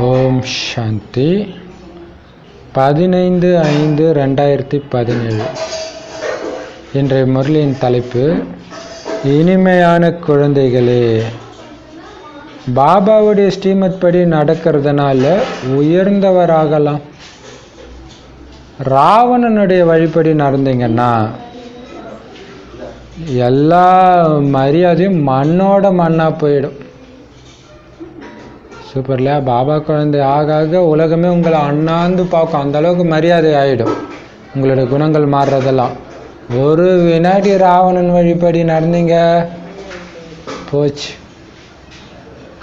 ஓம் சாந்தி. 15/5/2017. இன்றைய முரளியின் தலைப்பு இனிமையான குழந்தைகளே, பாபாவுடைய ஸ்ரீமத் படி நடக்கிறதுனால உயர்ந்தவராகலாம். ராவணனுடைய வழிபடி நடந்தீங்கன்னா எல்லா மரியாதையும் மண்ணோட மண்ணா போயிடும். சூப்பர் இல்லையா? பாபா குழந்தை ஆக ஆக உலகமே உங்களை அண்ணாந்து பார்க்கும். அந்த அளவுக்கு மரியாதை ஆகிடும். உங்களுடைய குணங்கள் மாறுறதெல்லாம். ஒரு வினாடி ராவணன் வழிபடி நடந்தீங்க, போச்சு.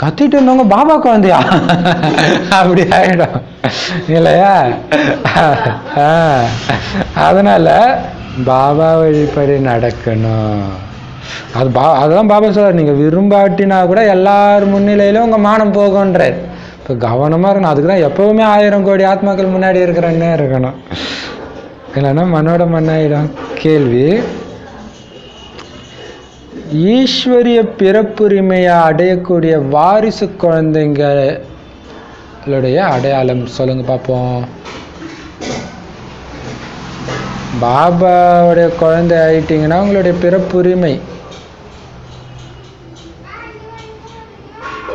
கத்திட்டு இருந்தவங்க பாபா குழந்தையா அப்படி ஆகிடும் இல்லையா? அதனால பாபா வழிபடி நடக்கணும். அதுதான் பாபா சொல்றார், நீங்கள் விரும்பாட்டினா கூட எல்லார் முன்னிலையிலும் உங்கள் மானம் போகுன்றார். இப்போ கவனமாக இருக்கணும். அதுக்கு தான் எப்போவுமே 1000 கோடி ஆத்மாக்கள் முன்னாடி இருக்கிறன்னே இருக்கணும், இல்லைன்னா மண்ணோட மண்ணாயிடும். கேள்வி: ஈஸ்வரிய பிறப்புரிமையை அடையக்கூடிய வாரிசு குழந்தைங்களுடைய அடையாளம் சொல்லுங்க பார்ப்போம். பாபாவுடைய குழந்தை ஆயிட்டீங்கன்னா உங்களுடைய பிறப்புரிமை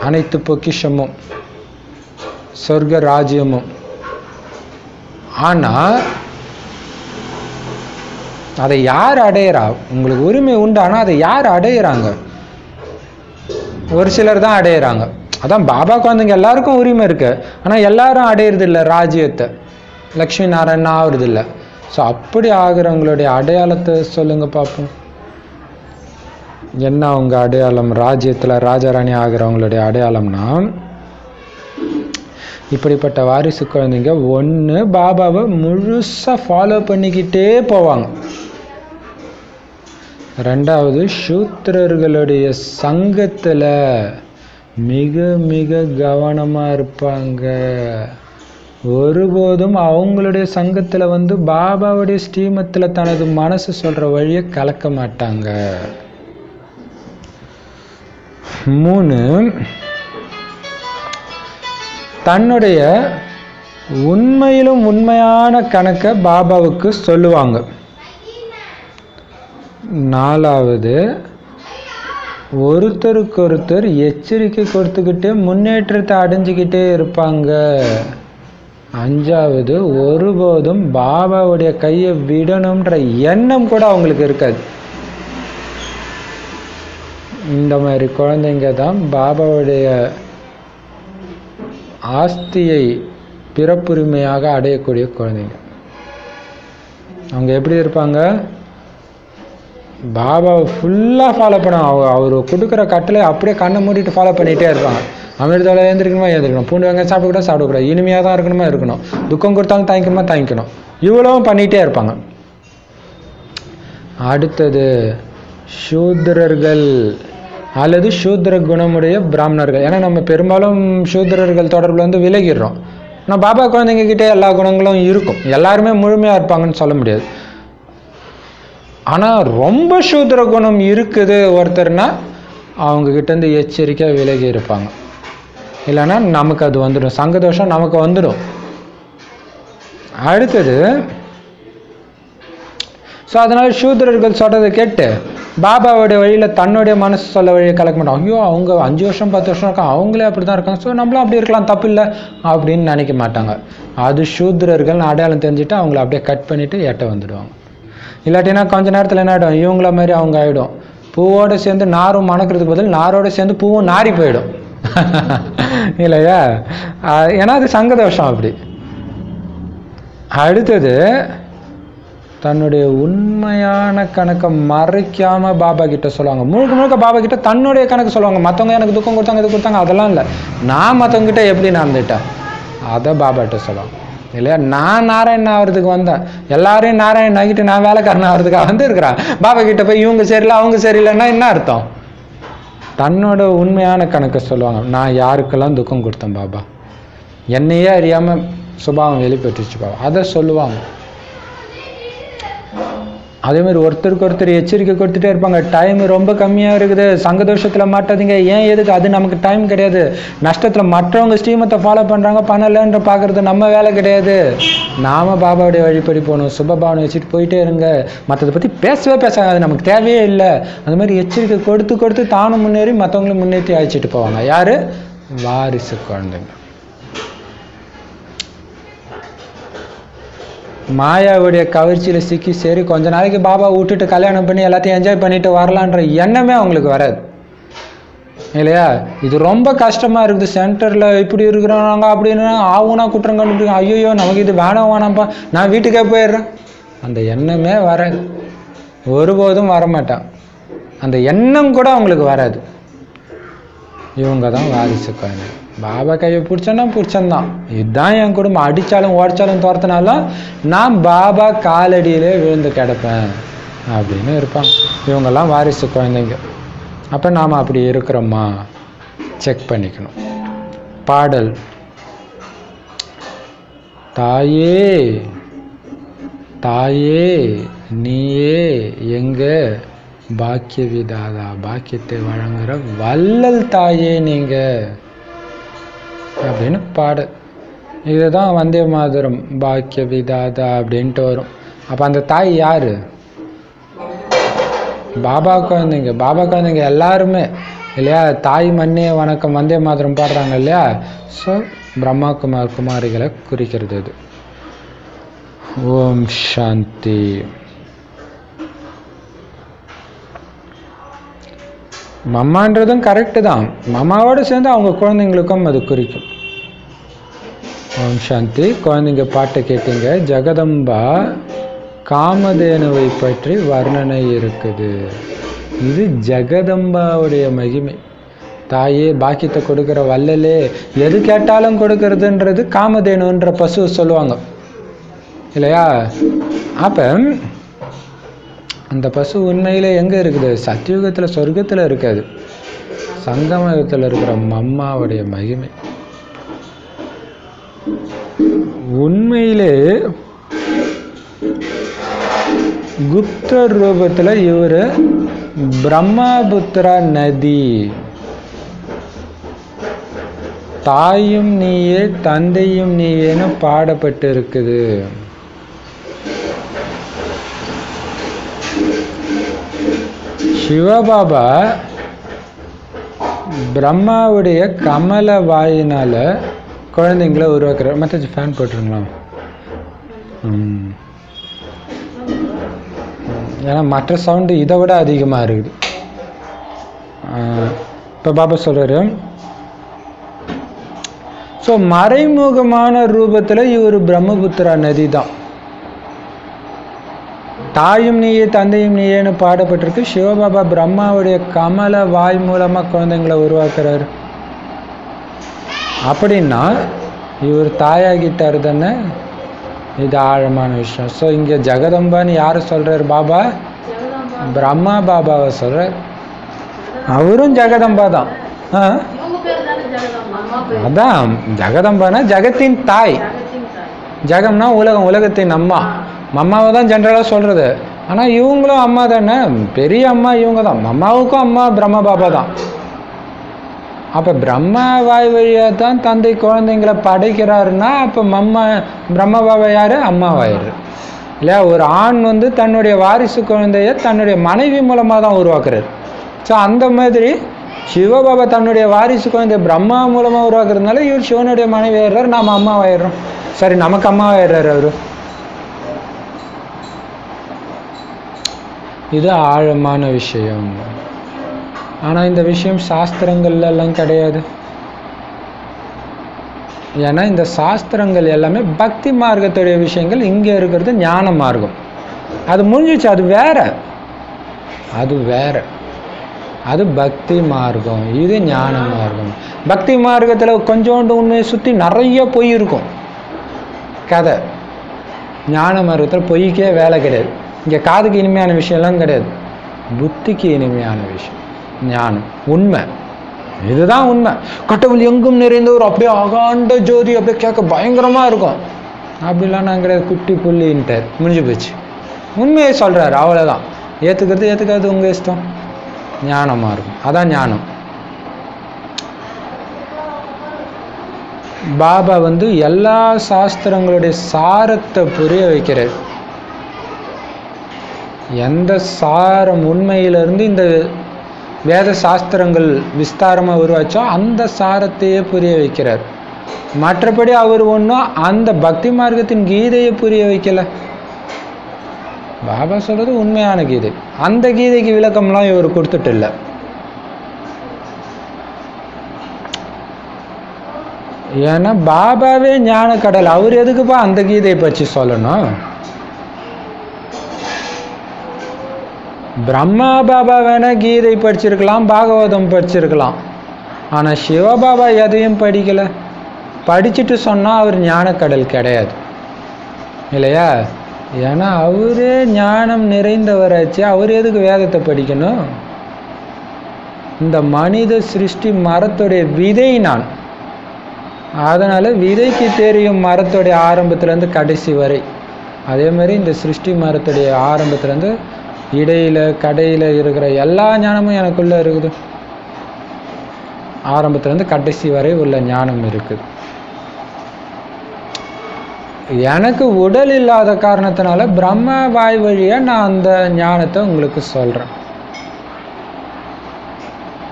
அனைத்து பொக்கிஷமும் சொர்க்க ராஜ்யமும். ஆனால் அதை யார் அடையிறா? உங்களுக்கு உரிமை உண்டு, ஆனால் அதை யார் அடையிறாங்க? ஒரு சிலர் தான் அடையிறாங்க. அதான் பாபா குழந்தைங்க எல்லாருக்கும் உரிமை இருக்கு, ஆனால் எல்லாரும் அடையிறது இல்லை ராஜ்யத்தை. லக்ஷ்மி நாராயணன் ஆகுறது இல்லை. ஸோ அப்படி ஆகிறவங்களுடைய அடையாளத்தை சொல்லுங்க பார்ப்போம். என்ன அவங்க அடையாளம்? ராஜ்யத்தில் ராஜாராணி ஆகிறவங்களுடைய அடையாளம்னா, இப்படிப்பட்ட வாரிசு குழந்தைங்க ஒன்று பாபாவை முழுசாக ஃபாலோ பண்ணிக்கிட்டே போவாங்க. ரெண்டாவது, சூத்திரர்களுடைய சங்கத்தில் மிக மிக கவனமாக இருப்பாங்க. ஒருபோதும் அவங்களுடைய சங்கத்தில் பாபாவுடைய ஸ்ரீமத்தில் தனது மனசு சொல்கிற வழியை கலக்க மாட்டாங்க. 3, தன்னுடைய உண்மையிலும் உண்மையான கணக்கை பாபாவுக்கு சொல்லுவாங்க. 4வது, ஒருத்தருக்கொருத்தர் எச்சரிக்கை கொடுத்துக்கிட்டே முன்னேற்றத்தை அடைஞ்சிக்கிட்டே இருப்பாங்க. 5வது, ஒருபோதும் பாபாவுடைய கையை விடணுன்ற எண்ணம் கூட அவங்களுக்கு இருக்காது. இந்த மாதிரி குழந்தைங்க தான் பாபாவுடைய ஆஸ்தியை பிறப்புரிமையாக அடையக்கூடிய குழந்தைங்க. அவங்க எப்படி இருப்பாங்க? பாபாவை ஃபுல்லாக ஃபாலோ பண்ணுவாங்க. அவர் கொடுக்குற கட்டளை அப்படியே கண்ணை மூடிட்டு ஃபாலோ பண்ணிகிட்டே இருப்பாங்க. அமிர்தோல எழுந்திருக்கணுமா எழுந்திருக்கணும், பூண்டு வெங்காயம் சாப்பிடக்கூடாது சாப்பிடக்கூடாது, இனிமையாக தான் இருக்கணுமா இருக்கணும், துக்கம் கொடுத்தாலும் தாங்கிக்கணுமா தாங்கிக்கணும், இவ்வளவும் பண்ணிகிட்டே இருப்பாங்க. அடுத்தது, சூத்திரர்கள் அல்லது சூத்திர குணமுடைய பிராமணர்கள். ஏன்னா நம்ம பெரும்பாலும் சூத்திரர்கள் தொடர்பில் விலகிடுறோம். ஆனால் பாபா குழந்தைங்க கிட்டே எல்லா குணங்களும் இருக்கும். எல்லாருமே முழுமையாக இருப்பாங்கன்னு சொல்ல முடியாது. ஆனால் ரொம்ப சூத்திர குணம் இருக்குது ஒருத்தர்னா அவங்கக்கிட்டேருந்து எச்சரிக்கையாக விலகி இருப்பாங்க. இல்லைன்னா நமக்கு அது வந்துடும், சங்கதோஷம் நமக்கு வந்துடும். அடுத்தது, ஸோ அதனால் சூத்திரர்கள் சொல்கிறத கேட்டு பாபாவுடைய வழியில் தன்னுடைய மனசு சொல்ல வழியை கலக்க மாட்டோம். ஐயோ அவங்க 5 வருஷம் 10 வருஷம் இருக்காங்க, அவங்களே அப்படி தான் இருக்காங்க, ஸோ நம்மளும் அப்படி இருக்கலாம், தப்பு இல்லை அப்படின்னு நினைக்க மாட்டாங்க. அது சூத்திரர்கள் அடையாளம் தெரிஞ்சுட்டு அவங்கள அப்படியே கட் பண்ணிவிட்டு எட்ட வந்துடுவாங்க. இல்லாட்டினா கொஞ்ச நேரத்தில் என்ன ஆகிடும், இவங்கள மாதிரி அவங்க ஆகிடும். பூவோடு சேர்ந்து நாரும் மணக்கிறதுக்கு பதில் நாரோடு சேர்ந்து பூவும் நாரி போயிடும் இல்லையா? ஏன்னா அது சங்கதோஷம் அப்படி. அடுத்தது, தன்னுடைய உண்மையான கணக்கை மறைக்காமல் பாபா கிட்ட சொல்லுவாங்க. முழுக்க முழுக்க பாபா கிட்ட தன்னுடைய கணக்கு சொல்லுவாங்க. மற்றவங்க எனக்கு துக்கம் கொடுத்தாங்க இது கொடுத்தாங்க அதெல்லாம் இல்லை, நான் மற்றவங்ககிட்ட எப்படி நடந்துட்டேன் அதை பாபாட்ட சொல்லுவாங்க. இல்லையா? நான் நாராயணன் ஆகிறதுக்கு வந்தேன், எல்லாரையும் நாராயணன் ஆகிட்டு நான் வேலைக்காரன் ஆகிறதுக்காக இருக்கிறேன். பாபா கிட்ட போய் இவங்க சரியில்லை அவங்க சரியில்லைன்னா என்ன அர்த்தம்? தன்னோட உண்மையான கணக்கை சொல்லுவாங்க. நான் யாருக்கெல்லாம் துக்கம் கொடுத்தேன் பாபா, என்னையே அறியாமல் சுபாவம் வெளிப்பட்டுச்சு பாபா, அதை சொல்லுவாங்க. அதே மாதிரி ஒருத்தருக்கு ஒருத்தர் எச்சரிக்கை கொடுத்துட்டே இருப்பாங்க. டைம் ரொம்ப கம்மியாக இருக்குது, சங்கதோஷத்தில் மாட்டாதீங்க. ஏன் எதுக்கு? அது நமக்கு டைம் கிடையாது. நஷ்டத்தில் மற்றவங்க ஸ்ரீமத்தை ஃபாலோ பண்ணுறாங்க, பண்ணலைன்ற பார்க்குறது நம்ம வேலை கிடையாது. நாம் பாபாவுடைய வழிபடி போகணும். சுபபாவனை வச்சுட்டு போயிட்டே இருங்க. மற்றதை பற்றி பேசவே பேசாது, அது நமக்கு தேவையே இல்லை. அந்த மாதிரி எச்சரிக்கை கொடுத்து கொடுத்து தானும் முன்னேறி மற்றவங்களும் முன்னேற்றி அழைச்சிட்டு போவாங்க. யார்? வாரிசு குழந்தைங்க. மாயாவுடைய கவர்ச்சியில் சிக்கி சரி கொஞ்ச நாளைக்கு பாபா விட்டுட்டு கல்யாணம் பண்ணி எல்லாத்தையும் என்ஜாய் பண்ணிட்டு வரலான்ற எண்ணமே அவங்களுக்கு வராது இல்லையா? இது ரொம்ப கஷ்டமாக இருக்குது. சென்டரில் இப்படி இருக்கிறாங்க அப்படின்னு ஆகுனா குற்றம் கண்டுபிடிக்கும். ஐயோ நமக்கு இது வேணாம்ப்பா, நான் வீட்டுக்கே போயிடுறேன். அந்த எண்ணமே வராது, ஒருபோதும் வரமாட்டான். அந்த எண்ணம் கூட அவங்களுக்கு வராது. இவங்க தான் வாரிசு குழந்தை. பாபா கையை பிடிச்சோன்னா பிடிச்சந்தான், இதுதான் என் குடும்பம், அடித்தாலும் உடச்சாலும் துரத்தினாலும் நான் பாபா காலடியிலே விழுந்து கிடப்பேன் அப்படின்னு இருப்பாங்க. இவங்கெல்லாம் வாரிசு குழந்தைங்க. அப்போ நாம் அப்படி இருக்கிறோமா செக் பண்ணிக்கணும். பாடல்: தாயே தாயே நீயே எங்க பாக்கிய விதாதா, பாக்கியத்தை வழங்குற வள்ளல் தாயே நீங்க அப்படின்னு பாடு. இதுதான் வந்தே மாதரம் பாக்கிய விதாதா அப்படின்ட்டு வரும். அப்போ அந்த தாய் யாரு? பாபா குழந்தைங்க. பாபா குழந்தைங்க எல்லாருமே இல்லையா? தாய் மண்ணே வணக்கம் வந்தே மாதரம் பாடுறாங்க இல்லையா? ஸோ பிரம்மா குமார் குமாரிகளை குறிக்கிறது இது. ஓம் சாந்தி. மம்மான்றதும் கரெக்டு தான். மம்மாவோடு சேர்ந்து அவங்க குழந்தைங்களுக்கும் அது குறிக்கும். ஓம் சாந்தி. குழந்தைங்க பாட்டை கேட்டீங்க. ஜெகதம்பா காமதேனுவை பற்றி வர்ணனை இருக்குது. இது ஜெகதம்பாவுடைய மகிமை. தாயே பாக்கியத்தை கொடுக்குற வள்ளலே, எது கேட்டாலும் கொடுக்கறதுன்றது காமதேனுன்ற பசு சொல்லுவாங்க இல்லையா? அப்போ அந்த பசு உண்மையிலே எங்கே இருக்குது? சத்தியுகத்தில் சொர்க்கத்தில் இருக்காது, சங்கமயுகத்தில் இருக்கிற மம்மாவுடைய மகிமை. உண்மையிலே குப்த ரூபத்தில் இவர் பிரம்மபுத்திரா நதி. தாயும் நீயே தந்தையும் நீயேன்னு பாடப்பட்டு இருக்குது. சிவபாபா பிரம்மாவுடைய கமல வாயினால குழந்தைங்களை உருவாக்குறார். மற்ற ஃபேன் போட்டுருங்களா? ஏன்னா மற்ற சவுண்டு இதை விட அதிகமாக இருக்குது. இப்போ பாபா சொல்கிறாரு, ஸோ மறைமுகமான ரூபத்தில் இவர் பிரம்மபுத்திரா நதி தான். தாயும் நீயே தந்தையும் நீயேன்னு பாடப்பட்டிருக்கு. சிவபாபா பிரம்மாவுடைய கமல வாய் மூலமாக குழந்தைங்களை உருவாக்குறாரு. அப்படின்னா இவர் தாயாகிட்டார் தானே. இது ஆழமான விஷயம். ஸோ இங்கே ஜெகதம்பான்னு யார் சொல்கிறார்? பாபா பிரம்மா பாபாவை சொல்கிறார். அவரும் ஜெகதம்பா தான். அதான் ஜெகதம்பானா ஜெகத்தின் தாய். ஜெகம்னா உலகம், உலகத்தின் அம்மா. மம்மாவை தான் ஜென்ரலாக சொல்கிறது. ஆனால் இவங்களும் அம்மா தானே, பெரிய அம்மா இவங்க தான். மம்மாவுக்கும் அம்மா பிரம்ம பாபா தான். அப்போ பிரம்மா வாய் வழியாக தான் தந்தை குழந்தைங்களை படைக்கிறாருன்னா அப்போ பிரம்ம பாபா யார்? அம்மாவாயிரு இல்லையா? ஒரு ஆண் தன்னுடைய வாரிசு குழந்தைய தன்னுடைய மனைவி மூலமாக தான் உருவாக்குறாரு. ஸோ அந்த மாதிரி சிவபாபா தன்னுடைய வாரிசு குழந்தைய பிரம்மா மூலமாக உருவாக்குறதுனால இவர் சிவனுடைய மனைவி ஆயிடுறாரு, நாம் அம்மாவாயிடுறோம். சரி, நமக்கு அம்மாவாயிடுறாரு அவரு. இது ஆழமான விஷயம். ஆனால் இந்த விஷயம் சாஸ்திரங்கள்லாம் கிடையாது. ஏன்னா இந்த சாஸ்திரங்கள் எல்லாமே பக்தி மார்க்கத்துடைய விஷயங்கள். இங்கே இருக்கிறது ஞான மார்க்கம். அது முடிஞ்சிச்சு, அது வேற, அது வேற. அது பக்தி மார்க்கம், இது ஞான மார்க்கம். பக்தி மார்க்கத்தில் கொஞ்சோண்டு உண்மையை சுற்றி நிறைய பொய் இருக்கும், கதை. ஞான மார்க்கத்தில் பொய்க்கே வேலை கிடையாது. இங்கே காதுக்கு இனிமையான விஷயம்லாம் கிடையாது, புத்திக்கு இனிமையான விஷயம் ஞானம், உண்மை. இதுதான் உண்மை. கடவுள் எங்கும் நிறைந்தவர், அப்படியே அகாண்ட ஜோதி, அப்படியே கேட்க பயங்கரமாக இருக்கும். அப்படிலாம் நான் கிடையாது, குட்டி புள்ளின்ட்டார், முடிஞ்சு போச்சு. உண்மையை சொல்கிறார், அவ்வளோதான். ஏற்றுக்கிறது ஏற்றுக்காது உங்கள் இஷ்டம். ஞானமாக இருக்கும், அதான் ஞானம். பாபா எல்லா சாஸ்திரங்களுடைய சாரத்தை புரிய வைக்கிறார். எந்த சாரம் உண்மையிலிருந்து இந்த வேத சாஸ்திரங்கள் விஸ்தாரமாக உருவாச்சோ அந்த சாரத்தையே புரிய வைக்கிறார். மற்றபடி அவர் ஒன்றும் அந்த பக்தி மார்க்கத்தின் கீதையை புரிய வைக்கல. பாபா சொல்றது உண்மையான கீதை. அந்த கீதைக்கு விளக்கம்லாம் இவர் கொடுத்துட்டு இல்லை. ஏன்னா பாபாவே ஞான கடல், அவர் எதுக்குப்பா அந்த கீதையை பற்றி சொல்லணும்? பிரம்மா பாபா வேணா கீதை படிச்சிருக்கலாம், பாகவதம் படிச்சிருக்கலாம். ஆனால் சிவபாபா எதையும் படிக்கலை. படிச்சுட்டு சொன்னால் அவர் ஞானக்கடல் கிடையாது இல்லையா? ஏன்னா அவரே ஞானம் நிறைந்தவராச்சு, அவர் எதுக்கு வேதத்தை படிக்கணும்? இந்த மனித சிருஷ்டி மரத்துடைய விதை நான். அதனால் விதைக்கு தெரியும் மரத்துடைய ஆரம்பத்துலேருந்து கடைசி வரை. அதே மாதிரி இந்த சிருஷ்டி மரத்துடைய ஆரம்பத்துலேருந்து இடையில் கடையில் இருக்கிற எல்லா ஞானமும் எனக்குள்ளே இருக்குது. ஆரம்பத்துலேருந்து கடைசி வரை உள்ள ஞானம் இருக்குது. எனக்கு உடல் இல்லாத காரணத்தினால பிரம்ம வாய் வழியாக நான் அந்த ஞானத்தை உங்களுக்கு சொல்கிறேன்.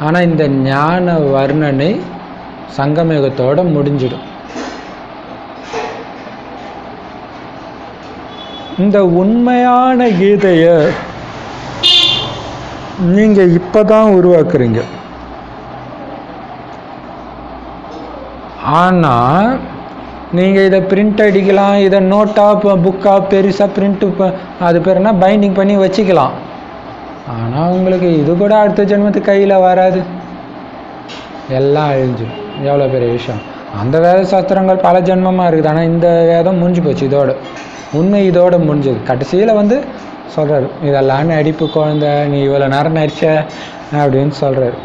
ஆனால் இந்த ஞான வர்ணனை சங்கமயுகத்தோட முடிஞ்சிடும். இந்த உண்மையான கீதையை நீங்கள் இப்போ தான் உருவாக்குறீங்க. ஆனால் நீங்கள் இதை பிரிண்ட் அடிக்கலாம், இதை நோட்டாக புக்காக பெருசாக பிரிண்ட்டு அது பேர் என்ன பைண்டிங் பண்ணி வச்சுக்கலாம். ஆனால் உங்களுக்கு இது கூட அடுத்த ஜென்மத்துக்கு கையில் வராது, எல்லாம் அழிஞ்சிடும். எவ்வளோ பெரிய விஷயம். அந்த வேத சாஸ்திரங்கள் பல ஜென்மமாக இருக்குது. ஆனால் இந்த வேதம் முடிஞ்சு போச்சு, இதோட உண்மை இதோட முடிஞ்சது. கடைசியில் சொல்கிறார், இதெல்லாம் நடிப்பு குழந்தை, நீ இவ்வளோ நேரம் நடிச்ச அப்படின்னு சொல்கிறார்.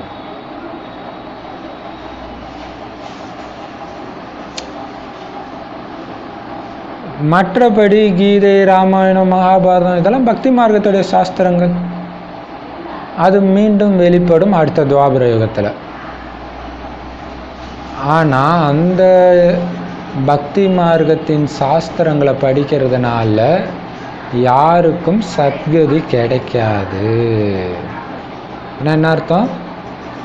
மற்றபடி கீதை, ராமாயணம், மகாபாரதம் இதெல்லாம் பக்தி மார்க்கத்துடைய சாஸ்திரங்கள். அது மீண்டும் வெளிப்படும் அடுத்த துவாபர யுகத்தில். ஆனால் அந்த பக்தி மார்க்கத்தின் சாஸ்திரங்களை படிக்கிறதுனால யாருக்கும் சத்கதி கிடைக்காது. என்ன அர்த்தம்?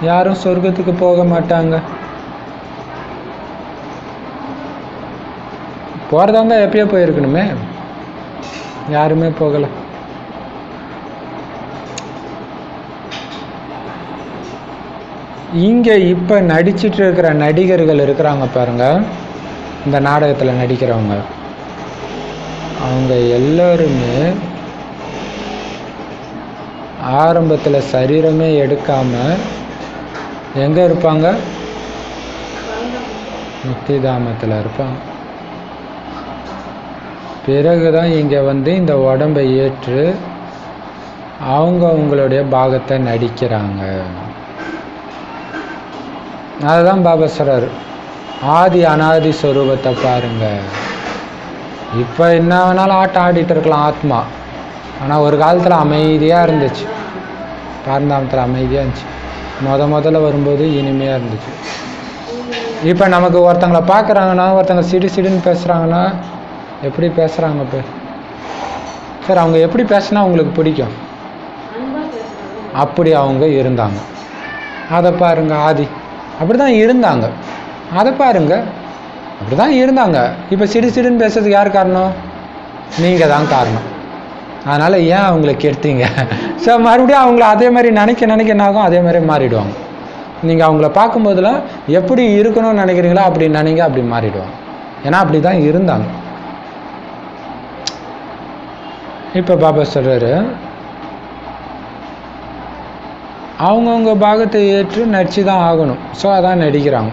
யாரும் சொர்க்கத்துக்கு போக மாட்டாங்க. போகிறதவங்க எப்பயோ போயிருக்கணுமே, யாருமே போகலை. இங்கே இப்போ நடிச்சிட்டு இருக்கிற நடிகர்கள் இருக்கிறாங்க பாருங்க, இந்த நாடகத்தில் நடிக்கிறவங்க, அவங்க எல்லோருமே ஆரம்பத்தில் சரீரமே எடுக்காமல் எங்கே இருப்பாங்க? முக்திதாமத்தில் இருப்பாங்க. பிறகுதான் இங்கே இந்த உடம்பை ஏற்று அவங்களுடைய பாகத்தை நடிக்கிறாங்க. அதுதான் பாபா சொல்றாரு, ஆதி அனாதி ஸ்வரூபத்தை பாருங்க. இப்போ என்ன வேணாலும் ஆட்டம் ஆடிட்டு இருக்கலாம் ஆத்மா. ஆனால் ஒரு காலத்தில் அமைதியாக இருந்துச்சு, பரந்தாமத்தில் அமைதியாக இருந்துச்சு. முதல்ல வரும்போது இனிமையாக இருந்துச்சு. இப்போ நமக்கு ஒருத்தங்களை பார்க்குறாங்கன்னா, ஒருத்தங்க சிடுன்னு பேசுகிறாங்கன்னா, எப்படி பேசுகிறாங்க இப்போ? சார் அவங்க எப்படி பேசுனா உங்களுக்கு பிடிக்கும்? அப்படி அவங்க இருந்தாங்க. அதை பாருங்க, ஆதி அப்படி தான் இருந்தாங்க. அதை பாருங்க, அப்படி தான் இருந்தாங்க. இப்போ சிடுன்னு பேசுறதுக்கு யார் காரணம்? நீங்கள் தான் காரணம். அதனால் ஏன் அவங்கள கெடுத்தீங்க? ஸோ மறுபடியும் அவங்கள அதே மாதிரி நினைக்க என்னாகும், அதே மாதிரி மாறிடுவாங்க. நீங்கள் அவங்கள பார்க்கும்போதெல்லாம் எப்படி இருக்கணும்னு நினைக்கிறீங்களோ அப்படி நினைங்க, அப்படி மாறிடுவாங்க. ஏன்னா அப்படி தான் இருந்தாங்க. இப்போ பாபா சொல்கிறாரு, அவங்கவுங்க பாகத்தை ஏற்று நடிச்சு தான் ஆகணும். ஸோ அதான் நடிக்கிறாங்க.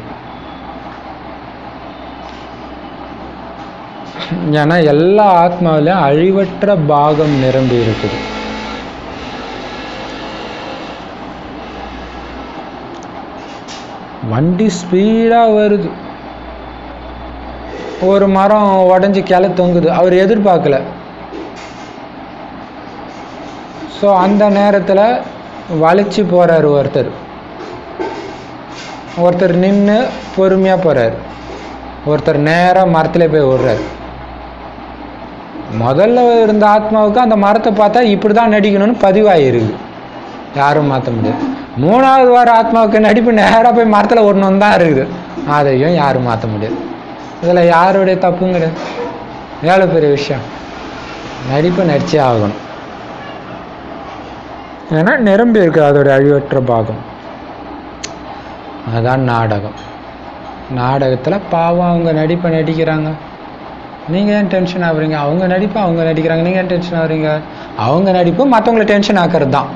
ஏன்னா எல்லா ஆத்மாவிலையும் அழிவற்ற பாகம் நிரம்பி இருக்குது. வண்டி ஸ்பீடாக வருது, ஒரு மரம் உடஞ்சி கிளை தொங்குது, அவர் எதிர்பார்க்கல. ஸோ அந்த நேரத்தில் வளைச்சி போகிறார் ஒருத்தர் நின்று பொறுமையாக போகிறார், ஒருத்தர் நேராக மரத்தில் போய் விடுறார். முதல்ல இருந்த ஆத்மாவுக்கு அந்த மரத்தை பார்த்தா இப்படி தான் நடிக்கணும்னு பதிவாகிருக்கு, யாரும் மாற்ற முடியாது. மூணாவது வார ஆத்மாவுக்கு நடிப்பு நேராக போய் மரத்தில் விடணும்னு தான் இருக்குது, அதையும் யாரும் மாற்ற முடியாது. இதில் யாருடைய தப்பும் கிடையாது. எவ்வளோ பெரிய விஷயம், நடிப்பு நடிச்சே ஆகணும். ஏன்னா நிரம்பி இருக்கு அதோடைய அழிவற்ற பாகம். அதுதான் நாடகம். நாடகத்தில் பாவம் அவங்க நடிப்பை நடிக்கிறாங்க, நீங்கள் ஏன் டென்ஷன் ஆகுறீங்க? அவங்க நடிப்பை அவங்க நடிக்கிறாங்க, நீங்கள் ஏன் டென்ஷன் ஆகுறீங்க? அவங்க நடிப்பு மற்றவங்கள டென்ஷன் ஆக்கிறது தான்,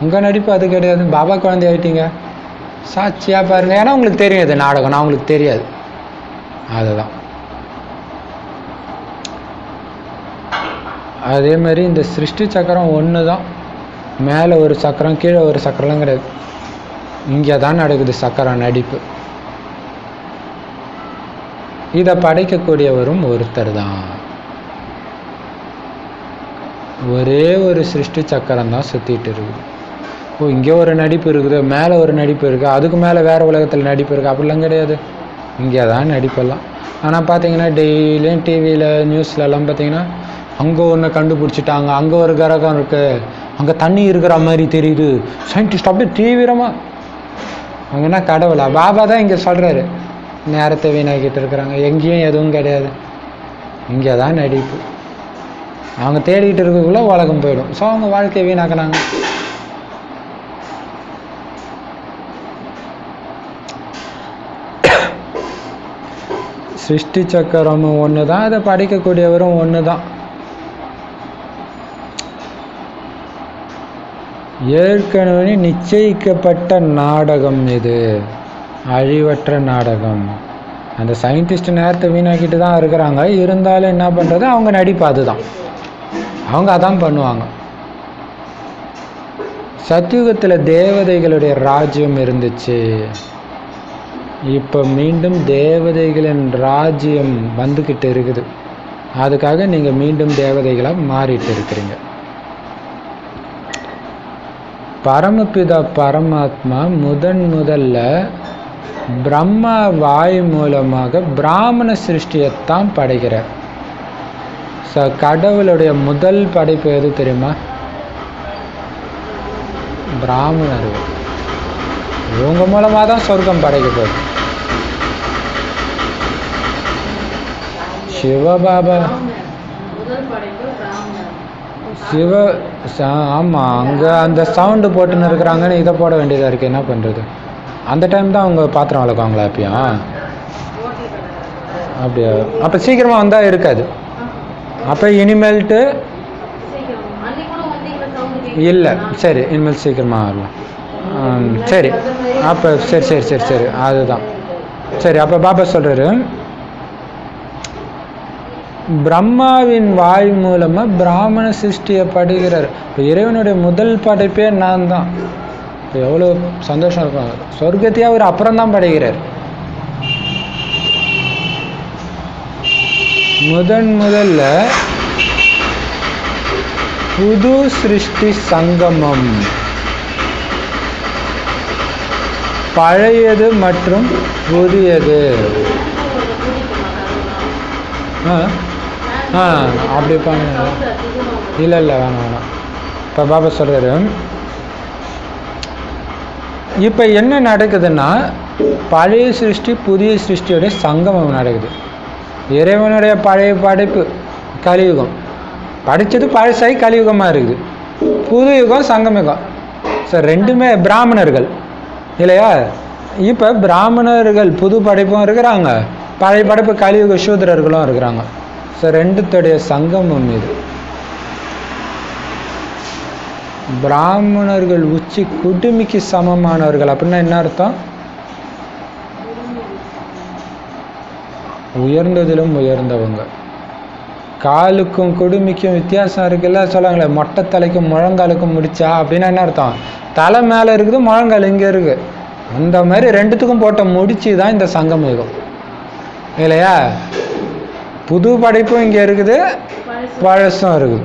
உங்கள் நடிப்பு அது கிடையாது. பாபா குழந்தை ஆகிட்டீங்க, சாட்சியாக பாருங்கள். ஏன்னா உங்களுக்கு தெரியும் இது நாடகம், நான் உங்களுக்கு தெரியாது. அதுதான். அதே மாதிரி இந்த சிருஷ்டி சக்கரம் ஒன்று தான், மேலே ஒரு சக்கரம் கீழே ஒரு சக்கரம்லாம் கிடையாது. இங்கே தான் நடக்குது சக்கரம் நடிப்பு. இதை படைக்கக்கூடியவரும் ஒருத்தர் தான். ஒரே ஒரு சிருஷ்டி சக்கரம் தான் சுற்றிட்டு இருக்குது. ஓ, இங்கே ஒரு நடிப்பு இருக்குது, மேலே ஒரு நடிப்பு இருக்குது, அதுக்கு மேலே வேறு உலகத்தில் நடிப்பு இருக்குது, அப்படிலாம் கிடையாது. இங்கே தான் நடிப்பெல்லாம். ஆனால் பார்த்தீங்கன்னா டெய்லியும் டிவியில் நியூஸ்லலாம் பார்த்தீங்கன்னா அங்கே ஒன்று கண்டுபிடிச்சிட்டாங்க, அங்கே ஒரு கிரகம் இருக்குது, அங்கே தண்ணி இருக்கிற மாதிரி தெரியுது, சயின்டிஸ்ட் அப்படியே தீவிரமாக. அவங்க என்ன கடவுளா? பாபா தான் இங்கே சொல்கிறாரு, நேரத்தை வீணாக்கிட்டு இருக்கிறாங்க, எங்கேயும் எதுவும் கிடையாது, இங்கே தான் நடிப்பு. அவங்க தேடிக்கிட்டு இருக்கக்குள்ள உலகம் போயிடும். ஸோ அவங்க வாழ்க்கையை வீணாக்கினாங்க. சிருஷ்டி சக்கரமும் ஒன்று தான், அதை படிக்கக்கூடியவரும் ஒன்று தான். ஏற்கனவே நிச்சயிக்கப்பட்ட நாடகம் இது, அழிவற்ற நாடகம். அந்த சயின்டிஸ்ட் நேரத்தை வீணாக்கிட்டு தான் இருக்கிறாங்க, இருந்தாலும் என்ன பண்ணுறது, அவங்க நடிப்பு அதுதான், அவங்க அதான் பண்ணுவாங்க. சத்தியுகத்தில் தேவதைகளுடைய ராஜ்யம் இருந்துச்சு, இப்போ மீண்டும் தேவதைகளின் ராஜ்யம் வந்துக்கிட்டு இருக்குது. அதுக்காக நீங்கள் மீண்டும் தேவதைகளாக மாறிட்டு இருக்கிறீங்க. பரமபிதா பரமாத்மா முதல்ல பிரம்மா வாய் மூலமாக பிராமண சிருஷ்டியைத்தான் படைக்கிறார். கடவுளுடைய முதல் படைப்பு எது தெரியுமா? பிராமணர்கள். இவங்க மூலமாக தான் சொர்க்கம் படைக்கப்படும். சிவபாபா ஆமாம், அங்கே அந்த சவுண்டு போட்டுன்னு இருக்கிறாங்கன்னு இதை போட வேண்டியதாக இருக்குது. என்ன பண்ணுறது? அந்த டைம் தான் அவங்க பாத்திரம் வளர்க்குவாங்களா எப்பயும்? அப்படியா? அப்போ சீக்கிரமாக வந்தால் இருக்காது. அப்போ இனிமேல்ட்டு இல்லை, சரி, இனிமேல் சீக்கிரமாக வரலாம். சரி, அப்போ சரி அதுதான் சரி. அப்போ பாபா சொல்கிறாரு, பிரம்மாவின் வாய் மூலமாக பிராமண சிருஷ்டியை படைக்கிறார். இப்போ இறைவனுடைய முதல் படைப்பே நான் தான். இப்போ எவ்வளோ சந்தோஷம் இருக்கும். சொர்க்கத்தையே அவர் அப்புறம் தான் படைக்கிறார். முதல்ல புது சிருஷ்டி சங்கமம், பழையது மற்றும் புதியது. அப்படி பண்ண இல்லை வேணாம். இப்போ பாபா சொல்கிறாரு, இப்போ என்ன நடக்குதுன்னா பழைய சிருஷ்டி புதிய சிருஷ்டியோடைய சங்கமம் நடக்குது. இறைவனுடைய பழைய படைப்பு கலியுகம், படித்தது பழசாகி கலியுகமாக இருக்குது. புது யுகம் சங்கமயுகம். சார் ரெண்டுமே பிராமணர்கள் இல்லையா? இப்போ பிராமணர்கள் புது படைப்பும் இருக்கிறாங்க, பழைய படைப்பு கலியுக சூத்திரர்களும் இருக்கிறாங்க. ஸோ ரெண்டுத்துடைய சங்கமம் இது. பிராமணர்கள் உச்சி குடுமிக்கு சமமானவர்கள். அப்படின்னா என்ன அர்த்தம்? உயர்ந்ததிலும் உயர்ந்தவங்க. காலுக்கும் குடுமிக்கும் வித்தியாசம் இருக்குல்ல, சொல்லுவாங்களே மொட்டை தலைக்கும் முழங்காலுக்கும் முடிச்சா, அப்படின்னா என்ன அர்த்தம்? தலை மேலே இருக்குது, முழங்கால் இங்கே இருக்குது. அந்த மாதிரி ரெண்டுத்துக்கும் போட்ட முடிச்சு தான் இந்த சங்கம் யுகம் இல்லையா? புது படைப்பும் இங்கே இருக்குது, பழசும் இருக்குது.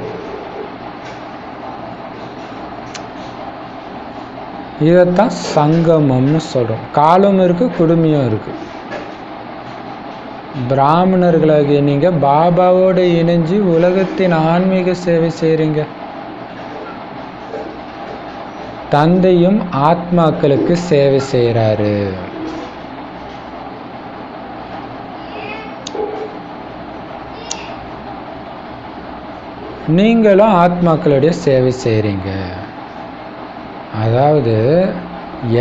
இதைத்தான் சங்கமம்னு சொல்கிறோம். காலும் இருக்குது, குடுமியும் இருக்குது. பிராமணர்களாகிய நீங்கள் பாபாவோடு இணைஞ்சு உலகத்தின் ஆன்மீக சேவை செய்கிறீங்க. தந்தையும் ஆத்மாக்களுக்கு சேவை செய்கிறாரு. நீங்களும் ஆத்மாக்களுடைய சேவை செய்கிறீங்க. அதாவது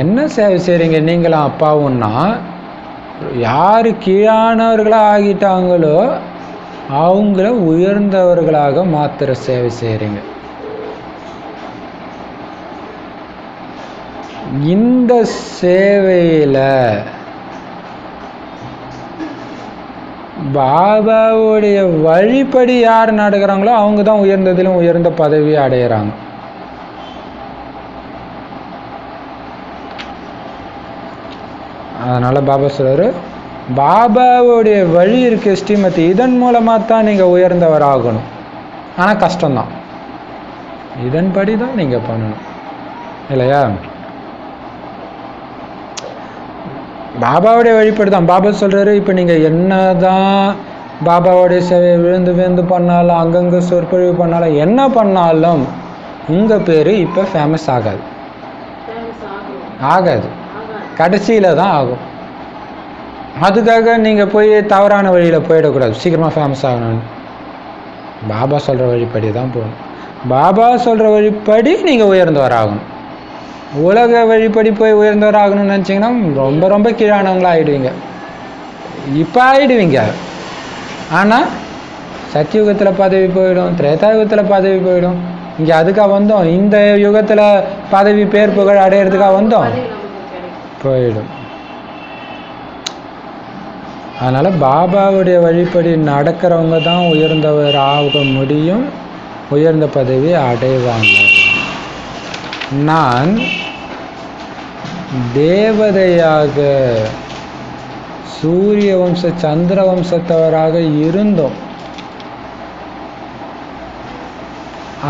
என்ன சேவை செய்கிறீங்க நீங்களும் அப்பாவுன்னா, யார் கீழானவர்களாக ஆகிட்டாங்களோ அவங்கள உயர்ந்தவர்களாக மாத்திர சேவை செய்கிறீங்க. இந்த சேவையில் பாபாவுடைய வழிபடி யார் நடக்கிறாங்களோ அவங்க தான் உயர்ந்ததிலும் உயர்ந்த பதவி அடையிறாங்க. அதனால் பாபா சொல்றாரு, பாபாவுடைய வழி இருக்கு ஸ்ரீமதி, இதன் மூலமாக தான் நீங்கள் உயர்ந்தவர் ஆகணும். ஆனால் கஷ்டம்தான், இதன்படி தான் நீங்கள் பண்ணணும் இல்லையா? பாபாவுடைய வழிபடி தான். பாபா சொல்கிறாரு, இப்போ நீங்கள் என்ன தான் பாபாவுடைய சேவை விழுந்து விழுந்து பண்ணாலும், அங்கங்கே சொற்பொழிவு பண்ணாலும், என்ன பண்ணாலும் உங்கள் பேர் இப்போ ஃபேமஸ் ஆகாது. கடைசியில் தான் ஆகும். அதுக்காக நீங்கள் போய் தவறான வழியில் போயிடக்கூடாது, சீக்கிரமாக ஃபேமஸ் ஆகணும்னு. பாபா சொல்கிற வழிப்படி தான் போகணும். பாபா சொல்கிற வழிப்படி நீங்கள் உயர்ந்தவர் ஆகணும். உலக வழிப்படி போய் உயர்ந்தவர் ஆகணும்னு நினச்சிங்கன்னா ரொம்ப ரொம்ப கீழானவங்களா ஆகிடுவீங்க. இப்போ ஆகிடுவீங்க, ஆனால் சத்தியுகத்தில் பதவி போயிடும், திரேதாயுகத்தில் பதவி போயிடும். இங்கே அதுக்காக வந்தோம், இந்த யுகத்தில் பதவி பேர் புகழ் அடையிறதுக்காக வந்தோம், போயிடும். அதனால் பாபாவுடைய வழிப்படி நடக்கிறவங்க தான் உயர்ந்தவர் ஆக முடியும், உயர்ந்த பதவி அடைவாங்க. நான் தேவதையாக சூரிய வம்ச சந்திர வம்சத்தவராக இருந்தோம்.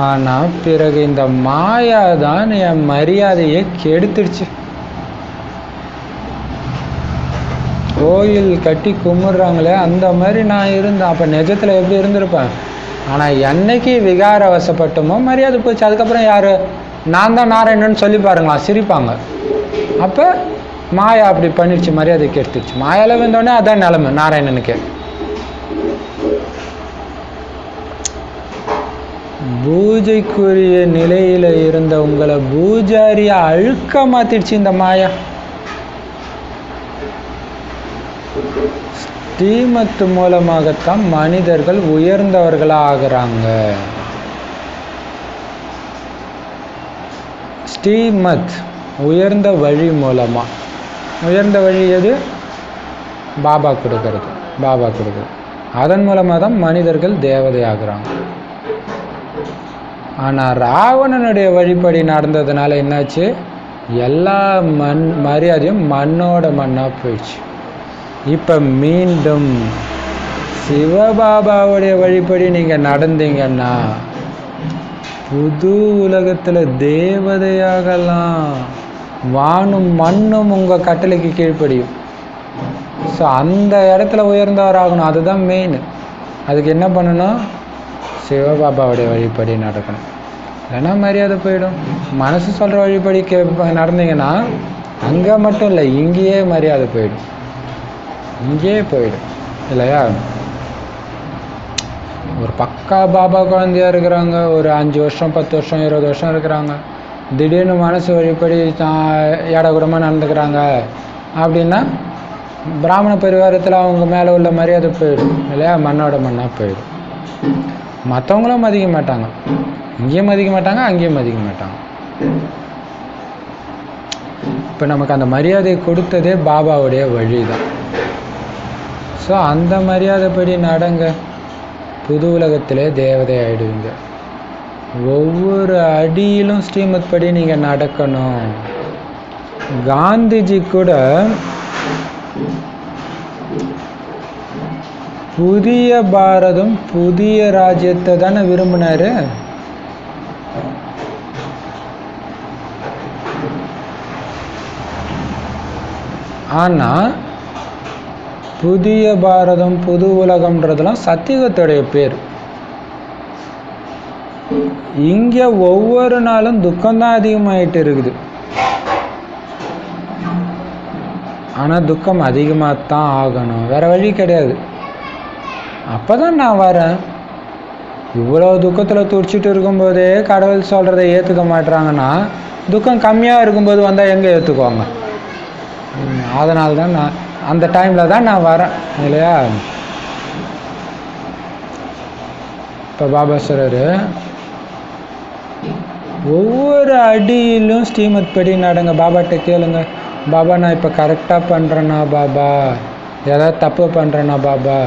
ஆனால் பிறகு இந்த மாயா தான் என் மரியாதையை கெடுத்துடுச்சு. கோயில் கட்டி கும்பிட்றாங்களே அந்த மாதிரி நான் இருந்தேன். அப்போ நிஜத்தில் எப்படி இருந்திருப்பேன்? ஆனால் என்னைக்கு விகார வசப்பட்டமோ மரியாதை போச்சு. அதுக்கப்புறம் யார் நான் தான் நாராயணன்னு சொல்லி பாருங்களா, சிரிப்பாங்க. அப்போ மாயா அப்படி பண்ணிடுச்சு, மரியாதை கெடுத்துடுச்சு. மாயாவில் வந்தோடனே அதான் நிலைமை நாராயணனுக்கு. பூஜைக்குரிய நிலையில் இருந்த உங்களை பூஜாரியை அழுக்க மாத்திடுச்சு இந்த மாயா. ஸ்ரீமத் மூலமாகத்தான் மனிதர்கள் உயர்ந்தவர்களாக ஆகிறாங்க. ஸ்ரீமத் உயர்ந்த வழி மூலமாக. உயர்ந்த வழி எது? பாபா கொடுக்கறது, பாபா கொடுக்குறது. அதன் மூலமாக தான் மனிதர்கள் தேவதை ஆகுறாங்க. ஆனால் ராவணனுடைய வழிபடி நடந்ததுனால என்னாச்சு? எல்லா மரியாதையும் மண்ணோட மண்ணாக போயிடுச்சு. இப்போ மீண்டும் சிவபாபாவுடைய வழிபடி நீங்கள் நடந்தீங்கன்னா புது உலகத்தில் தேவதையாகலாம். வானும் மண்ணும் உங்கள் கட்டளைக்கு கீழ்ப்படியும். ஸோ அந்த இடத்துல உயர்ந்தவராகணும், அதுதான் மெயின். அதுக்கு என்ன பண்ணணும்? சிவபாபாவுடைய வழிபடி நடக்கணும். இல்லைன்னா மரியாதை போயிடும். மனசு சொல்கிற வழிபடி நடந்தீங்கன்னா அங்கே மட்டும் இல்லை, இங்கேயே மரியாதை போயிடும், இங்கேயே போயிடும் இல்லையா? ஒரு பக்கா பாபா குழந்தையாக இருக்கிறாங்க, ஒரு 5 வருஷம் 10 வருஷம் 20 வருஷம் இருக்கிறாங்க. திடீர்னு மனசு வழிபடி ஏடகுடமாக நடந்துக்கிறாங்க அப்படின்னா பிராமண பரிவாரத்தில் அவங்க மேலே உள்ள மரியாதை போயிடும் இல்லையா? மண்ணோட மண்ணாக போயிடும். மற்றவங்களும் மதிக்க மாட்டாங்க, இங்கேயும் மதிக்க மாட்டாங்க, அங்கேயும் மதிக்க மாட்டாங்க. இப்போ நமக்கு அந்த மரியாதையை கொடுத்ததே பாபாவுடைய வழி தான். ஸோ அந்த மரியாதைப்படி நடங்க, புது உலகத்திலே தேவதை ஆகிடுவீங்க. ஒவ்வொரு அடியிலும் ஸ்ரீமத் படி நீங்கள் நடக்கணும். காந்திஜி கூட புதிய பாரதம் புதிய ராஜ்யத்தை தானே விரும்பினாரு. ஆனால் புதிய பாரதம் புது உலகம்ன்றதெல்லாம் சத்தியுகத்துடைய பேர். இங்கே ஒவ்வொரு நாளும் துக்கம்தான் அதிகமாயிட்டு இருக்குது. ஆனால் துக்கம் அதிகமாக தான் ஆகணும், வேற வழி கிடையாது. அப்போ தான் நான் வரேன். இவ்வளோ துக்கத்தில் துடிச்சிட்டு இருக்கும்போதே கடவுள் சொல்கிறத ஏற்றுக்க மாட்டுறாங்கன்னா துக்கம் கம்மியாக இருக்கும்போது வந்தால் எங்கே ஏற்றுக்குவாங்க? அதனால தான் நான் அந்த டைமில் தான் நான் வரேன் இல்லையா? இப்போ பாபா சொல்கிறாரு, ஒவ்வொரு அடியிலும் ஸ்ரீமத் படி நடங்க. பாபாட்ட கேளுங்க, பாபா நான் இப்போ கரெக்டாக பண்ணுறேன்னா பாபா, ஏதாவது தப்பு பண்ணுறேன்னா பாபா,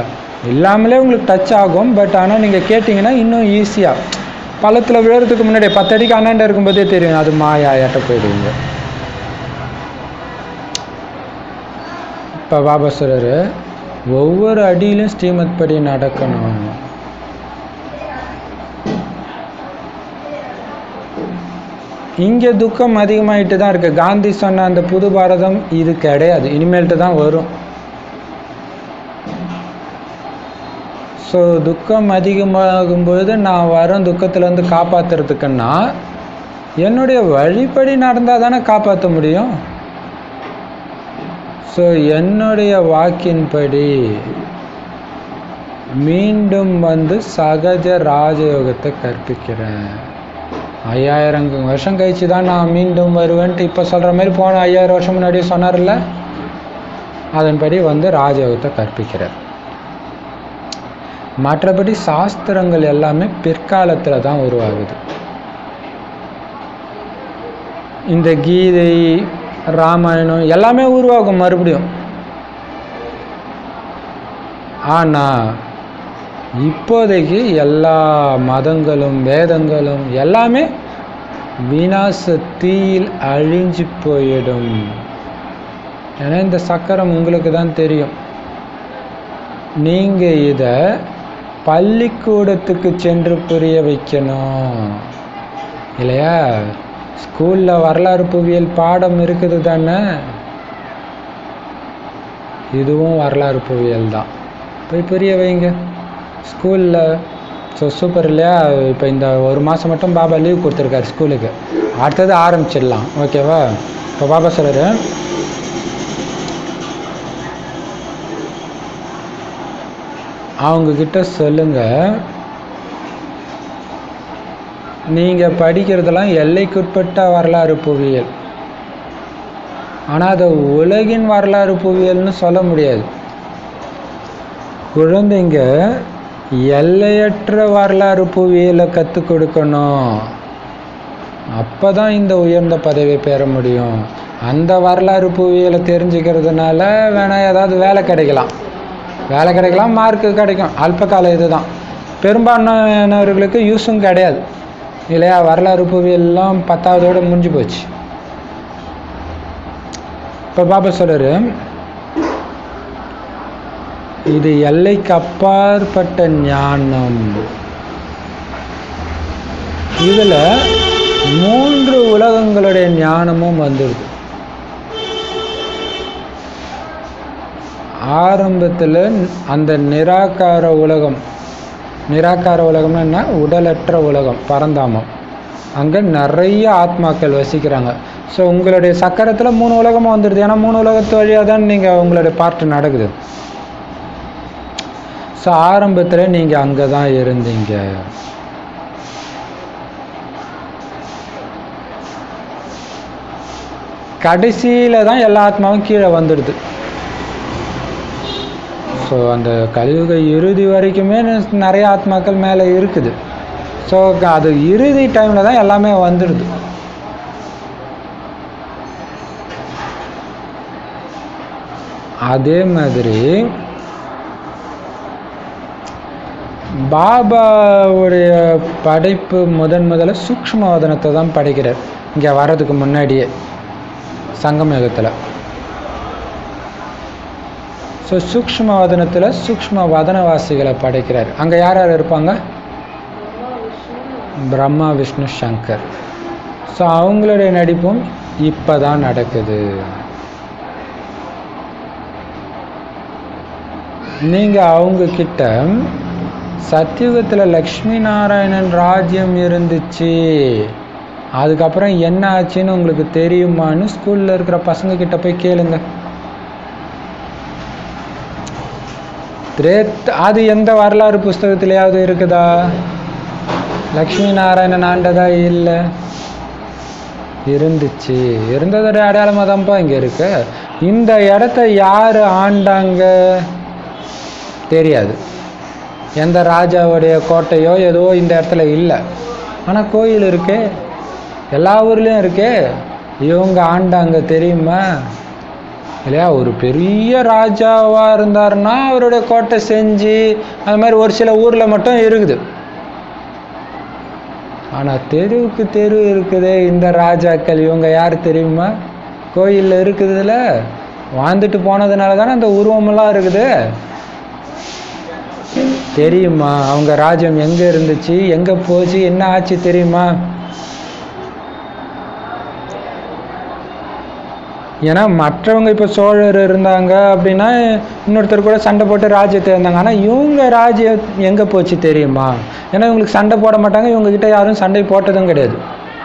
இல்லாமலே உங்களுக்கு டச் ஆகும். பட் ஆனால் நீங்கள் கேட்டிங்கன்னா இன்னும் ஈஸியாக பள்ளத்தில் விழுறதுக்கு முன்னாடி 10 அடிக்கு அண்ணாண்ட இருக்கும்போதே தெரியும் அது மாயா ஏட்ட போயிடுவீங்க. இப்போ பாபா சொல்கிறாரு, ஒவ்வொரு அடியிலும் ஸ்ரீமத் படி நடக்கணும். இங்கே துக்கம் அதிகமாகிட்டு தான் இருக்குது. காந்தி சொன்ன அந்த புது பாரதம் இது கிடையாது, இனிமேல்ட்டு தான் வரும். ஸோ துக்கம் அதிகமாகும்பொழுது நான் வரேன் துக்கத்துலேருந்து காப்பாற்றுறதுக்குன்னா என்னுடைய வழிப்படி நடந்தால் தானே காப்பாற்ற முடியும். ஸோ என்னுடைய வாக்கின்படி மீண்டும் வந்து சகஜ ராஜயோகத்தை கற்பிக்கிறேன். 5000 வருஷம் கழிச்சு தான் நான் மீண்டும் வருவேன்ட்டு இப்போ சொல்கிற மாதிரி போன 5000 வருஷம் முன்னாடியே சொன்னார்ல, அதன்படி வந்து ராஜயோகத்தை கற்பிக்கிறார். மற்றபடி சாஸ்திரங்கள் எல்லாமே பிற்காலத்தில் தான் உருவாகுது. இந்த கீதை ராமாயணம் எல்லாமே உருவாகும் மறுபடியும். ஆனால் இப்போதைக்கு எல்லா மதங்களும் வேதங்களும் எல்லாமே விநாச தீயில் அழிஞ்சு போயிடும். ஏன்னா இந்த சக்கரம் உங்களுக்கு தான் தெரியும். நீங்கள் இதை பள்ளிக்கூடத்துக்கு சென்று புரிய வைக்கணும் இல்லையா? ஸ்கூலில் வரலாறு புவியியல் பாடம் இருக்குது தானே, இதுவும் வரலாறு புவியியல் தான். போய் புரிய வைங்க ஸ்கூலில். ஸோ சூப்பர் இல்லையா? இப்போ இந்த 1 மாதம் மட்டும் பாபா லீவ் கொடுத்துருக்காரு ஸ்கூலுக்கு, அடுத்தது ஆரம்பிச்சிடலாம். ஓகேவா? இப்போ பாபா சொல்கிறாரு, அவங்கக்கிட்ட சொல்லுங்கள், நீங்கள் படிக்கிறதெல்லாம் எல்லைக்குட்பட்ட வரலாறு புவியியல், ஆனால் அதை உலகின் வரலாறு புவியியல்னு சொல்ல முடியாது. குழந்தைங்க எல்லையற்ற வரலாறு புவியியலை கற்றுக் கொடுக்கணும். அப்போ தான் இந்த உயர்ந்த பதவியை பெற முடியும். அந்த வரலாறு புவியியலை தெரிஞ்சுக்கிறதுனால வேணால் ஏதாவது வேலை கிடைக்கலாம், மார்க்கு கிடைக்கும், அல்பகால இதுதான். பெரும்பான்மையானவர்களுக்கு யூஸும் கிடையாது இல்லையா? வரலாறு புவியெல்லாம் 10ஆவதோடு முடிஞ்சு போச்சு. இப்போ பாபா சொல்கிறாரு, இது எல்லைக்கு அப்பாற்பட்ட ஞானம். இதில் 3 உலகங்களுடைய ஞானமும் வந்துடுது. ஆரம்பத்தில் அந்த நிராகார உலகம்னா என்ன? உடலற்ற உலகம், பரந்தாமம். அங்கே நிறைய ஆத்மாக்கள் வசிக்கிறாங்க. ஸோ உங்களுடைய சக்கரத்தில் 3 உலகமும் வந்துடுது. ஏன்னா 3 உலகத்து வழியாக தான் நீங்கள் உங்களுடைய பார்ட் நடக்குது. ஸோ ஆரம்பத்தில் நீங்கள் அங்கே தான் இருந்தீங்க. கடைசியில் தான் எல்லா ஆத்மாவும் கீழே வந்துடுது. ஸோ அந்த கலியுக இறுதி வரைக்குமே நிறைய ஆத்மாக்கள் மேலே இருக்குது. ஸோ அது இறுதி டைமில் தான் எல்லாமே வந்துடுது. அதே மாதிரி பாபாவுடைய படைப்பு முதல்ல சூக்ஷ்மவதனத்தை தான் படைக்கிறார். இங்கே வர்றதுக்கு முன்னாடியே சங்கம யுகத்தில். ஸோ சூக்ஷ்மவதனத்தில் சூக்ஷ்ம வதனவாசிகளை படைக்கிறார். அங்கே யார் யார் இருப்பாங்க? பிரம்மா, விஷ்ணு, சங்கர். ஸோ அவங்களுடைய நடிப்பும் இப்போ தான் நடக்குது. நீங்கள் அவங்க கிட்ட சத்தியுகத்தில் லக்ஷ்மி நாராயணன் ராஜ்யம் இருந்துச்சு, அதுக்கப்புறம் என்ன ஆச்சுன்னு உங்களுக்கு தெரியுமான்னு ஸ்கூலில் இருக்கிற பசங்க கிட்ட போய் கேளுங்க. அது எந்த வரலாறு புஸ்தகத்திலேயாவது இருக்குதா? லக்ஷ்மி நாராயணன் ஆண்டதா? இல்லை. இருந்துச்சு. இருந்ததோடைய அடையாளமாக தான்ப்பா இங்கே இருக்கு. இந்த இடத்த யார் ஆண்டாங்க தெரியாது. எந்த ராஜாவுடைய கோட்டையோ ஏதோ இந்த இடத்துல இல்லை. ஆனால் கோயில் இருக்கு, எல்லா ஊர்லேயும் இருக்கு. இவங்க ஆண்டாங்க தெரியுமா? இல்லையா? ஒரு பெரிய ராஜாவாக இருந்தாருன்னா அவருடைய கோட்டை செஞ்சு அது மாதிரி ஒரு சில ஊரில் மட்டும் இருக்குது. ஆனால் தெருவுக்கு தெரு இருக்குது இந்த ராஜாக்கள். இவங்க யார் தெரியுமா? கோயிலில் இருக்குதுல வாழ்ந்துட்டு போனதுனால தானே அந்த உருவமெல்லாம் இருக்குது. தெரியுமா அவங்க ராஜ்யம் எங்கே இருந்துச்சு, எங்கே போச்சு, என்ன ஆச்சு தெரியுமா? ஏன்னா மற்றவங்க இப்போ சோழர் இருந்தாங்க அப்படின்னா இன்னொருத்தர் கூட சண்டை போட்டு ராஜ்யத்தை இருந்தாங்க. ஆனால் இவங்க ராஜ்யம் எங்கே போச்சு தெரியுமா? ஏன்னா இவங்களுக்கு சண்டை போட மாட்டாங்க, இவங்ககிட்ட யாரும் சண்டை போட்டதும் கிடையாது.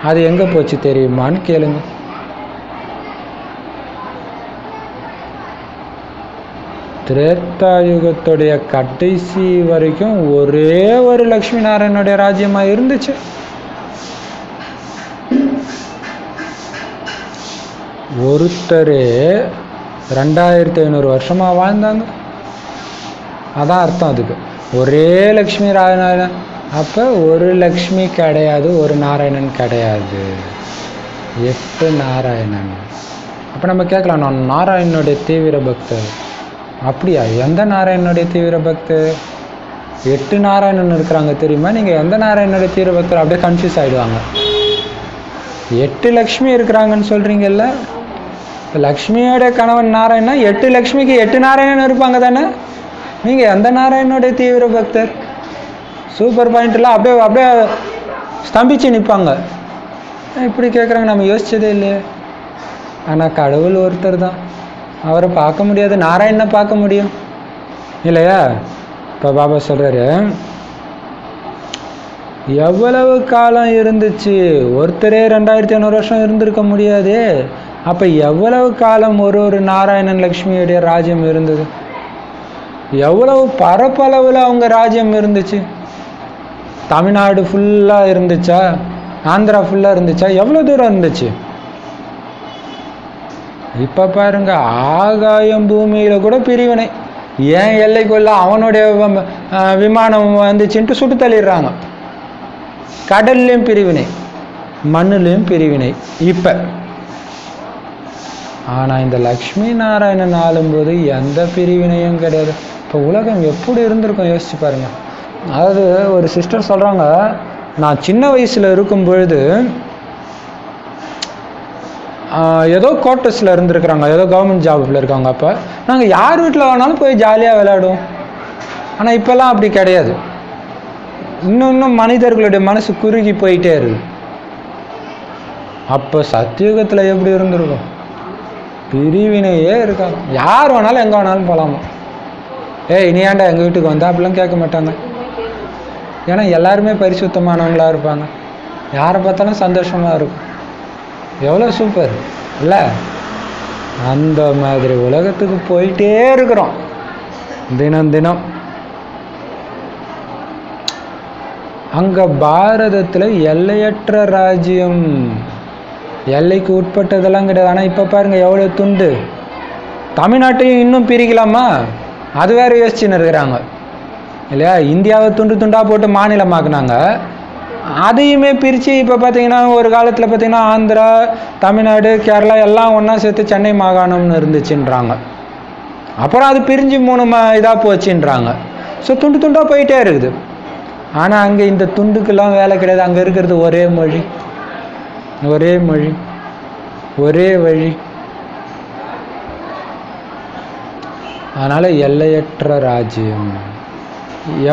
அது எங்கே போச்சு தெரியுமான்னு கேளுங்க. திரேதாயுகத்துடைய கடைசி வரைக்கும் ஒரே ஒரு லக்ஷ்மி நாராயணனுடைய ராஜ்யமாக இருந்துச்சு. ஒருத்தரே 2500 வருஷமாக வாழ்ந்தாங்க. அதான் அர்த்தம் அதுக்கு. ஒரே லக்ஷ்மி நாராயணன். அப்போ ஒரு லக்ஷ்மி கிடையாது, ஒரு நாராயணன் கிடையாது, 8 நாராயணன். அப்போ நம்ம கேட்கலாம், நான் நாராயணனுடைய தீவிர பக்தர். அப்படியா? எந்த நாராயணனுடைய தீவிர பக்தர்? 8 நாராயணன் இருக்கிறாங்க தெரியுமா? நீங்கள் எந்த நாராயணனுடைய தீவிர பக்தர்? அப்படியே கன்ஃபியூஸ் ஆகிடுவாங்க. 8 லக்ஷ்மி இருக்கிறாங்கன்னு சொல்கிறீங்கல்ல, லக்ஷ்மியோட கணவன் நாராயணா, 8 லக்ஷ்மிக்கு 8 நாராயணன் இருப்பாங்க தானே? நீங்கள் எந்த நாராயணனுடைய தீவிர பக்தர்? சூப்பர் பாயிண்ட்லாம் அப்படியே அப்படியே ஸ்தம்பிச்சு நிற்பாங்க. இப்படி கேட்குறாங்க, நம்ம யோசிச்சதே இல்லையே. ஆனால் கடவுள் ஒருத்தர் தான், அவரை பார்க்க முடியாது, நாராயணனை பார்க்க முடியும் இல்லையா? இப்போ பாபா சொல்கிறாரு, எவ்வளவு காலம் இருந்துச்சு? ஒருத்தரே 2500 வருஷம் இருந்திருக்க முடியாது. அப்போ எவ்வளவு காலம் ஒரு நாராயணன் லக்ஷ்மியுடைய ராஜ்யம் இருந்தது? எவ்வளவு பரப்பளவில் அவங்க ராஜ்யம் இருந்துச்சு? தமிழ்நாடு ஃபுல்லாக இருந்துச்சா? ஆந்திரா ஃபுல்லாக இருந்துச்சா? எவ்வளோ தூரம் இருந்துச்சு? இப்போ பாருங்க, ஆகாயம் பூமியில் கூட பிரிவினை. ஏன் எல்லைக்குள்ள அவனுடைய விமானம் வந்துச்சுன்ட்டு சுட்டு தள்ளிடுறாங்க. கடல்லையும் பிரிவினை, மண்ணுலையும் பிரிவினை இப்போ. ஆனால் இந்த லக்ஷ்மி நாராயணன் ஆளும்போது எந்த பிரிவினையும் கிடையாது. இப்போ உலகம் எப்படி இருந்திருக்கும் யோசிச்சு பாருங்க. அதாவது ஒரு சிஸ்டர் சொல்கிறாங்க, நான் சின்ன வயசில் இருக்கும் பொழுது ஏதோ குவார்ட்டர்ஸில் இருந்துருக்குறாங்க, ஏதோ கவர்மெண்ட் ஜாபில் இருக்காங்க. அப்போ நாங்கள் யார் வீட்டில் வேணாலும் போய் ஜாலியாக விளையாடுவோம். ஆனால் இப்போல்லாம் அப்படி கிடையாது. இன்னும் மனிதர்களுடைய மனசு குறுகி போயிட்டே இருக்கு. அப்போ சத்தியுகத்தில் எப்படி இருந்திருக்கும்? பிரிவினையே இருக்காங்க. யார் வேணாலும் எங்கே வேணாலும் போகலாமா? நீ ஏன்டா எங்கள் வீட்டுக்கு வந்தா? அப்படிலாம் கேட்க மாட்டாங்க. ஏன்னா எல்லாருமே பரிசுத்தமானவங்களாக இருப்பாங்க. யாரை பார்த்தாலும் சந்தோஷமாக இருக்கும். எவ்வளோ சூப்பர் இல்லை? அந்த மாதிரி உலகத்துக்கு போயிட்டே இருக்கிறோம் தினம் தினம். அங்கே பாரதத்தில் எல்லையற்ற ராஜ்யம், எல்லைக்கு உட்பட்டதெல்லாம் கிடையாது. ஆனால் இப்போ பாருங்கள் எவ்வளோ துண்டு. தமிழ்நாட்டையும் இன்னும் பிரிக்கலாமா? அது வேற யோசிச்சுன்னு இருக்கிறாங்க இல்லையா? இந்தியாவை துண்டு துண்டாக போட்டு மாநிலமாக்குனாங்க. அதையுமே பிரித்து இப்போ பார்த்தீங்கன்னா ஒரு காலத்தில் பார்த்தீங்கன்னா ஆந்திரா, தமிழ்நாடு, கேரளா எல்லாம் ஒன்றா சேர்த்து சென்னை மாகாணம்னு இருந்துச்சுன்றாங்க. அப்புறம் அது பிரிஞ்சு 3 இதாக போச்சுன்றாங்க. ஸோ துண்டு துண்டாக போயிட்டே இருக்குது. ஆனால் அங்கே இந்த துண்டுக்கெல்லாம் வேலை கிடையாது. அங்கே இருக்கிறது ஒரே மொழி, ஒரே மொழி, ஒரே வழி. அதனால் எல்லையற்ற ராஜ்யம்.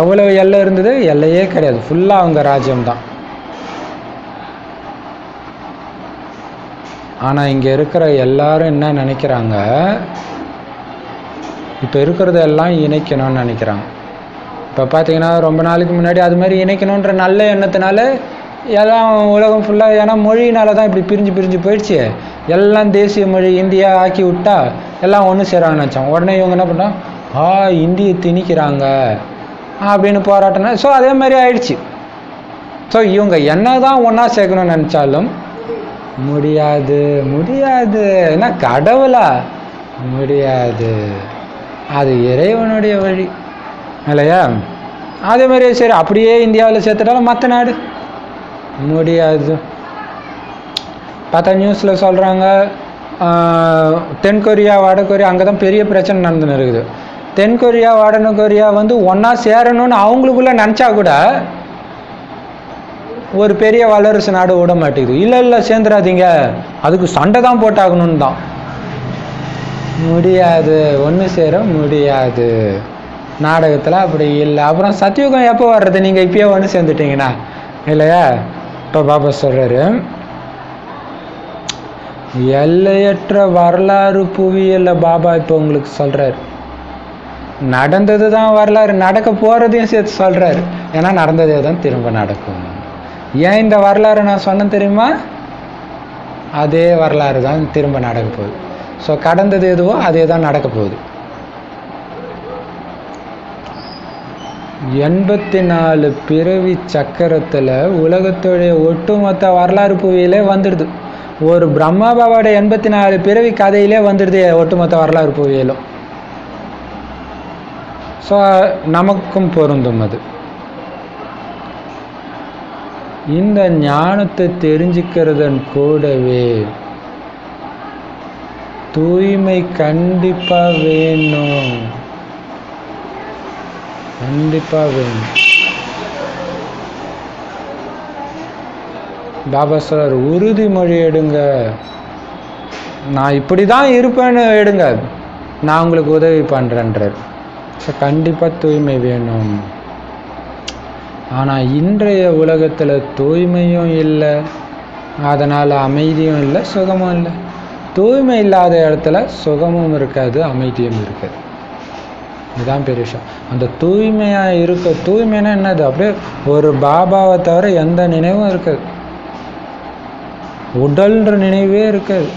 எவ்வளோ எல்லை இருந்தது? எல்லையே கிடையாது, ஃபுல்லாக அவங்க ராஜ்யம்தான். ஆனால் இங்கே இருக்கிற எல்லாரும் என்ன நினைக்கிறாங்க? இப்போ இருக்கிறதெல்லாம் இணைக்கணும்னு நினைக்கிறாங்க. இப்போ பார்த்தீங்கன்னா ரொம்ப நாளைக்கு முன்னாடி அது மாதிரி இணைக்கணுன்ற நல்ல எண்ணத்தினால எல்லாம் உலகம் ஃபுல்லாக, ஏன்னா மொழியினால தான் இப்படி பிரிஞ்சு போயிடுச்சு. எல்லாம் தேசிய மொழி இந்தியா ஆக்கி விட்டா எல்லாம் ஒன்று சேராங்கன்னு நினச்சாங்க. உடனே இவங்க என்ன பண்ணுறாங்க, இந்தியை திணிக்கிறாங்க அப்படின்னு போராட்டம்னா, ஸோ அதே மாதிரி ஆயிடுச்சு. ஸோ இவங்க என்ன தான் ஒன்றா சேர்க்கணும்னு நினச்சாலும் முடியாது. ஏன்னா கடவுளா முடியாது, அது இறைவனுடைய வழி இல்லையா? அதே மாதிரி சரி அப்படியே இந்தியாவில் சேர்த்துட்டாலும் மற்ற நாடு முடியாது. பார்த்தா நியூஸில் சொல்கிறாங்க, தென்கொரியா வடகொரியா அங்கே தான் பெரிய பிரச்சனை நடந்துன்னு இருக்குது. தென்கொரியா வடகொரியா ஒன்றா சேரணும்னு அவங்களுக்குள்ள நினச்சா கூட ஒரு பெரிய வல்லரசு நாடு விட மாட்டேங்குது. இல்லை சேர்ந்துடாதீங்க, அதுக்கு சண்டை தான் போட்டாகணும்னு தான். முடியாது, ஒன்று சேர முடியாது. நாடகத்தில் அப்படி இல்லை. அப்புறம் சத்தியுகம் எப்போ வர்றது? நீங்கள் இப்பயே ஒன்று சேர்ந்துட்டீங்கன்னா இல்லையா? இப்போ பாபா சொல்கிறாரு, எல்லையற்ற வரலாறு புவியியல்ல பாபா இப்போ உங்களுக்கு சொல்கிறார். நடந்தது தான் வரலாறு, நடக்க போகிறதையும் சேர்த்து சொல்கிறார். ஏன்னா நடந்ததே தான் திரும்ப நடக்கும். ஏன் இந்த வரலாறு நான் சொன்னேன் தெரியுமா? அதே வரலாறு தான் திரும்ப நடக்க போகுது. ஸோ கடந்தது எதுவோ அதே தான் நடக்க போகுது. 84 பிறவி சக்கரத்தில் உலகத்துடைய ஒட்டுமொத்த வரலாறு புவியிலே வந்துடுது. ஒரு பிரம்மா பாபாவோட 84 பிறவி கதையிலே வந்துடுது ஒட்டுமொத்த வரலாறு புவியிலும். ஸோ நமக்கும் பொருந்தும் அது. இந்த ஞானத்தை தெரிஞ்சுக்கிறதன் கூடவே தூய்மை கண்டிப்பாக வேணும். பாபா சொல்றார், உறுதிமொழி எடுங்க. நான் இப்படி தான் இருப்பேன்னு எடுங்க, நான் உங்களுக்கு உதவி பண்ணுறேன்றார். ஸோ கண்டிப்பாக தூய்மை வேணும். ஆனால் இன்றைய உலகத்தில் தூய்மையும் இல்லை, அதனால் அமைதியும் இல்லை, சுகமும் இல்லை. தூய்மை இல்லாத இடத்துல சுகமும் இருக்காது, அமைதியும் இருக்காது. இதுதான் பெரிய விஷயம். அந்த தூய்மையாக இருக்க, தூய்மைன்னா என்னது? அப்படியே ஒரு பாபாவை தவிர எந்த நினைவும் இருக்காது, உடல்ன்ற நினைவே இருக்காது.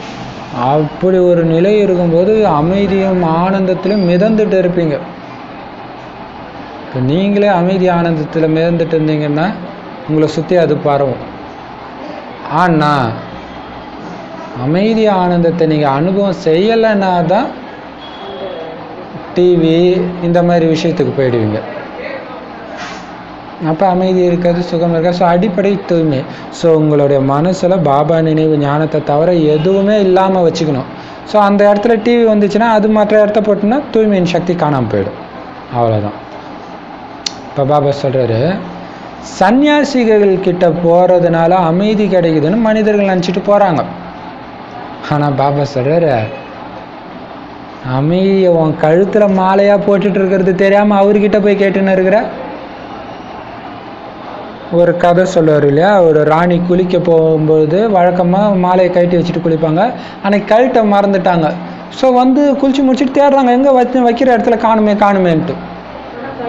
அப்படி ஒரு நிலை இருக்கும்போது அமைதியும் ஆனந்தத்திலும் மிதந்துட்டு இருப்பீங்க. இப்போ நீங்களே அமைதி ஆனந்தத்தில் மிதந்துட்டு இருந்தீங்கன்னா உங்களை சுற்றி அது பரவும். ஆனால் அமைதி ஆனந்தத்தை நீங்கள் அனுபவம் செய்யலைன்னா தான் டிவி இந்த மாதிரி விஷயத்துக்கு போயிடுவீங்க. அப்போ அமைதி இருக்காது, சுகம் இருக்காது. ஸோ அடிப்படை தூய்மை. ஸோ உங்களுடைய மனசில் பாபா நினைவு ஞானத்தை தவிர எதுவுமே இல்லாமல் வச்சுக்கணும். ஸோ அந்த இடத்துல டிவி வந்துச்சுன்னா அது மற்ற இடத்த போட்டுன்னா தூய்மையின் சக்தி காணாமல் போயிடும். அவ்வளோதான். இப்போ பாபா சொல்கிறாரு, சன்னியாசிகள் கிட்ட போகிறதுனால அமைதி கிடைக்குதுன்னு மனிதர்கள் நினச்சிட்டு போகிறாங்க. ஆனால் பாபா சொல்கிறாரு, அமைதியை உன் கழுத்தில் மாலையாக போட்டுட்டு இருக்கிறது தெரியாமல் அவர்கிட்ட போய் கேட்டுன்னு இருக்கிற. ஒரு கதை சொல்லுவார் இல்லையா, ஒரு ராணி குளிக்க போகும்போது வழக்கமாக மாலையை கழட்டி வச்சுட்டு குளிப்பாங்க. அன்னைக்கு கழட்ட மறந்துட்டாங்க. ஸோ குளிச்சு முடிச்சுட்டு தேடுறாங்க, எங்கே வைக்கிற இடத்துல காணுமேன்ட்டு.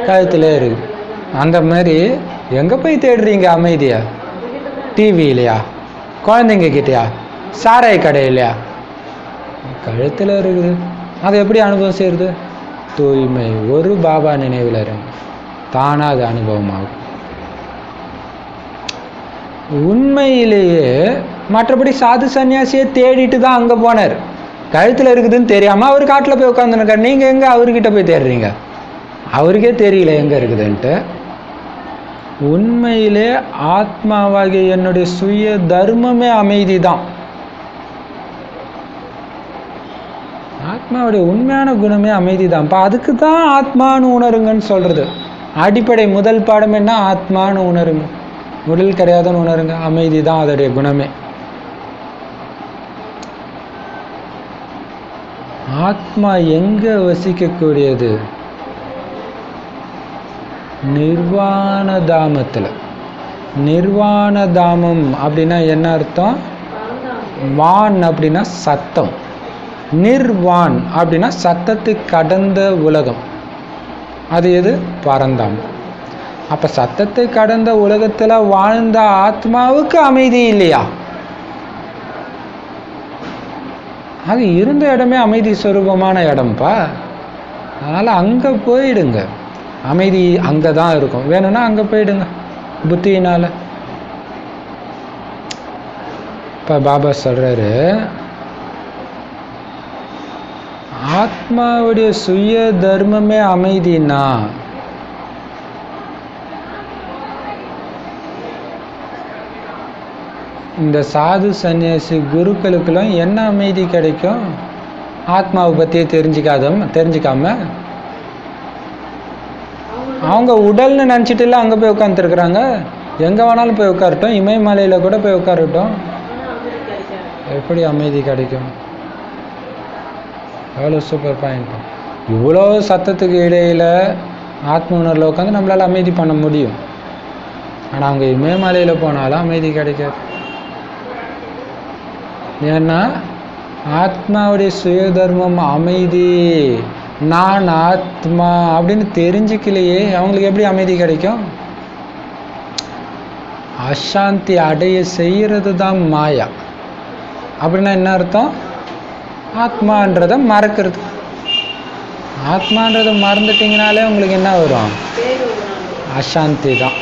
கழுத்துலே இருக்குது. அந்த மாதிரி எங்கே போய் தேடுறீங்க அமைதியா? டிவிலையா, குழந்தைங்க கிட்டயா, சாராய கடையிலையா? கழுத்தில் இருக்குது. அதை எப்படி அனுபவம் செய்யுது? தூய்மை ஒரு பாபா நினைவில் இருங்க, தானாக அது அனுபவமாகும். உண்மையிலேயே மற்றபடி சாது சன்னியாசியை தேடிட்டு தான் அங்கே போனார். கழுத்தில் இருக்குதுன்னு தெரியாமல் அவர் காட்டில் போய் உட்காந்துருக்கார். நீங்கள் எங்கே அவர்கிட்ட போய் தேடுறீங்க? அவருக்கே தெரியல எங்கே இருக்குதுன்ட்டு. உண்மையிலே ஆத்மாவாகிய என்னுடைய சுய தர்மமே அமைதி தான். ஆத்மாவுடைய உண்மையான குணமே அமைதி தான். இப்போ அதுக்கு தான் ஆத்மானு உணருங்கன்னு சொல்கிறது. அடிப்படை முதல் பாடம் என்ன? ஆத்மானு உணருங்க. உடல் கிடையாதுன்னு உணருங்க. அமைதி தான் அதோடைய குணமே. ஆத்மா எங்கே வசிக்கக்கூடியது? நிர்வாண தாமத்தில். நிர்வாண தாமம் அப்படின்னா என்ன அர்த்தம்? வான் அப்படின்னா சத்தம். நிர்வான் அப்படின்னா சத்தத்தை கடந்த உலகம். அது எது? பரந்தாமம். அப்போ சத்தத்தை கடந்த உலகத்தில் வாழ்ந்த ஆத்மாவுக்கு அமைதி இல்லையா? அது இருந்த இடமே அமைதி சொரூபமான இடம்ப்பா. அதனால் அங்கே போயிடுங்க, அமைதி அங்கே தான் இருக்கும். வேணும்னா அங்கே போயிடுங்க புத்தியினால். இப்போ பாபா சொல்கிறாரு, ஆத்மாவுடைய சுய தர்மமே அமைதினா இந்த சாது சன்னியாசி குருக்களுக்கெல்லாம் என்ன அமைதி கிடைக்கும்? ஆத்மாவை பற்றியே தெரிஞ்சிக்காம அவங்க உடல்னு நினச்சிட்டு இல்லை அங்கே போய் உட்காந்துருக்குறாங்க. எங்கே வேணாலும் போய் உட்காரட்டும், இமயமலையில் கூட போய் உட்காரட்டும், எப்படி அமைதி கிடைக்கும்? எவ்வளோ சூப்பர் பாயிண்ட். இவ்வளோ சத்தத்துக்கு இடையில் ஆத்ம உணர்வில் உட்காந்து நம்மளால் அமைதி பண்ண முடியும். ஆனால் அவங்க இமயமலையில் போனாலும் அமைதி கிடைக்காது. ஏன்னா ஆத்மாவுடைய சுயதர்மம் அமைதி, நான் ஆத்மா அப்படின்னு தெரிஞ்சுக்கலையே, அவங்களுக்கு எப்படி அமைதி கிடைக்கும்? அசாந்தி அடைய செய்கிறது தான் மாயா. அப்படின்னா என்ன அர்த்தம்? ஆத்மான்றதை மறக்கிறது. ஆத்மான்றதை மறந்துட்டிங்கனாலே உங்களுக்கு என்ன வரும்? அசாந்தி தான்.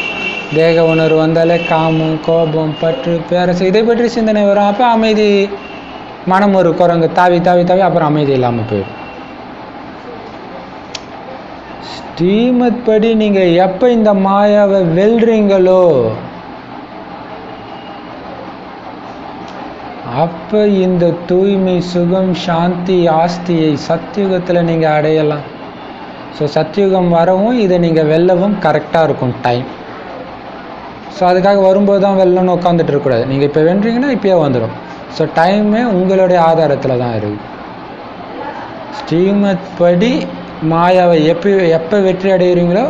தேக உணர்வு வந்தாலே காமம், கோபம், பற்று, பேரசு இதை பற்றி சிந்தனை வரும். அப்போ அமைதி, மனம் ஒரு குரங்கு தாவி தாவி தாவி அப்புறம் அமைதி இல்லாமல் போயிடும். ஸ்ரீமத் படி நீங்கள் எப்போ இந்த மாயாவை வெல்றீங்களோ அப்போ இந்த தூய்மை, சுகம், சாந்தி, ஆஸ்தியை சத்தியுகத்தில் நீங்கள் அடையலாம். ஸோ சத்தியுகம் வரவும் இதை நீங்கள் வெல்லவும் கரெக்டாக இருக்கும் டைம். ஸோ அதுக்காக வரும்போது தான் வெல்லணும்னு உட்காந்துட்டு இருக்கக்கூடாது. நீங்கள் இப்போ வென்றீங்கன்னா இப்போயே வந்துடும். ஸோ டைமே உங்களுடைய ஆதாரத்தில் தான் இருக்குது. ஸ்ரீமத் படி மாயாவை எப்போ வெற்றி அடைகிறீங்களோ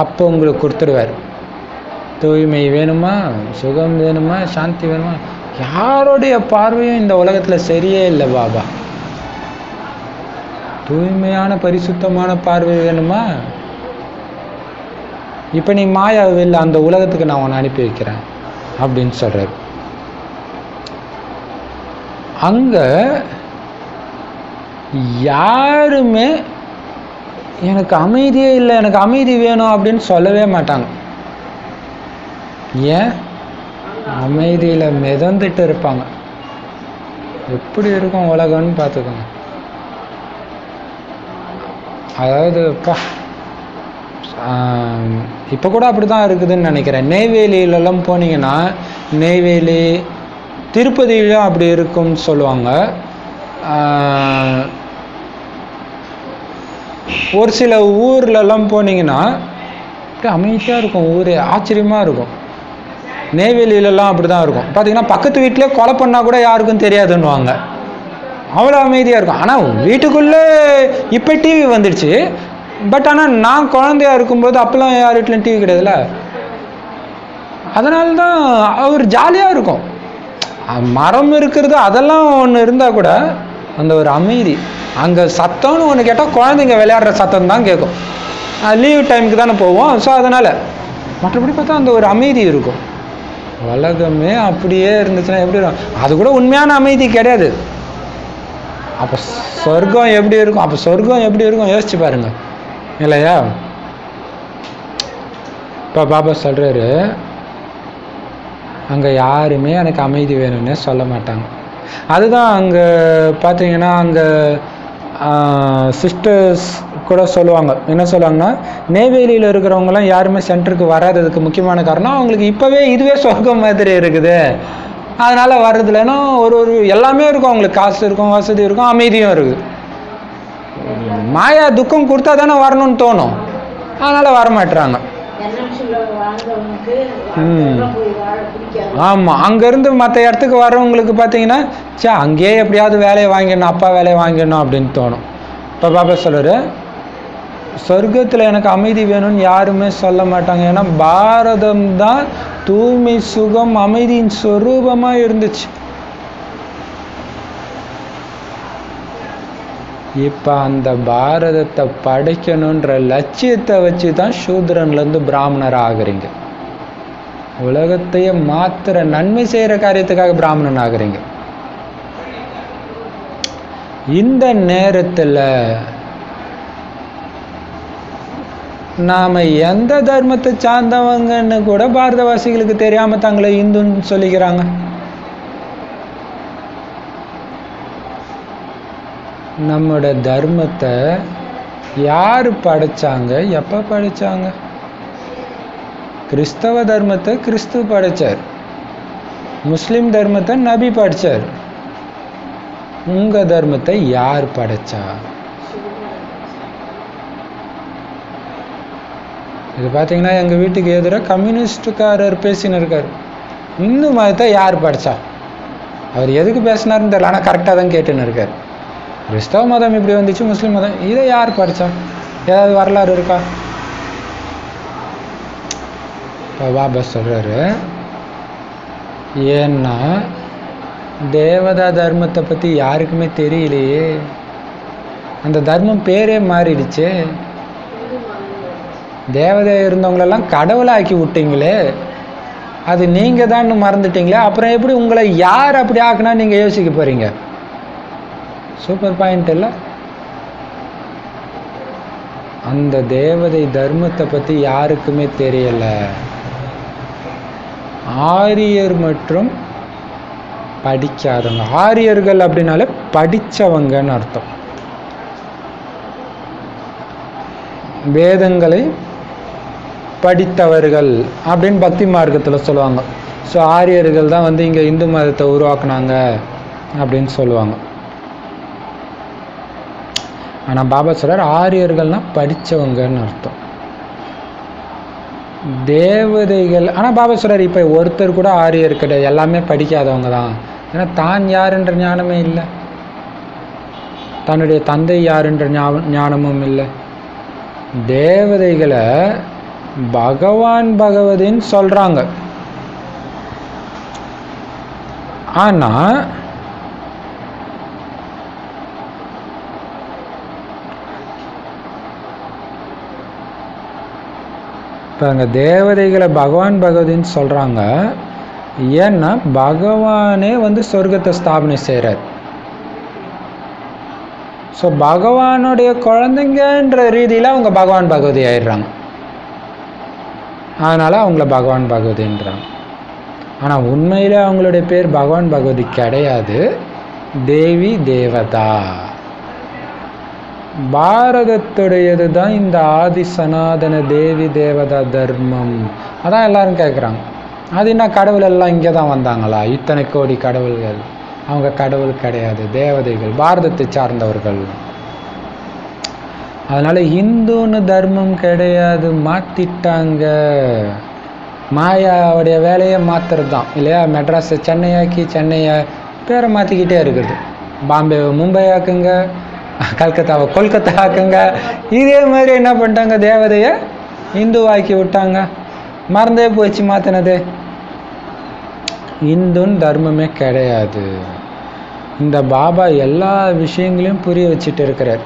அப்போ உங்களுக்கு கொடுத்துடுவார். தூய்மை வேணுமா, சுகம் வேணுமா, சாந்தி வேணுமா, யாருடைய பார்வையும் இந்த உலகத்தில் சரியே இல்லை பாபா. தூய்மையான பரிசுத்தமான பார்வை வேணுமா, இப்போ நீ மாயாவை இல்லை, அந்த உலகத்துக்கு நான் உன்னை அனுப்பி வைக்கிறேன் அப்படின்னு சொல்கிறார். அங்கே யாருமே எனக்கு அமைதியே இல்லை, எனக்கு அமைதி வேணும் அப்படின்னு சொல்லவே மாட்டாங்க. ஏன்? அமைதியில் மிதந்துட்டு இருப்பாங்க. எப்படி இருக்கும் உலகம்னு பார்த்துக்கோங்க. அதாவது இப்போ கூட அப்படி தான் இருக்குதுன்னு நினைக்கிறேன். நெய்வேலியிலலாம் போனீங்கன்னா, நெய்வேலி, திருப்பதியிலும் அப்படி இருக்கும்னு சொல்லுவாங்க. ஒரு சில ஊர்லெல்லாம் போனீங்கன்னா அப்படியே அமைதியாக இருக்கும், ஊரே ஆச்சரியமாக இருக்கும். நெய்வேலியிலலாம் அப்படி தான் இருக்கும். பார்த்தீங்கன்னா பக்கத்து வீட்டிலே கொலை பண்ணால் கூட யாருக்கும் தெரியாதுன்னுவாங்க, அவ்வளோ அமைதியாக இருக்கும். ஆனால் வீட்டுக்குள்ளே இப்போ டிவி வந்துடுச்சு. பட் ஆனால் நான் குழந்தையா இருக்கும்போது அப்போல்லாம் யார் வீட்டிலும் டிவி கிடையாதுல்ல, அதனால தான் அவர் ஜாலியாக இருக்கும். மரம் இருக்கிறது அதெல்லாம் ஒன்று இருந்தால் கூட அந்த ஒரு அமைதி. அங்கே சத்தம்னு ஒன்று கேட்டால் குழந்தைங்க விளையாடுற சத்தம் தான் கேட்கும். லீவ் டைமுக்கு தானே போவோம். ஸோ அதனால் மற்றபடி பார்த்தா அந்த ஒரு அமைதி இருக்கும். உலகமே அப்படியே இருந்துச்சுன்னா எப்படி இருக்கும்? அது கூட உண்மையான அமைதி கிடையாது. அப்போ சொர்க்கம் எப்படி இருக்கும்? அப்போ சொர்க்கம் எப்படி இருக்கும் யோசிச்சு பாருங்க இல்லையா? இப்போ பாபா சொல்கிறாரு, அங்கே யாருமே எனக்கு அமைதி வேணும்னே சொல்ல மாட்டாங்க. அதுதான் அங்கே பார்த்தீங்கன்னா அங்கே சிஸ்டர்ஸ் கூட சொல்லுவாங்க. என்ன சொல்லுவாங்கன்னா, நெய்வேலியில் இருக்கிறவங்களாம் யாருமே சென்டருக்கு வராததுக்கு முக்கியமான காரணம் அவங்களுக்கு இப்போவே இதுவே சொர்க்கம் மாதிரி இருக்குது, அதனால் வர்றதுலன்னா ஒரு எல்லாமே இருக்கும். அவங்களுக்கு காசு இருக்கும், வசதி இருக்கும், அமைதியும் இருக்குது. மாயா துக்கம் கொடுத்தா தானே வரணும்னு தோணும், அதனால் வரமாட்டுறாங்க. ஆமாம், அங்கேருந்து மற்ற இடத்துக்கு வர்றவங்களுக்கு பார்த்தீங்கன்னா, அங்கேயே எப்படியாவது வேலையை வாங்கிடணும், அப்பா வேலையை வாங்கிடணும் அப்படின்னு தோணும். இப்போ பாபா சொல்கிறாரு, சொர்க்கத்தில் எனக்கு அமைதி வேணும்னு யாருமே சொல்ல மாட்டாங்க. ஏன்னா பாரதம் தான் தூய்மை, சுகம், அமைதியின் சொரூபமாக இருந்துச்சு. இப்போ அந்த பாரதத்தை படைக்கணுன்ற லட்சியத்தை வச்சு தான் சூத்ரன்லேருந்து பிராமணர் ஆகுறீங்க. உலகத்தையே மாத்திர நன்மை செய்கிற காரியத்துக்காக பிராமணன் ஆகுறீங்க. இந்த நேரத்தில் நாம் எந்த தர்மத்தை சார்ந்தவங்கன்னு கூட பாரதவாசிகளுக்கு தெரியாமல் தங்களை இந்துன்னு சொல்லிக்கிறாங்க. நம்மோட தர்மத்தை யார் படைச்சாங்க, எப்போ படைச்சாங்க? கிறிஸ்தவ தர்மத்தை கிறிஸ்து படைச்சார், முஸ்லிம் தர்மத்தை நபி படைச்சார். உங்கள் தர்மத்தை யார் படைச்சா? இது பார்த்தீங்கன்னா எங்கள் வீட்டுக்கு எதிராக கம்யூனிஸ்டுக்காரர் பேசின்னு இருக்கார். இந்து மதத்தை யார் படைச்சா? அவர் எதுக்கு பேசினாருன்னு தெரியல, ஆனால் கரெக்டாக தான் கேட்டுன்னு இருக்கார். கிறிஸ்தவ மதம் இப்படி வந்துச்சு, முஸ்லீம் மதம், இதை யார் படித்தா? ஏதாவது வரலாறு இருக்கா? இப்போ பாபா சொல்கிறாரு, ஏன்னா தேவதா தர்மத்தை பற்றி யாருக்குமே தெரியலையே, அந்த தர்மம் பேரே மாறிடுச்சு. தேவதை இருந்தவங்களெல்லாம் கடவுளாக்கி விட்டீங்களே, அது நீங்கள் தான் மறந்துட்டீங்களே, அப்புறம் எப்படி உங்களை யார் அப்படி ஆக்குனா நீங்கள் யோசிக்க போகிறீங்க? சூப்பர் பாயிண்ட் இல்லை? அந்த தேவதை தர்மத்தை பற்றி யாருக்குமே தெரியலை. ஆரியர் மற்றும் படிக்காதவங்க. ஆரியர்கள் அப்படின்னாலே படித்தவங்கன்னு அர்த்தம். வேதங்களை படித்தவர்கள் அப்படின்னு பக்தி மார்க்கத்தில் சொல்லுவாங்க. ஸோ ஆரியர்கள் தான் வந்து இங்கே இந்து மதத்தை உருவாக்குனாங்க அப்படின்னு சொல்லுவாங்க. ஆனால் பாபா சொல்கிறார், ஆரியர்கள்னால் படித்தவங்கன்னு அர்த்தம். தேவதைகள், ஆனால் பாபா சொல்கிறார், இப்போ ஒருத்தர் கூட ஆரியர் கிடையாது, எல்லாமே படிக்காதவங்க தான். ஏன்னா தான் யாருன்ற ஞானமே இல்லை, தன்னுடைய தந்தை யாருன்ற ஞானமும் இல்லை. தேவதைகளை பகவான் பகவதின்னு சொல்கிறாங்க. ஆனால் இப்போ அங்கே தேவதைகளை பகவான் பகவதின்னு சொல்கிறாங்க. ஏன்னா பகவானே வந்து சொர்க்கத்தை ஸ்தாபனை செய்கிறார். ஸோ பகவானுடைய குழந்தைங்கன்ற ரீதியில் அவங்க பகவான் பகவதி ஆயிடுறாங்க. அதனால் அவங்கள பகவான் பகவதின்றாங்க. ஆனால் உண்மையில் அவங்களுடைய பேர் பகவான் பகவதி கிடையாது, தேவி தேவதா. பாரதத்துடையது தான் இந்த ஆதி சனாதன தேவி தேவதா தர்மம். அதான் எல்லாரும் கேட்குறாங்க, அது என்ன கடவுள் எல்லாம் இங்கே தான் வந்தாங்களா? இத்தனை கோடி கடவுள்கள். அவங்க கடவுள் கிடையாது, தேவதைகள், பாரதத்தை சார்ந்தவர்கள். அதனால் இந்துன்னு தர்மம் கிடையாது, மாற்றிட்டாங்க. மாயாவுடைய வேலையை மாற்றுறது தான் இல்லையா? மெட்ராஸை சென்னையாக்கி, சென்னையை பேரை மாற்றிக்கிட்டே இருக்குது. பாம்பேவை மும்பை ஆக்குங்க, கல்கத்தாவை கொல்கத்தா ஆக்குங்க. இதே மாதிரி என்ன பண்ணிட்டாங்க, தேவதையை இந்துவாக்கி விட்டாங்க. மறந்தே போச்சு மாற்றினது. இந்துன்னு தர்மமே கிடையாது. இந்த பாபா எல்லா விஷயங்களையும் புரிய வச்சுட்டு இருக்கிறார்.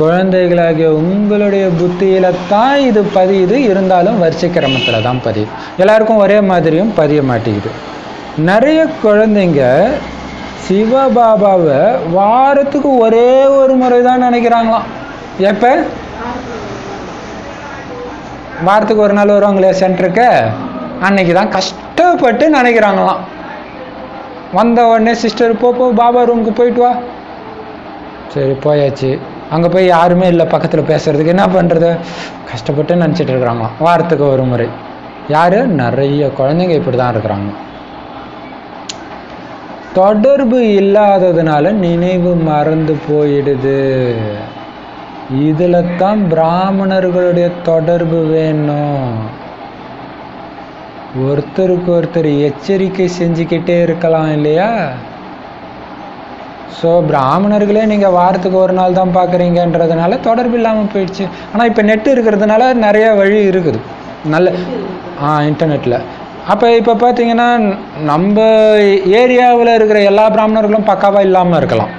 குழந்தைகளாகிய உங்களுடைய புத்தியில தான் இது பதியுது, இருந்தாலும் வரிசை கிரமத்தில் தான் பதியுது. எல்லாருக்கும் ஒரே மாதிரியும் பதிய மாட்டேங்குது. நிறைய குழந்தைங்க சிவபாபாவை வாரத்துக்கு ஒரே ஒரு முறை தான் நினைக்கிறாங்களாம். எப்போ? வாரத்துக்கு ஒரு நாள் வருவாங்களே சென்டருக்கு, அன்னைக்கு தான் கஷ்டப்பட்டு நினைக்கிறாங்களாம். வந்த உடனே சிஸ்டர் போ பாபா ரூமுக்கு போயிட்டு வா. சரி போயாச்சு. அங்கே போய் யாருமே இல்லை பக்கத்தில் பேசுறதுக்கு, என்ன பண்ணுறது? கஷ்டப்பட்டு நினச்சிட்டு இருக்கிறாங்களாம் வாரத்துக்கு ஒரு முறை. யார்? நிறைய குழந்தைங்க இப்படி தான் இருக்கிறாங்க. தொடர்பு இல்லாததுனால நினைவு மறந்து போயிடுது. இதில் தான் பிராமணர்களுடைய தொடர்பு வேணும். ஒருத்தருக்கு ஒருத்தர் எச்சரிக்கை செஞ்சுக்கிட்டே இருக்கலாம் இல்லையா? ஸோ பிராமணர்களே நீங்கள் வாரத்துக்கு ஒரு நாள் தான் பார்க்குறீங்கன்றதுனால தொடர்பு இல்லாமல் போயிடுச்சு. ஆனால் இப்போ நெட்டு இருக்கிறதுனால நிறைய வழி இருக்குது, நல்ல இன்டர்நெட்டில். அப்போ இப்போ பார்த்தீங்கன்னா நம்ம ஏரியாவில் இருக்கிற எல்லா பிராமணர்களும் பக்காவாக இல்லாமல் இருக்கலாம்.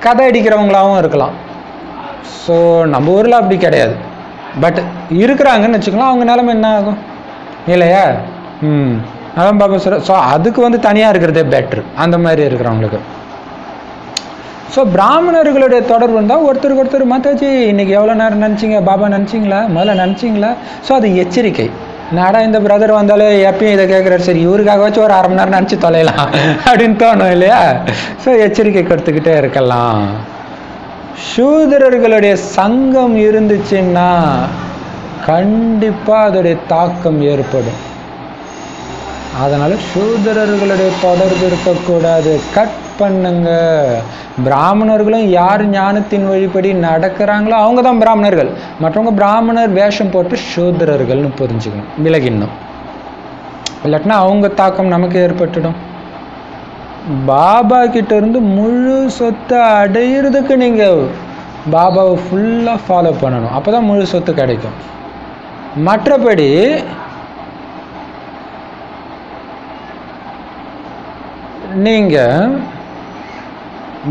கதை அடிக்கிறவங்களாகவும் இருக்கலாம். ஸோ நம்ம ஊரில் அப்படி கிடையாது. பட் இருக்கிறாங்கன்னு வச்சுக்கலாம், அவங்க நிலைமை என்ன ஆகும் இல்லையா? அதான் பாபா சொல்ற. ஸோ அதுக்கு வந்து தனியாக இருக்கிறதே பெட்ரு அந்த மாதிரி இருக்கிறவங்களுக்கு. ஸோ பிராமணர்களுடைய தொடர்பு இருந்தால் ஒருத்தருக்கு ஒருத்தர், மாதாஜி இன்னைக்கு எவ்வளோ நேரம் நினச்சிங்க, பாபா நினச்சிங்களா, முதல்ல நினச்சிங்களா? ஸோ அது எச்சரிக்கை. நாடா இந்த பிரதர் வந்தாலும் எப்பயும் இதை கேட்குறாரு, சரி இவருக்காக வச்சு ஒரு 1/2 மணி நேரம் நினச்சி தொலைலாம் அப்படின்னு தோணும் இல்லையா? ஸோ எச்சரிக்கை கொடுத்துக்கிட்டே இருக்கலாம். சூதரர்களுடைய சங்கம் இருந்துச்சுன்னா கண்டிப்பாக அதோடைய தாக்கம் ஏற்படும். அதனால சூதரர்களுடைய தொடர்பு இருக்கக்கூடாது, கட் பண்ணுங்க. பிராமணர்களும் யார் ஞானத்தின் வழிபடி நடக்கிறாங்களோ அவங்க தான் பிராமணர்கள். மற்றவங்க பிராமணர் வேஷம் போட்டு சூதரர்கள்னு புரிஞ்சுக்கணும், விலகிடணும். இல்லாட்டினா அவங்க தாக்கம் நமக்கு ஏற்பட்டுடும். பாபா கிட்ட இருந்து முழு சொத்தை அடையிறதுக்கு நீங்க பாபாவை ஃபுல்லா ஃபாலோ பண்ணணும், அப்பதான் முழு சொத்து கிடைக்கும். மற்றபடி நீங்க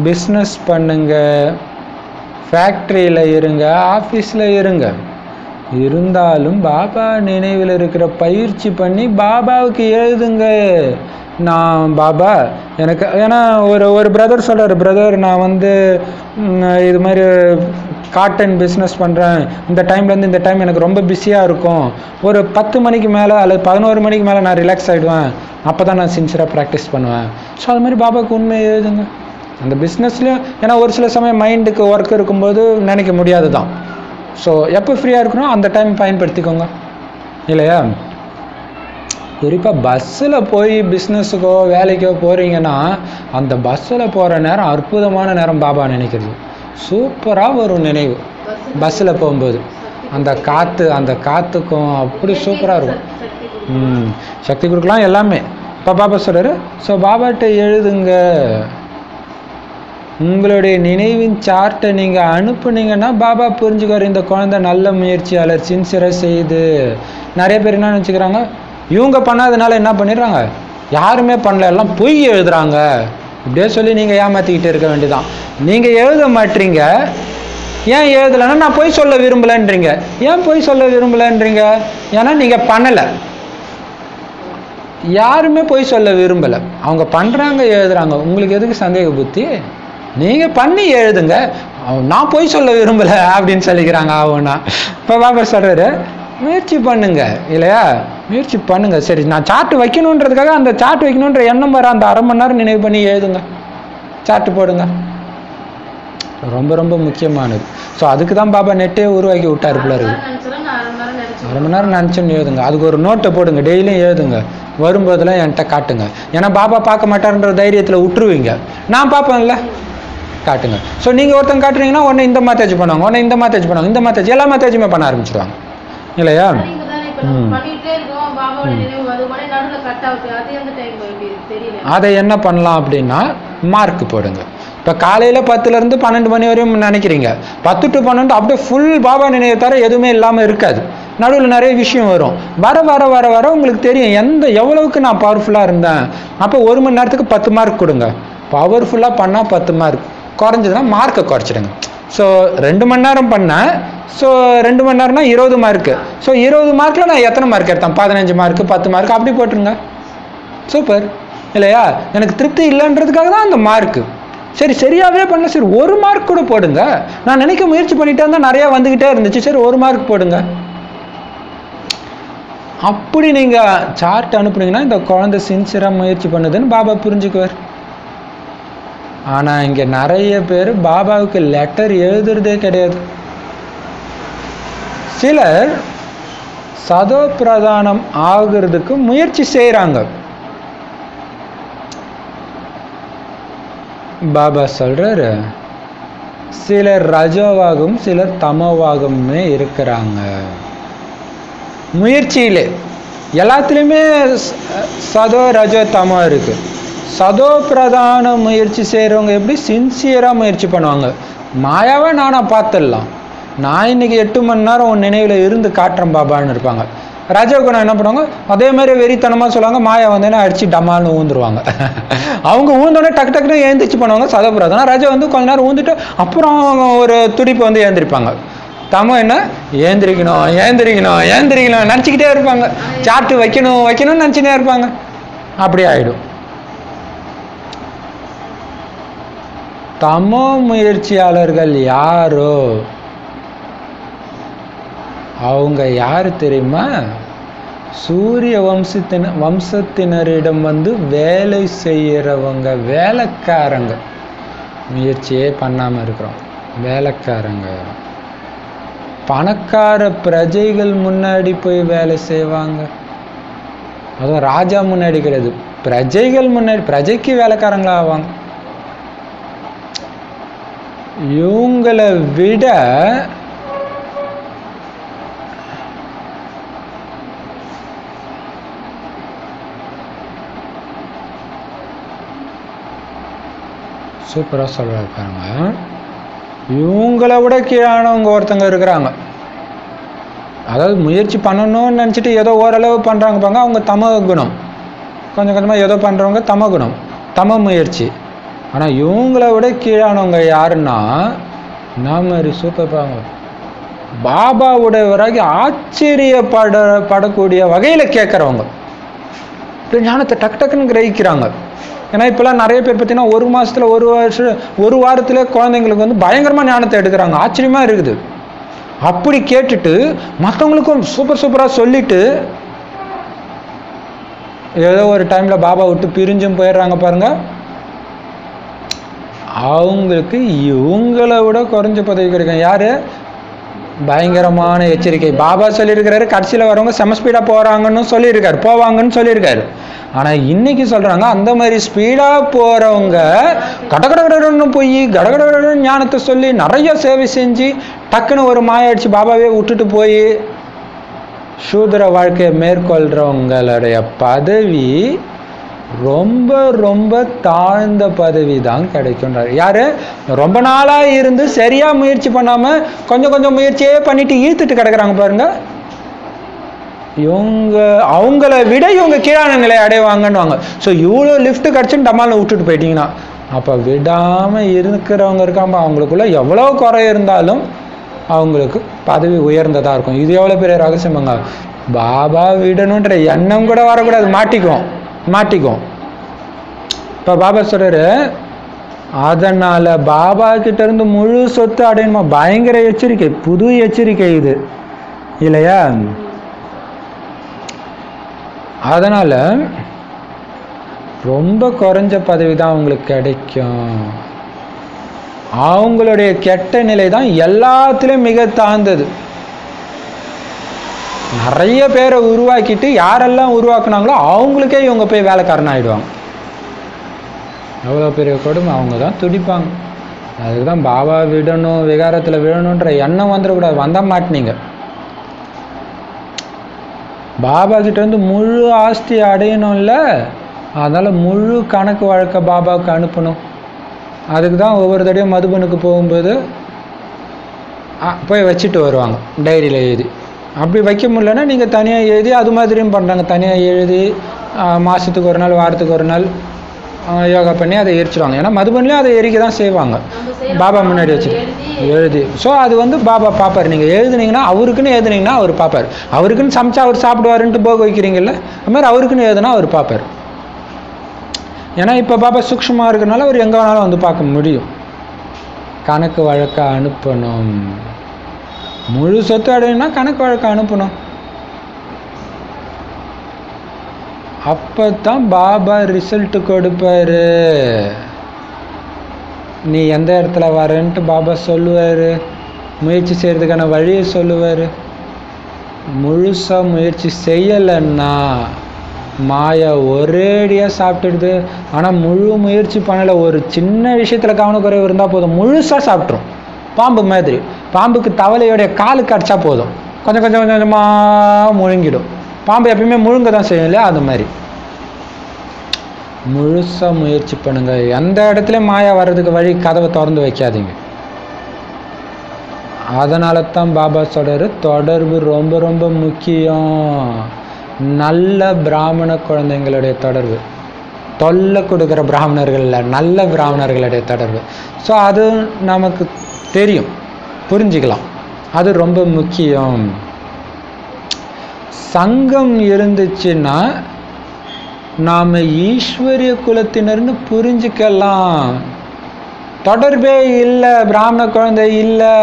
பிஸ்னஸ் பண்ணுங்க, ஃபேக்ட்ரியில் இருங்க, ஆஃபீஸில் இருங்க, இருந்தாலும் பாபா நினைவில் இருக்கிற பயிற்சி பண்ணி பாபாவுக்கு எழுதுங்க. நான் பாபா எனக்கு, ஏன்னா ஒரு பிரதர் சொல்கிறார், பிரதர் நான் வந்து இது மாதிரி காட்டன் பிஸ்னஸ் பண்ணுறேன், இந்த டைம்லேருந்து இந்த டைம் எனக்கு ரொம்ப பிஸியாக இருக்கும், ஒரு 10 மணிக்கு மேலே அல்லது 11 மணிக்கு மேலே நான் ரிலாக்ஸ் ஆகிடுவேன், அப்போ தான் நான் சின்சியராக ப்ராக்டிஸ் பண்ணுவேன். ஸோ அது மாதிரி பாபாவுக்கு உண்மையை எழுதுங்க அந்த பிஸ்னஸ்லையும். ஏன்னா ஒரு சில சமயம் மைண்டுக்கு ஒர்க் இருக்கும்போது நினைக்க முடியாது தான். ஸோ எப்போ ஃப்ரீயாக இருக்கணும் அந்த டைம் பயன்படுத்திக்கோங்க இல்லையா? குறிப்பாக பஸ்ஸில் போய் பிஸ்னஸுக்கோ வேலைக்கோ போகிறீங்கன்னா அந்த பஸ்ஸில் போகிற நேரம் அற்புதமான நேரம். பாபா நினைக்கிறது சூப்பராக வரும் நினைவு. பஸ்ஸில் போகும்போது அந்த காற்றுக்கும் அப்படி சூப்பராக இருக்கும். சக்தி கொடுக்கலாம் எல்லாமே. இப்போ பாபா சொல்கிறாரு, ஸோ பாபாட்ட எழுதுங்க. உங்களுடைய நினைவின் சார்ட்டை நீங்கள் அனுப்புனீங்கன்னா பாபா புரிஞ்சுக்காரு, இந்த குழந்தை நல்ல முயற்சியாளர், சின்சியராக செய்யுது. நிறைய பேர் என்ன நினச்சிக்கிறாங்க, இவங்க பண்ணாதனால என்ன பண்ணிடுறாங்க, யாருமே பண்ணல, எல்லாம் பொய் எழுதுறாங்க, இப்படியே சொல்லி நீங்கள் ஏமாற்றிக்கிட்டு இருக்க வேண்டியதான். நீங்கள் எழுத மாட்டீங்க. ஏன் எழுதலைன்னா நான் பொய் சொல்ல விரும்பலைன்றீங்க. ஏன் பொய் சொல்ல விரும்பலைன்றீங்க? ஏன்னா நீங்கள் பண்ணலை. யாருமே பொய் சொல்ல விரும்பலை, அவங்க பண்ணுறாங்க, எழுதுறாங்க. உங்களுக்கு எதுக்கு சந்தேக புத்தி? நீங்கள் பண்ணி எழுதுங்க. நான் பொய் சொல்ல விரும்பலை அப்படின்னு சொல்லிக்கிறாங்க. ஆகும்னா இப்போ பாபா சொல்கிறாரு, முயற்சி பண்ணுங்க இல்லையா? முயற்சி பண்ணுங்க. சரி, நான் சார்ட் வைக்கணுன்றதுக்காக அந்த சார்ட் வைக்கணுன்ற எண்ணம் வர அந்த 1/2 மணி நேரம் நினைவு பண்ணி எழுதுங்க, சார்ட் போடுங்க. ரொம்ப ரொம்ப முக்கியமானது. ஸோ அதுக்கு தான் பாபா நெட்டே உருவாக்கி விட்டாரு போல இருக்கு. 1/2 மணி நேரம் நினச்சுன்னு எழுதுங்க. அதுக்கு ஒரு நோட்டை போடுங்க, டெய்லியும் எழுதுங்க. வரும்போதெல்லாம் என்கிட்ட காட்டுங்க. ஏன்னா பாபா பார்க்க மாட்டாருன்ற தைரியத்தில் விட்டுருவீங்க. நான் பார்ப்பேன்ல, காட்டுங்க. ஸோ நீங்கள் ஒருத்தங்க காட்டுறீங்கன்னா உடனே இந்த மாத்தேஜ் பண்ணுவாங்க, உடனே இந்த மாத்தேஜ் பண்ணுவாங்க, இந்த மாத்தேஜ் எல்லா மாத்தேஜுமே பண்ண ஆரம்பிச்சிடுவாங்க இல்லையா? அதை என்ன பண்ணலாம் அப்படின்னா மார்க் போடுங்க. இப்போ காலையில் 10லேருந்து 12 மணி வரையும் நினைக்கிறீங்க, 10 to 12 அப்படியே ஃபுல் பாபா நினைவு தர எதுவுமே இல்லாமல் இருக்காது. நடுவில் நிறைய விஷயம் வரும். வர வர வர வர உங்களுக்கு தெரியும் எவ்வளவுக்கு நான் பவர்ஃபுல்லாக இருந்தேன். அப்போ 1 மணி நேரத்துக்கு 10 மார்க் கொடுங்க. பவர்ஃபுல்லாக பண்ணால் 10 மார்க், குறைஞ்சதுன்னா மார்க்கை குறைச்சிடுங்க. ஸோ 2 மணி நேரம் பண்ணேன், ஸோ 2 மணி நேரம்னா 20 மார்க்கு. ஸோ 20 மார்க்கில் நான் எத்தனை மார்க் எடுத்தேன்? 15 மார்க்கு, 10 மார்க் அப்படி போட்டுருங்க. சூப்பர் இல்லையா? எனக்கு திருப்தி இல்லைன்றதுக்காக தான் அந்த மார்க்கு. சரி, சரியாகவே பண்ண, சரி 1 மார்க் கூட போடுங்க. நான் நினைக்க முயற்சி பண்ணிட்டே இருந்தால் நிறையா வந்துக்கிட்டே இருந்துச்சு, சரி 1 மார்க் போடுங்க. அப்படி நீங்கள் சார்ட் அனுப்புனீங்கன்னா இந்த குழந்தை சின்சியராக முயற்சி பண்ணுதுன்னு பாபா புரிஞ்சுக்குவார். ஆனால் இங்கே நிறைய பேர் பாபாவுக்கு லெட்டர் எழுதுறதே கிடையாது. சிலர் சதோ பிரதானம் ஆகிறதுக்கு முயற்சி செய்கிறாங்க. பாபா சொல்றாரு, சிலர் ரஜோவாகவும் சிலர் தமோவாகவுமே இருக்கிறாங்க. முயற்சியிலே எல்லாத்துலேயுமே சதோ ரஜோ தமோ இருக்கு. சதோ பிரதான முயற்சி செய்கிறவங்க எப்படி சின்சியராக முயற்சி பண்ணுவாங்க. மாயாவை நானாக பார்த்துடலாம், நான் இன்னைக்கு 8 மணி நேரம் உன் நினைவில் இருந்து காட்டுறேன் பாபான்னு இருப்பாங்க. ரஜோகுணம் என்ன பண்ணுவாங்க, அதே மாதிரி வெறித்தனமாக சொல்லுவாங்க, மாயா வந்தேன்னா அடிச்சு டமால்னு ஊந்துருவாங்க. அவங்க ஊந்தோடனே டக்கு டக்குன்னு ஏந்திரிச்சு பண்ணுவாங்க சதப்புறாதனா. ரஜ வந்து கொஞ்ச நேரம் ஊந்துட்டு அப்புறம் ஒரு துடிப்பு வந்து ஏந்திரிப்பாங்க. தமம் என்ன, ஏந்திரிக்கணும் ஏந்திரிக்கணும் ஏந்திரிக்கணும் நினச்சிக்கிட்டே இருப்பாங்க. சாட்டு வைக்கணும் வைக்கணும்னு நினச்சிட்டே இருப்பாங்க. அப்படி ஆயிடும். தமோ முயற்சியாளர்கள் யாரோ அவங்க யாரு தெரியுமா? சூரிய வம்சத்தினரிடம் வந்து வேலை செய்யறவங்க, வேலைக்காரங்க. முயற்சியே பண்ணாம இருக்கிறோம், வேலைக்காரங்க. பணக்கார பிரஜைகள் முன்னாடி போய் வேலை செய்வாங்க. அதுவும் ராஜா முன்னாடி கிடையாது, பிரஜைகள் முன்னாடி. பிரஜைக்கு வேலைக்காரங்களா ஆவாங்க. இவங்களை விட சூப்பரா சொல்றாரு பாருங்க. இவங்களை விட கீழானவங்க ஒருத்தங்க இருக்கிறாங்க. அதாவது முயற்சி பண்ணணும்னு நினச்சிட்டு ஏதோ ஓரளவு பண்ணுறாங்க பாருங்க, அவங்க தம குணம். கொஞ்சம் கொஞ்சமாக ஏதோ பண்ணுறவங்க தம குணம், தம முயற்சி. ஆனால் இவங்களை விட கீழானவங்க யாருன்னா, மாதிரி சூப்பர் பாருங்க, பாபாவுடையவராகி ஆச்சரியப்படக்கூடிய வகையில் கேட்குறவங்க, ஞானத்தை டக்கு டக்குன்னு கிரகிக்கிறாங்க. ஏன்னா இப்போலாம் நிறைய பேர் பார்த்தீங்கன்னா ஒரு மாதத்தில் ஒரு வாரத்தில் குழந்தைங்களுக்கு வந்து பயங்கரமாக ஞானத்தை எடுக்கிறாங்க. ஆச்சரியமாக இருக்குது. அப்படி கேட்டுட்டு மற்றவங்களுக்கும் சூப்பராக சொல்லிட்டு ஏதோ ஒரு டைமில் பாபா விட்டு பிரிஞ்சும் போயிடுறாங்க பாருங்க. அவங்களுக்கு இவங்களை விட குறைஞ்ச பதவி கிடைக்கும். யாரு? பயங்கரமான எச்சரிக்கை. பாபா சொல்லியிருக்கிறாரு, கடைசியில் வரவங்க செம ஸ்பீடாக போவாங்கன்னு சொல்லியிருக்காரு. ஆனால் இன்னைக்கு சொல்கிறாங்க, அந்த மாதிரி ஸ்பீடாக போகிறவங்க கடகடன்னு போய் கடகடன்னு ஞானத்தை சொல்லி நிறைய சேவை செஞ்சு டக்குன்னு ஒரு மாயாடிச்சு பாபாவே விட்டுட்டு போய் சூத்திர வாழ்க்கையை மேற்கொள்கிறவங்களுடைய பதவி ரொம்ப ரொம்ப தாழ்ந்த பதவி தான் கிடைக்கும்ன்றார். யாரு? ரொம்ப நாளாக இருந்து சரியாக முயற்சி பண்ணாமல் கொஞ்சம் முயற்சியே பண்ணிட்டு ஈர்த்துட்டு கிடக்குறாங்க பாருங்க. அவங்கள விட இவங்க கீழான நிலை அடைவாங்கன்னு. ஸோ இவ்வளோ லிஃப்ட் கிடச்சுன்னு டமாலில் விட்டுட்டு போயிட்டீங்கன்னா, அப்போ விடாமல் இருக்கிறவங்க இருக்காம, அவங்களுக்குள்ள எவ்வளோ குறை இருந்தாலும் அவங்களுக்கு பதவி உயர்ந்ததாக இருக்கும். இது எவ்வளோ பெரிய ரகசியமாங்க. பாபா விடணுன்ற எண்ணம் கூட வரக்கூடாது, மாட்டிக்கும். இப்போ பாபா சொல்றாரு, அதனால பாபா கிட்ட இருந்து முழு சொத்து அடையணுமா. பயங்கர எச்சரிக்கை, புது எச்சரிக்கை இது இல்லையா? அதனால ரொம்ப குறைஞ்ச பதவி தான் அவங்களுக்கு கிடைக்கும். அவங்களுடைய கெட்ட நிலை தான் எல்லாத்திலும் மிக தாழ்ந்தது. நிறைய பேரை உருவாக்கிட்டு யாரெல்லாம் உருவாக்குனாங்களோ அவங்களுக்கே இவங்க போய் வேலைக்காரன் ஆயிடுவாங்க. எவ்வளோ பெரிய கொடுமை. அவங்க தான் துடிப்பாங்க. அதுக்கு தான் பாபா விடணும், விகாரத்தில் விடணுன்ற எண்ணம் வந்துடக்கூடாது. வந்த மாட்டினீங்க. பாபா கிட்ட இருந்து முழு ஆஸ்தி அடையணும்ல, அதனால் முழு கணக்கு வழக்க பாபாவுக்கு அனுப்பணும். அதுக்கு தான் ஒவ்வொரு தடையும் மதுபனுக்கு போகும்போது போய் வச்சுட்டு வருவாங்க டைரியில் எழுதி. அப்படி வைக்க முடியலன்னா நீங்கள் தனியாக எழுதி, அது மாதிரியும் பண்ணுறாங்க. தனியாக எழுதி மாதத்துக்கு ஒரு நாள், வாரத்துக்கு ஒரு நாள் யோகா பண்ணி அதை எரிச்சிடுவாங்க. ஏன்னா மதுபன்லேயும் அதை எரிக்க தான் செய்வாங்க, பாபா முன்னாடி வச்சுட்டு எழுதி. ஸோ அது வந்து பாபா பார்ப்பார். நீங்கள் எழுதுனீங்கன்னா, அவருக்குன்னு எழுதுனீங்கன்னா அவர் பார்ப்பார். அவருக்குன்னு சமைச்சா அவர் சாப்பிடுவாருன்ட்டு போக வைக்கிறீங்கல்ல, அது மாதிரி அவருக்குன்னு எழுதுனா அவர் பார்ப்பார். ஏன்னா இப்போ பாபா சூக்ஷ்மமாக இருக்கிறனால அவர் எங்கே வேணாலும் வந்து பார்க்க முடியும். கணக்கு வழக்க அனுப்பணும். முழு சொத்து அடையணும்னா கணக்கு வழக்க அனுப்பணும். அப்போ தான் பாபா ரிசல்ட் கொடுப்பாரு. நீ எந்த இடத்துல வரேன்ட்டு பாபா சொல்லுவார். முயற்சி செய்கிறதுக்கான வழியை சொல்லுவார். முழுசாக முயற்சி செய்யலைன்னா மாயா ஒரேடியாக சாப்பிட்டுடுது. ஆனால் முழு முயற்சி பண்ணலை, ஒரு சின்ன விஷயத்தில் கவனக்குறைவு இருந்தால் போதும், முழுசாக சாப்பிட்ரும். பாம்பு மாதிரி. பாம்புக்கு தவளையோடைய காலு கடிச்சா போதும், கொஞ்சம் கொஞ்சமாக முழுங்கிடும். பாம்பு எப்பயுமே முழுங்க தான் செய்யும் இல்லையா? அது மாதிரி முழுசாக முயற்சி பண்ணுங்கள். எந்த இடத்துலையும் மாயா வர்றதுக்கு வழி கதவை திறந்து வைக்காதீங்க. அதனால தான் பாபா சொல்கிறாரு, தொடர்பு ரொம்ப ரொம்ப முக்கியம். நல்ல பிராமண குழந்தைங்களுடைய தொடர்பு, தொல்லை கொடுக்குற பிராமணர்கள் இல்லை, நல்ல பிராமணர்களுடைய தொடர்பு. ஸோ அது நமக்கு தெரியும், புரிஞ்சுக்கலாம். அது ரொம்ப முக்கியம். சங்கம் இருந்துச்சுன்னா நாம் ஈஸ்வரிய குலத்தினர்னு புரிஞ்சுக்கலாம். தொடர்பே இல்லை, பிராமண குழந்தை இல்லை,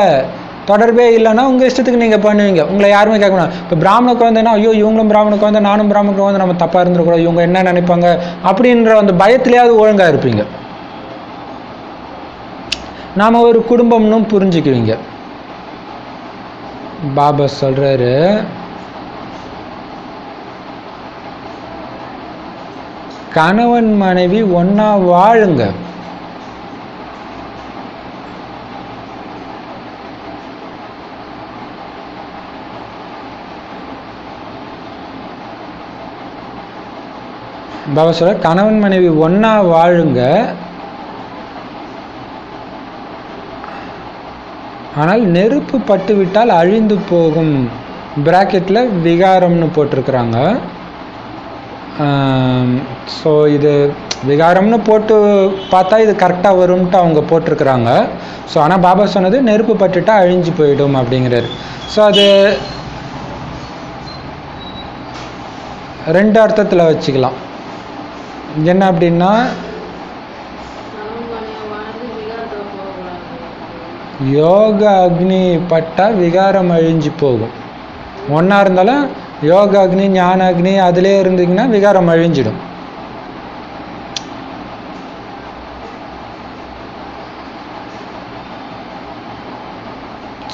தொடர்பே இல்லைன்னா உங்கள் இஷ்டத்துக்கு நீங்கள் பண்ணுவீங்க, உங்களை யாருமே கேட்கணும். இப்போ பிராமண குழந்தைன்னா ஐயோ இவங்களும் பிராமண குழந்தை நானும் பிராமண குழந்தை, நம்ம தப்பாக இருந்துடக்கூடாது, இவங்க என்ன நினைப்பாங்க அப்படின்ற அந்த பயத்திலேயாவது ஒழுங்காக இருப்பீங்க. நாம் ஒரு குடும்பம்னு புரிஞ்சுக்குவீங்க. பாபா சொல்கிறாரு, கணவன் மனைவி ஒன்றா வாழுங்க. பாபா சொல்ற, கணவன் மனைவி ஒன்றா வாழுங்க, ஆனால் நெருப்பு பட்டு விட்டால் அழிந்து போகும். பிராக்கெட்டில் விகாரம்னு போட்டிருக்கிறாங்க. ஸோ இது விகாரம்னு போட்டு பார்த்தா இது கரெக்டாக வரும்ன்ட்டு அவங்க போட்டிருக்கிறாங்க. ஸோ ஆனால் பாபா சொன்னது நெருப்பு பட்டுட்டா அழிஞ்சு போயிடும் அப்படிங்கிறாரு. ஸோ அது ரெண்டு அர்த்தத்தில் வச்சுக்கலாம். என்ன அப்படின்னா, யோக அக்னி பட்டா விகாரம் அழிஞ்சு போகும். ஒன்றா இருந்தாலும் யோக அக்னி ஞான அக்னி அதிலே இருந்தீங்கன்னா விகாரம் அழிஞ்சிடும்.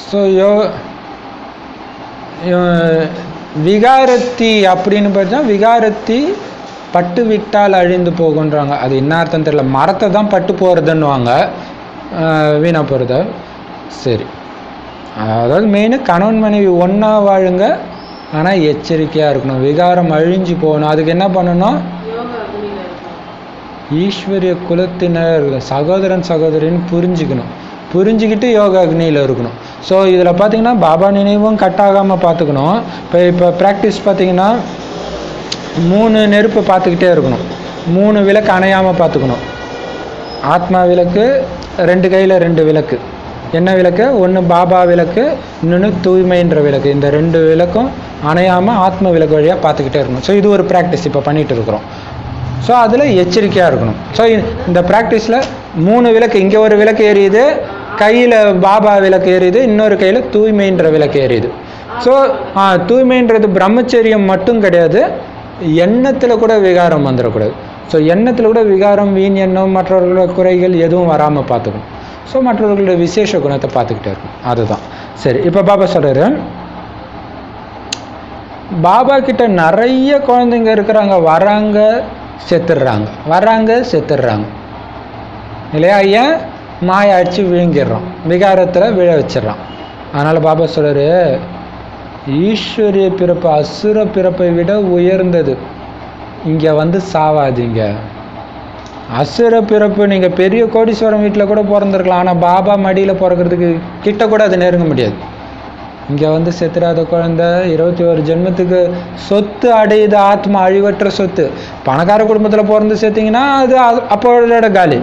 ஸோ விகாரத்தி அப்படின்னு பார்த்தா விகாரத்தி பட்டு விட்டால் அழிந்து போகுன்றாங்க. அது என்ன அர்த்தம் தெரியல. மரத்தை தான் பட்டு போகிறதுன்னுவாங்க, வீணா போகிறத. சரி, அதாவது மெயினு கணவன் மனைவி ஒன்றா வாழுங்க, ஆனால் எச்சரிக்கையாக இருக்கணும். விகாரம் அழிஞ்சு போகணும். அதுக்கு என்ன பண்ணணும்? ஈஸ்வரிய குலத்தினர் சகோதரன் சகோதரின்னு புரிஞ்சுக்கணும். புரிஞ்சுக்கிட்டு யோகா அக்னியில் இருக்கணும். ஸோ இதில் பார்த்தீங்கன்னா பாபா நினைவும் கட் ஆகாமல் பார்த்துக்கணும். இப்போ ப்ராக்டிஸ் பார்த்தீங்கன்னா 3 நெருப்பு பார்த்துக்கிட்டே இருக்கணும். 3 விளக்கு அணையாமல் பார்த்துக்கணும். ஆத்மா விளக்கு, 2 கையில் 2 விளக்கு. என்ன விளக்கு? ஒன்று பாபா விளக்கு, இன்னொன்று தூய்மைன்ற விளக்கு. இந்த 2 விளக்கும் அணையாமல் ஆத்ம விளக்கு வழியாக பார்த்துக்கிட்டே இருக்கணும். ஸோ இது ஒரு ப்ராக்டிஸ் இப்போ பண்ணிகிட்டு இருக்கிறோம். ஸோ அதில் எச்சரிக்கையாக இருக்கணும். ஸோ இந்த ப்ராக்டிஸில் 3 விளக்கு, இங்கே ஒரு விளக்கு எரியுது, கையில் பாபா விளக்கு எரியுது, இன்னொரு கையில் தூய்மைன்ற விளக்கு எரியுது. ஸோ தூய்மைன்றது பிரம்மச்சரியம் மட்டும் கிடையாது, எண்ணத்தில் கூட விகாரம் வந்துடக்கூடாது. ஸோ எண்ணத்தில் கூட விகாரம், வீண் எண்ணம், மற்றவர்களோட குறைகள் எதுவும் வராமல் பார்த்துக்கணும். ஸோ மற்றவர்களோட விசேஷ குணத்தை பார்த்துக்கிட்டே இருக்கும். அதுதான் சரி. இப்போ பாபா சொல்கிறாரு, பாபா கிட்ட நிறைய குழந்தைங்க இருக்கிறாங்க, வராங்க செத்துடுறாங்க, வராங்க செத்துடுறாங்க இல்லையா? ஏன்? மாய அடிச்சு விழுங்கிடுறோம், விகாரத்தில் விழ வச்சிடறான். அதனால் பாபா சொல்கிறாரு, ஈஸ்வரிய பிறப்பு அசுர பிறப்பை விட உயர்ந்தது. இங்கே வந்து சாவாதீங்க. அசுர பிறப்பு நீங்கள் பெரிய கோடீஸ்வரம் வீட்டில் கூட பிறந்திருக்கலாம், ஆனால் பாபா மடியில் பிறக்கிறதுக்கு கிட்ட கூட அது நெருங்க முடியாது. இங்கே வந்து செத்துறாத குழந்தை 21 ஜென்மத்துக்கு சொத்து அடையுது, ஆத்மா அழிவற்ற சொத்து. பணக்கார குடும்பத்தில் பிறந்து சேர்த்திங்கன்னா அது அப்போட காலி,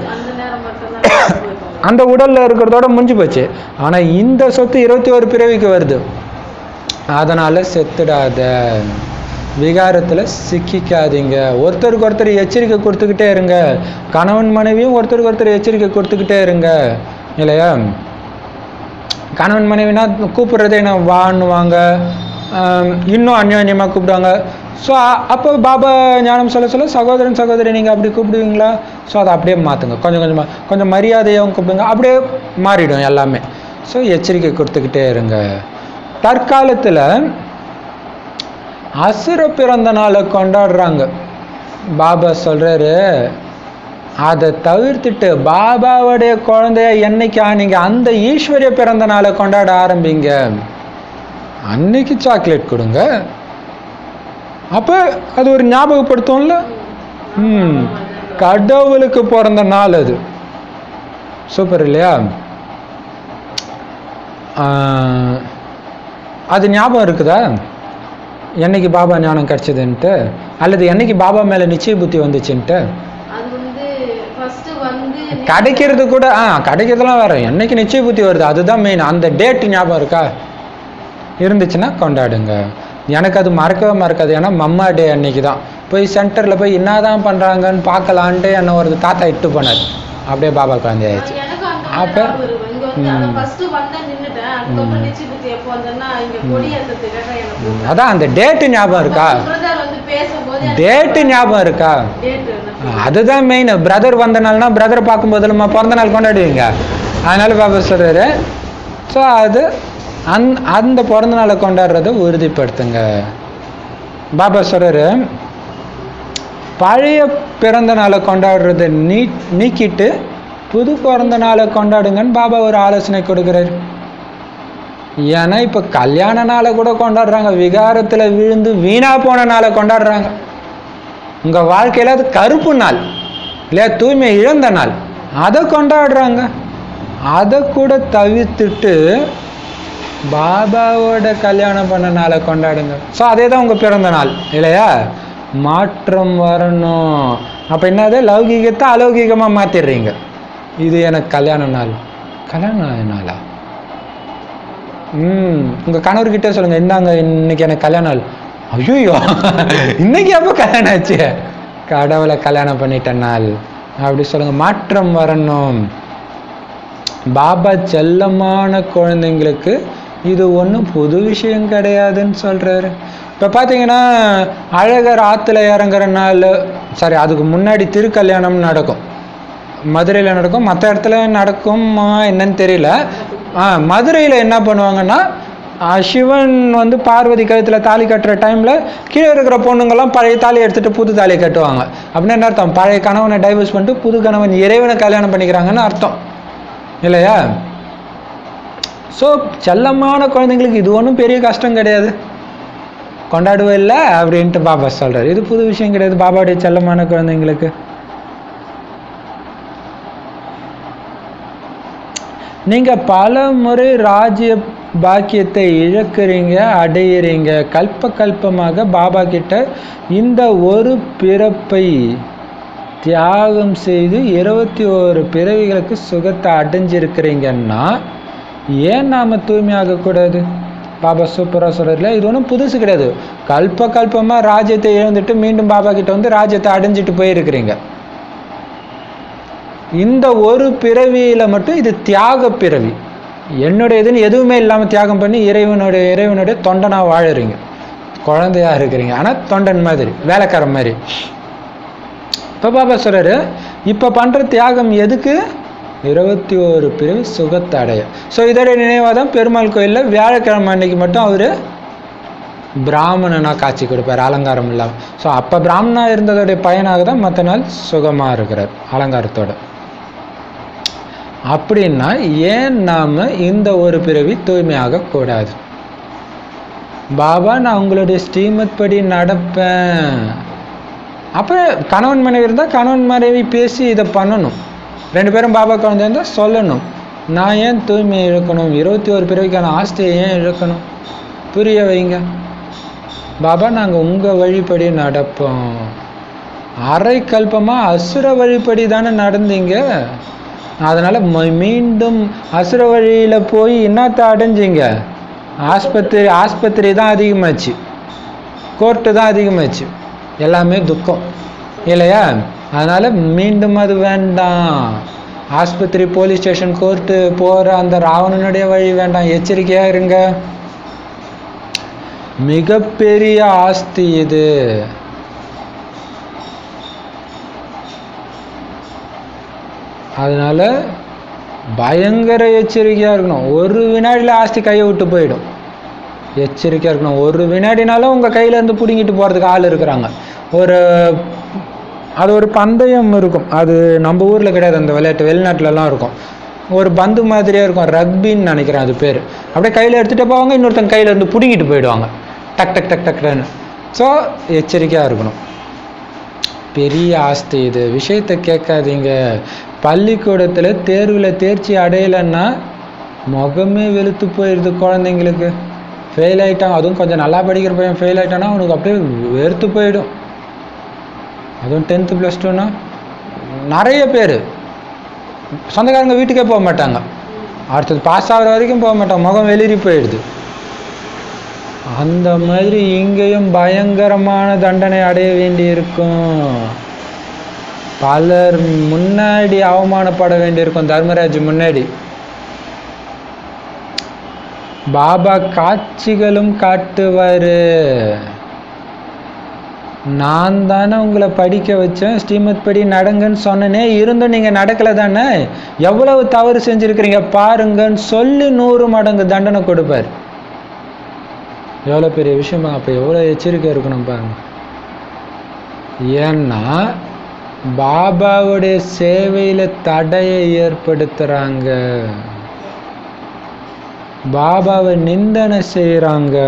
அந்த உடலில் இருக்கிறதோட முடிஞ்சு போச்சு. ஆனால் இந்த சொத்து 21 பிறவிக்கு வருது. அதனால் செத்துடாத, விகாரத்தில் சிக்கிக்காதீங்க. ஒருத்தருக்கு ஒருத்தர் எச்சரிக்கை கொடுத்துக்கிட்டே இருங்க. கணவன் மனைவியும் ஒருத்தருக்கு ஒருத்தர் எச்சரிக்கை கொடுத்துக்கிட்டே இருங்க இல்லையா? கணவன் மனைவினா கூப்பிட்றதே நான் வான்னுவாங்க, இன்னும் அந்யோன்யமாக கூப்பிடுவாங்க. ஸோ அப்போ பாபா ஞானம் சொல்ல சொல்ல சகோதரன் சகோதரி நீங்கள் அப்படி கூப்பிடுவீங்களா? ஸோ அதை அப்படியே மாற்றுங்க, கொஞ்சம் கொஞ்சமாக, கொஞ்சம் மரியாதையாகவும் கூப்பிடுங்க, அப்படியே மாறிடும் எல்லாமே. ஸோ எச்சரிக்கை கொடுத்துக்கிட்டே இருங்க. தற்காலத்தில் அசுர பிறந்த நாளை கொண்டாடுறாங்க. பாபா சொல்கிறாரு, அதை தவிர்த்துட்டு பாபாவுடைய குழந்தைய என்னைக்கு ஆனீங்க அந்த ஈஸ்வரிய பிறந்த நாளை கொண்டாட ஆரம்பிங்க. அன்னைக்கு சாக்லேட் கொடுங்க, அப்போ அது ஒரு ஞாபகப்படுத்தும்ல. கடவுளுக்கு பிறந்த நாள் அது. சூப்பர் இல்லையா? அது ஞாபகம் இருக்குதா? என்னைக்கு பாபா ஞானம் கிடைச்சதுன்ட்டு, அல்லது என்னைக்கு பாபா மேலே நிச்சய புத்தி வந்துச்சுன்ட்டு? கிடைக்கிறது கூட கிடைக்கிறதுலாம் வேற, என்னைக்கு நிச்சய புத்தி வருது அதுதான் மெயின். அந்த டேட் ஞாபகம் இருக்கா? இருந்துச்சுன்னா கொண்டாடுங்க. எனக்கு அது மறக்கவே மறக்காது. ஏன்னா மம்மா டே அன்னைக்கு தான் போய் சென்டரில் போய் என்னதான் பண்ணுறாங்கன்னு பார்க்கலான்ட்டு என்ன ஒரு தாத்தா இட்டு போனார். அப்படியே பாபா குழந்தை ஆயிடுச்சு. அப்போ அதான் அந்த டேட்டு ஞாபகம் இருக்கா? டேட்டு ஞாபகம் இருக்கா? அதுதான் மெயின். பிரதர் வந்த நாள்னா பிரதரை பார்க்கும்போது நம்ம பிறந்த நாள் கொண்டாடுவீங்க. அதனால பாபா சொல்றாரு, ஸோ அது அந்த பிறந்த நாளை கொண்டாடுறத உறுதிப்படுத்துங்க. பாபா சொல்றாரு, பழைய பிறந்த நாளை கொண்டாடுறத நீக்கிட்டு புது பிறந்த நாளை கொண்டாடுங்கன்னு பாபா ஒரு ஆலோசனை கொடுக்குறாரு. ஏன்னா இப்போ கல்யாண நாளை கூட கொண்டாடுறாங்க, விகாரத்தில் விழுந்து வீணா போன நாளை கொண்டாடுறாங்க. உங்கள் வாழ்க்கையில் அது கருப்பு நாள் இல்லையா, தூய்மை இழந்த நாள், அதை கொண்டாடுறாங்க. அதை கூட தவிர்த்துட்டு பாபாவோட கல்யாணம் பண்ண நாளை கொண்டாடுங்க. ஸோ அதே தான் உங்கள் பிறந்த நாள் இல்லையா? மாற்றம் வரணும். அப்போ என்னது, லௌகீகத்தை அலௌகீகமாக மாற்றிடுறீங்க. இது எனக்கு கல்யாண நாள். கல்யாண நாளா? உங்கள் கணவர்கிட்ட சொல்லுங்க, இந்தாங்க இன்னைக்கு எனக்கு கல்யாண நாள். ஐயோ இன்னைக்கு எப்போ கல்யாணம் ஆச்சு? கடவுளை கல்யாணம் பண்ணிட்ட நாள் அப்படி சொல்லுங்க. மாற்றம் வரணும். பாபா செல்லமான குழந்தைங்களுக்கு இது ஒன்றும் புது விஷயம் கிடையாதுன்னு சொல்றாரு. இப்போ பார்த்தீங்கன்னா அழகர் ஆற்றுல இறங்குற நாள், சரி அதுக்கு முன்னாடி திருக்கல்யாணம் நடக்கும், மதுரையில் நடக்கும், மற்ற இடத்துல நடக்குமா என்னன்னு தெரியல. மதுரையில் என்ன பண்ணுவாங்கன்னா, சிவன் வந்து பார்வதி கழுத்தில் தாலி கட்டுற டைமில் கீழே இருக்கிற பொண்ணுங்கள்லாம் பழைய தாலி எடுத்துகிட்டு புது தாலியை கட்டுவாங்க. அப்படின்னு என்ன அர்த்தம்? பழைய கணவனை டைவர்ஸ் பண்ணிட்டு புது கணவன் இறைவனை கல்யாணம் பண்ணிக்கிறாங்கன்னு அர்த்தம் இல்லையா? ஸோ செல்லமான குழந்தைங்களுக்கு இது ஒன்றும் பெரிய கஷ்டம் கிடையாது, கொண்டாடுவே இல்லை அப்படின்ட்டு பாபா சொல்கிறார். இது புது விஷயம் கிடையாது பாபாவுடைய செல்லமான குழந்தைங்களுக்கு. நீங்கள் பல முறை ராஜ்ய பாக்கியத்தை இழக்கிறீங்க, அடையிறீங்க. கல்பமாக பாபா கிட்ட இந்த ஒரு பிறப்பை தியாகம் செய்து 21 பிறவிகளுக்கு சுகத்தை அடைஞ்சிருக்கிறீங்கன்னா ஏன் நாம் தூய்மையாகக்கூடாது? பாபா சூப்பராக சொல்கிறதுல இது ஒன்றும் புதுசு கிடையாது. கல்பமாக ராஜ்யத்தை இழந்துட்டு மீண்டும் பாபா கிட்ட வந்து ராஜ்யத்தை அடைஞ்சிட்டு போயிருக்கிறீங்க. இந்த ஒரு பிறவியில் மட்டும் இது தியாக பிறவி. என்னுடைய இதுன்னு எதுவுமே இல்லாமல் தியாகம் பண்ணி இறைவனுடைய தொண்டனாக வாழறீங்க, குழந்தையாக இருக்கிறீங்க. ஆனால் தொண்டன் மாதிரி, வேலைக்காரன் மாதிரி. இப்போ பாபா சொல்கிறாரு, இப்போ பண்ணுற தியாகம் எதுக்கு? 21 பிறவி சுகத்தை அடைய. ஸோ இதோடைய நினைவாக தான் பெருமாள் கோயிலில் வியாழக்கிழமை அன்னைக்கு மட்டும் அவர் பிராமணனாக காட்சி கொடுப்பார், அலங்காரம் இல்லாமல். ஸோ அப்போ பிராமணனாக இருந்ததோடைய பயனாக தான் மற்ற நாள் சுகமாக இருக்கிறார் அலங்காரத்தோடு. அப்படின்னா ஏன் நாம் இந்த ஒரு பிறவி தூய்மையாக கூடாது? பாபா நான் உங்களுடைய ஸ்ரீமத் படி நடப்பேன். அப்போ கணவன் மனைவி இருந்தால் கணவன் மனைவி பேசி இதை பண்ணணும். 2 பேரும் பாபா குழந்தை இருந்தால் சொல்லணும், நான் ஏன் தூய்மையை இழக்கணும், 21 பிறவிக்கான ஆஸ்தியை ஏன் இழக்கணும், புரிய வைங்க. பாபா நாங்கள் உங்கள் வழிப்படி நடப்போம். அரை கல்பமாக அசுர வழிப்படி தானே நடந்தீங்க, அதனால் மீண்டும் அசுர வழியில் போய் என்னத்தை அடைஞ்சிங்க? ஆஸ்பத்திரி தான் அதிகமாச்சு, கோர்ட்டு தான் அதிகமாச்சு, எல்லாமே துக்கம் இல்லையா? அதனால் மீண்டும் அது வேண்டாம். ஆஸ்பத்திரி, போலீஸ் ஸ்டேஷன், கோர்ட்டு போகிற அந்த ராவணனுடைய வழி வேண்டாம். எச்சரிக்கையாக இருங்க. மிகப்பெரிய ஆஸ்தி இது. அதனால் பயங்கர எச்சரிக்கையாக இருக்கணும். ஒரு வினாடியில் ஆஸ்தி கையை விட்டு போயிடும். எச்சரிக்கையாக இருக்கணும். ஒரு வினாடினாலும் உங்கள் கையிலேருந்து பிடுங்கிட்டு போகிறதுக்கு ஆள் இருக்கிறாங்க. அது ஒரு பந்தயம் இருக்கும். அது நம்ம ஊரில் கிடையாது அந்த விளையாட்டு, வெளிநாட்டிலலாம் இருக்கும். ஒரு பந்து மாதிரியே இருக்கும், ரக்பின்னு நினைக்கிறேன் அது பேர். அப்படியே கையில் எடுத்துகிட்டு போவாங்க, இன்னொருத்தங்க கையிலேருந்து பிடுங்கிட்டு போயிடுவாங்க, டக் டக் டக் டக்குன்னு. ஸோ எச்சரிக்கையாக இருக்கணும். பெரிய ஆஸ்தி இது, விஷயத்தை கேட்காதீங்க. பள்ளிக்கூடத்தில் தேர்வில் தேர்ச்சி அடையலைன்னா முகமே வெளுத்து போயிடுது குழந்தைங்களுக்கு. ஃபெயில் ஆகிட்டாங்க, அதுவும் கொஞ்சம் நல்லா படிக்கிற பையன் ஃபெயில் ஆகிட்டானா அவனுக்கு அப்படியே வெறுத்து போயிடும். அதுவும் 10th + 2னா நிறைய பேர் சொந்தக்காரங்க வீட்டுக்கே போக மாட்டாங்க, அடுத்தது பாஸ் ஆகிற வரைக்கும் போக மாட்டாங்க, முகம் வெளிரி போயிடுது. அந்த மாதிரி இங்கேயும் பயங்கரமான தண்டனை அடைய வேண்டி இருக்கும். பலர் முன்னாடி அவமானப்பட வேண்டியிருக்கும். தர்மராஜ் முன்னாடி பாபா காட்சிகளும் காட்டுவாரு. நான் தானே உங்களை படிக்க வச்சேன், ஸ்ரீமத் படி நடங்கன்னு சொன்னனே, இருந்தும் நீங்கள் நடக்கலை தானே, எவ்வளவு தவறு செஞ்சுருக்கிறீங்க பாருங்கன்னு சொல்லி 100 மடங்கு தண்டனை கொடுப்பார். எவ்வளோ பெரிய விஷயமா, அப்போ எவ்வளோ எச்சரிக்கை இருக்கணும் பாருங்க. ஏன்னா பாபாவுடைய சேவையில் தடையை ஏற்படுத்துகிறாங்க, பாபாவை நிந்தனை செய்கிறாங்க.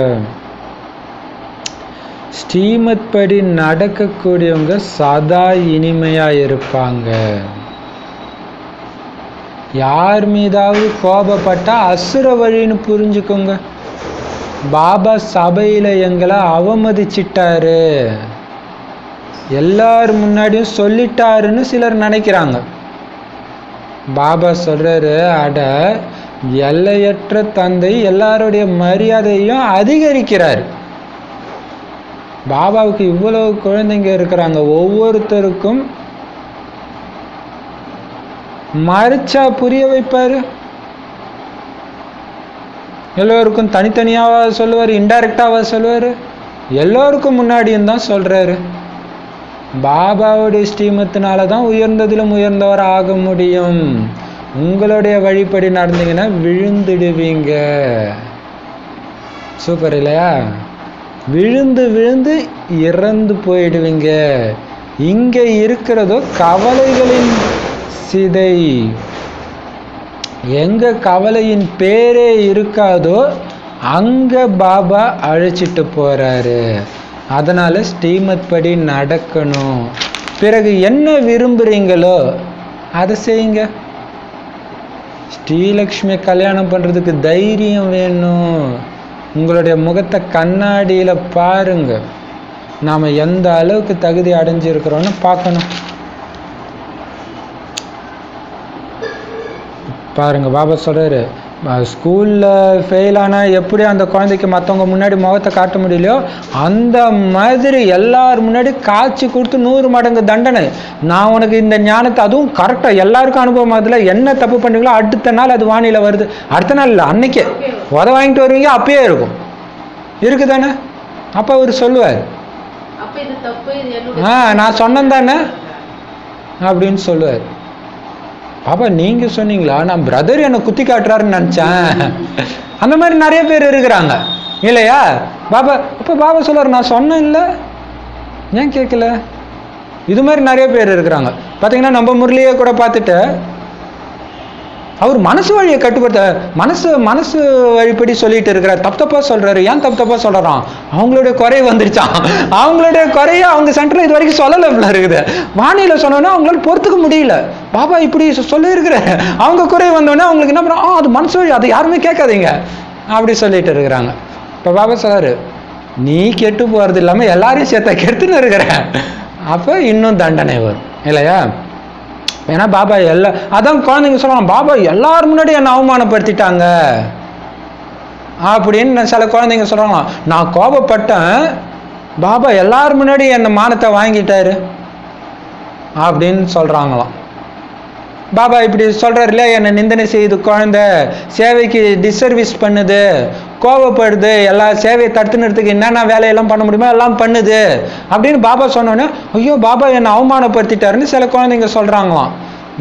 ஸ்ரீமத் படி நடக்கக்கூடியவங்க சதா இனிமையாக இருப்பாங்க. யார் மீதாவது கோபப்பட்டா அசுர வழின்னு புரிஞ்சுக்கோங்க. பாபா சபையில் எங்களை அவமதிச்சிட்டாரு, எல்லார் முன்னாடியும் சொல்லிட்டாருன்னு சிலர் நினைக்கிறாங்க. பாபா சொல்றாரு, அட எல்லையற்ற தந்தை எல்லாருடைய மரியாதையும் அதிகரிக்கிறார். பாபாவுக்கு இவ்வளவு குழந்தைங்க இருக்கிறாங்க, ஒவ்வொருத்தருக்கும் மறைச்சா புரிய வைப்பாரு. எல்லோருக்கும் தனித்தனியாக சொல்லுவார், இன்டைரக்டாக சொல்லுவார், எல்லோருக்கும் முன்னாடியும் தான் சொல்கிறாரு. பாபாவுடைய ஸ்ரீமத்தினால தான் உயர்ந்ததிலும் உயர்ந்தவர் ஆக முடியும். உங்களுடைய வழிப்படி நடந்தீங்கன்னா விழுந்துடுவீங்க. சூப்பர் இல்லையா? விழுந்து விழுந்து இறந்து போயிடுவீங்க. இங்கே இருக்கிறதோ கவலைகளின் சிதை. எங்க கவலையின் பேரே இருக்காதோ அங்க பாபா அழைச்சிட்டு போறாரு. அதனால ஸ்ரீமத் படி நடக்கணும். பிறகு என்ன விரும்புறீங்களோ அதை செய்யுங்க. ஸ்ரீலக்ஷ்மி கல்யாணம் பண்றதுக்கு தைரியம் வேணும். உங்களுடைய முகத்தை கண்ணாடியில பாருங்க, நாம எந்த அளவுக்கு தகுதி அடைஞ்சிருக்கிறோன்னு பார்க்கணும். பாருங்க, பாபா சொல்றாரு, ஸ்கூல்ல ஃபெயில் ஆனால் எப்படி அந்த குழந்தைக்கு மற்றவங்க முன்னாடி முகத்தை காட்ட முடியலையோ அந்த மாதிரி எல்லார் முன்னாடி காட்சி கொடுத்து 100 மடங்கு தண்டனை. நான் உனக்கு இந்த ஞானத்தை, அதுவும் கரெக்டாக எல்லாருக்கும் அனுபவம், அதில் என்ன தப்பு பண்ணீங்களோ அடுத்த நாள் அது வானிலை வருது. அடுத்த நாள் இல்லை, அன்னைக்கே உத வாங்கிட்டு வருவீங்க, அப்பயே இருக்கும், இருக்குதானே? அப்போ அவர் சொல்லுவார், நான் சொன்னேன் தானே அப்படின்னு சொல்லுவார். பாபா நீங்க சொன்னீங்களா, நான் பிரதர் என்னை குத்தி காட்டுறாருன்னு நினைச்சேன். அந்த மாதிரி நிறைய பேர் இருக்கிறாங்க இல்லையா? பாபா அப்ப பாபா சொல்றாரு, நான் சொன்னேன் இல்லை, ஏன் கேட்கல? இது மாதிரி நிறைய பேர் இருக்கிறாங்க. பார்த்தீங்கன்னா நம்ம முரளியை கூட பார்த்துட்டு அவர் மனசு வழியை கட்டுப்படுத்த மனசு வழிபடி சொல்லிட்டு இருக்கிறார். தப்பா சொல்றாரு. ஏன் தப்பா சொல்றான்? அவங்களுடைய குறை வந்துருச்சான். அவங்களுடைய குறைய அவங்க சென்டர்ல இது வரைக்கும் சொல்லல இருக்குது. வானிலை சொன்னோன்னா அவங்களால பொறுத்துக்க முடியல. பாபா இப்படி சொல்லி இருக்கிற அவங்க குறை வந்தோடனே அவங்களுக்கு என்ன பண்ண, அது மனசு வழி, அதை யாருமே கேட்காதீங்க அப்படி சொல்லிட்டு இருக்கிறாங்க. இப்ப பாபா சொல்றாரு, நீ கெட்டு போறது இல்லாம எல்லாரையும் சேர்த்த கெடுத்துன்னு இருக்கிற, அப்ப இன்னும் தண்டனை வரும் இல்லையா? ஏன்னா பாபா அதான் குழந்தைங்க சொல்லுவாங்க, பாபா எல்லாரும் முன்னாடி என்னை அவமானப்படுத்திட்டாங்க அப்படின்னு சில குழந்தைங்க சொல்றாங்க. நான் கோபப்பட்டேன், பாபா எல்லாரும் முன்னாடி என்னை மானத்தை வாங்கிட்டாரு அப்படின்னு சொல்றாங்களாம். பாபா இப்படி சொல்றாரு இல்லையா, என்னை நிந்தனை செய்யுது குழந்தை, சேவைக்கு டிஸ்சர்வீஸ் பண்ணுது, கோபப்படுது, எல்லா சேவையை தடுத்துனதுக்கு என்னென்ன வேலையெல்லாம் பண்ண முடியுமோ எல்லாம் பண்ணுது அப்படின்னு பாபா சொன்னோன்னே, ஐயோ பாபா என்னை அவமானப்படுத்திட்டாருன்னு சில குழந்தைங்க சொல்றாங்களாம்.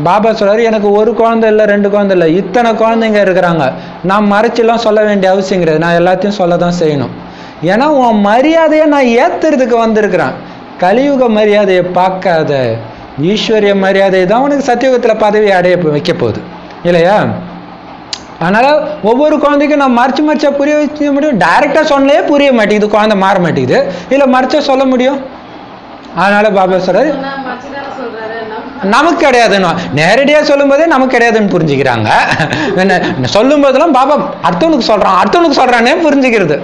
பாபா சொல்றாரு, எனக்கு ஒரு குழந்தை இல்லை, 2 குழந்தை இல்லை, இத்தனை குழந்தைங்க இருக்கிறாங்க. நான் மறைச்செல்லாம் சொல்ல வேண்டிய அவசியம் கிடையாது, நான் எல்லாத்தையும் சொல்ல தான் செய்யணும். ஏன்னா உன் மரியாதையை நான் ஏத்துறதுக்கு வந்திருக்கிறேன். கலியுக மரியாதையை பார்க்காத, ஈஸ்வரிய மரியாதை தான் உனக்கு சத்தியுகத்தில் பதவி அடைய வைக்க போகுது இல்லையா? அதனால ஒவ்வொரு குழந்தைக்கும் நான் மறைச்சா புரிய வைக்க முடியும். டைரக்டா சொன்னே புரிய மாட்டேங்குது, குழந்தை மாற மாட்டேங்குது, இல்லை மறைச்சா சொல்ல முடியும். அதனால பாபா சொல்றாரு, நமக்கு கிடையாதுன்னு நேரடியாக சொல்லும்போதே நமக்கு கிடையாதுன்னு புரிஞ்சுக்கிறாங்க. சொல்லும் போதெல்லாம் பாபா அடுத்தவனுக்கு சொல்றானே புரிஞ்சுக்கிறது.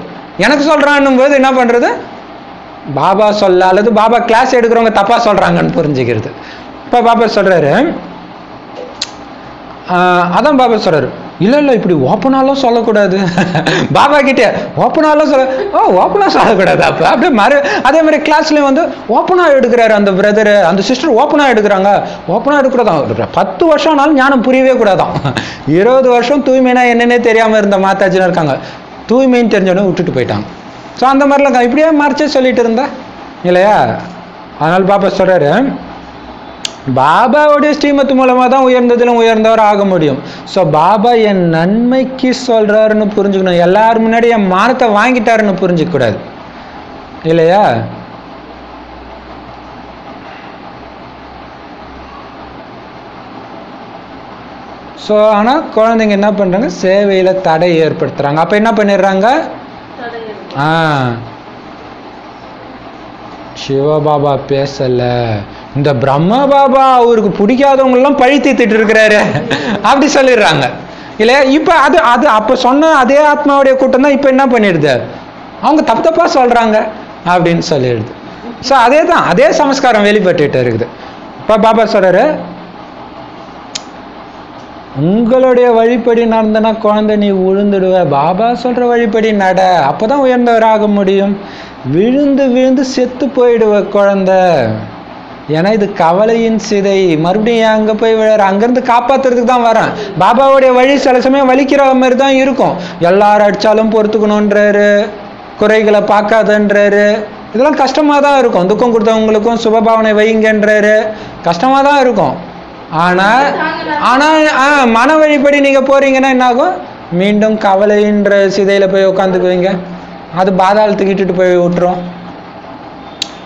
எனக்கு சொல்றான்னும் போது என்ன பண்றது, பாபா சொல்ல அல்லது பாபா கிளாஸ் எடுக்கிறவங்க தப்பா சொல்றாங்கன்னு புரிஞ்சுக்கிறது. இப்ப பாபா சொல்றாரு, அதான் பாபா சொல்றாரு, இல்ல இப்படி ஓப்பனாலும் சொல்லக்கூடாது. பாபா கிட்டே ஓப்பனாலும் ஓப்பனா சொல்லக்கூடாது. அப்படியே அதே மாதிரி கிளாஸ்லயும் வந்து ஓப்பனா எடுக்கிறாரு அந்த பிரதரு, அந்த சிஸ்டர் ஓப்பனா எடுக்கிறாங்க. ஓப்பனா எடுக்கிறதா 10 வருஷம் ஆனாலும் ஞானம் புரியவே கூடாதான். 20 வருஷம் தூய்மைனா என்னன்னே தெரியாம இருந்த மாதாஜின்னு இருக்காங்க. தூய்மைன்னு தெரிஞ்சவனே விட்டுட்டு போயிட்டாங்க. ஸோ அந்த மாதிரிலாம் இப்படியே மறைச்சே சொல்லிட்டு இருந்தா இல்லையா? அதனால பாபா சொல்றாரு, பாபாவுடைய ஸ்ரீமத் மூலமா தான் உயர்ந்ததிலும் உயர்ந்தவர் ஆக முடியும். ஸோ பாபா என் நன்மைக்கு சொல்றாருன்னு புரிஞ்சுக்கணும். எல்லாரும் முன்னாடி என் மானத்தை வாங்கிட்டாருன்னு புரிஞ்சுக்க கூடாது இல்லையா? ஸோ ஆனால் குழந்தைங்க என்ன பண்றாங்க, சேவையில தடை ஏற்படுத்துறாங்க. அப்ப என்ன பண்ணிடுறாங்க, சிவபாபா பேசல, இந்த பிரம்ம பாபா அவருக்கு பிடிக்காதவங்கெல்லாம் பழி தீர்த்துட்டு இருக்கிறாரு அப்படி சொல்லிடுறாங்க இல்லையா? இப்ப அது அது அப்ப சொன்ன அதே ஆத்மாவுடைய கூட்டம் தான் இப்ப என்ன பண்ணிடுது, அவங்க தப்பா சொல்றாங்க அப்படின்னு சொல்லிடுது. ஸோ அதே தான், அதே சமஸ்காரம் வெளிப்பட்டு இருக்குது. இப்ப பாபா சொல்றாரு, உங்களுடைய வழிப்படி நடந்தனா குழந்தை நீ விழுந்துடுவ, பாபா சொல்ற வழிப்படி நட, அப்பதான் உயர்ந்தவராக முடியும். விழுந்து விழுந்து செத்து போயிடுவ குழந்தை, ஏன்னா இது கவலையின் சிதை, மறுபடியும் அங்க போய் விழற, அங்கிருந்து காப்பாத்துறதுக்கு தான் வரேன். பாபாவுடைய வழி சில சமயம் வலிக்கிற மாதிரி தான் இருக்கும். எல்லாரும் அடிச்சாலும் பொறுத்துக்கணுன்றாரு, குறைகளை பார்க்காதன்றாரு, இதெல்லாம் கஷ்டமா தான் இருக்கும். துக்கம் கொடுத்தவங்களுக்கும் சுபபாவனை வைங்கன்றாரு, கஷ்டமா தான் இருக்கும். ஆனா மன வழிப்படி நீங்க போறீங்கன்னா என்ன ஆகும், மீண்டும் கவலைன்ற சிதையில போய் உட்காந்துக்குவீங்க, அது பாதாளத்துக்கு இட்டுட்டு போய் விட்டுரும்.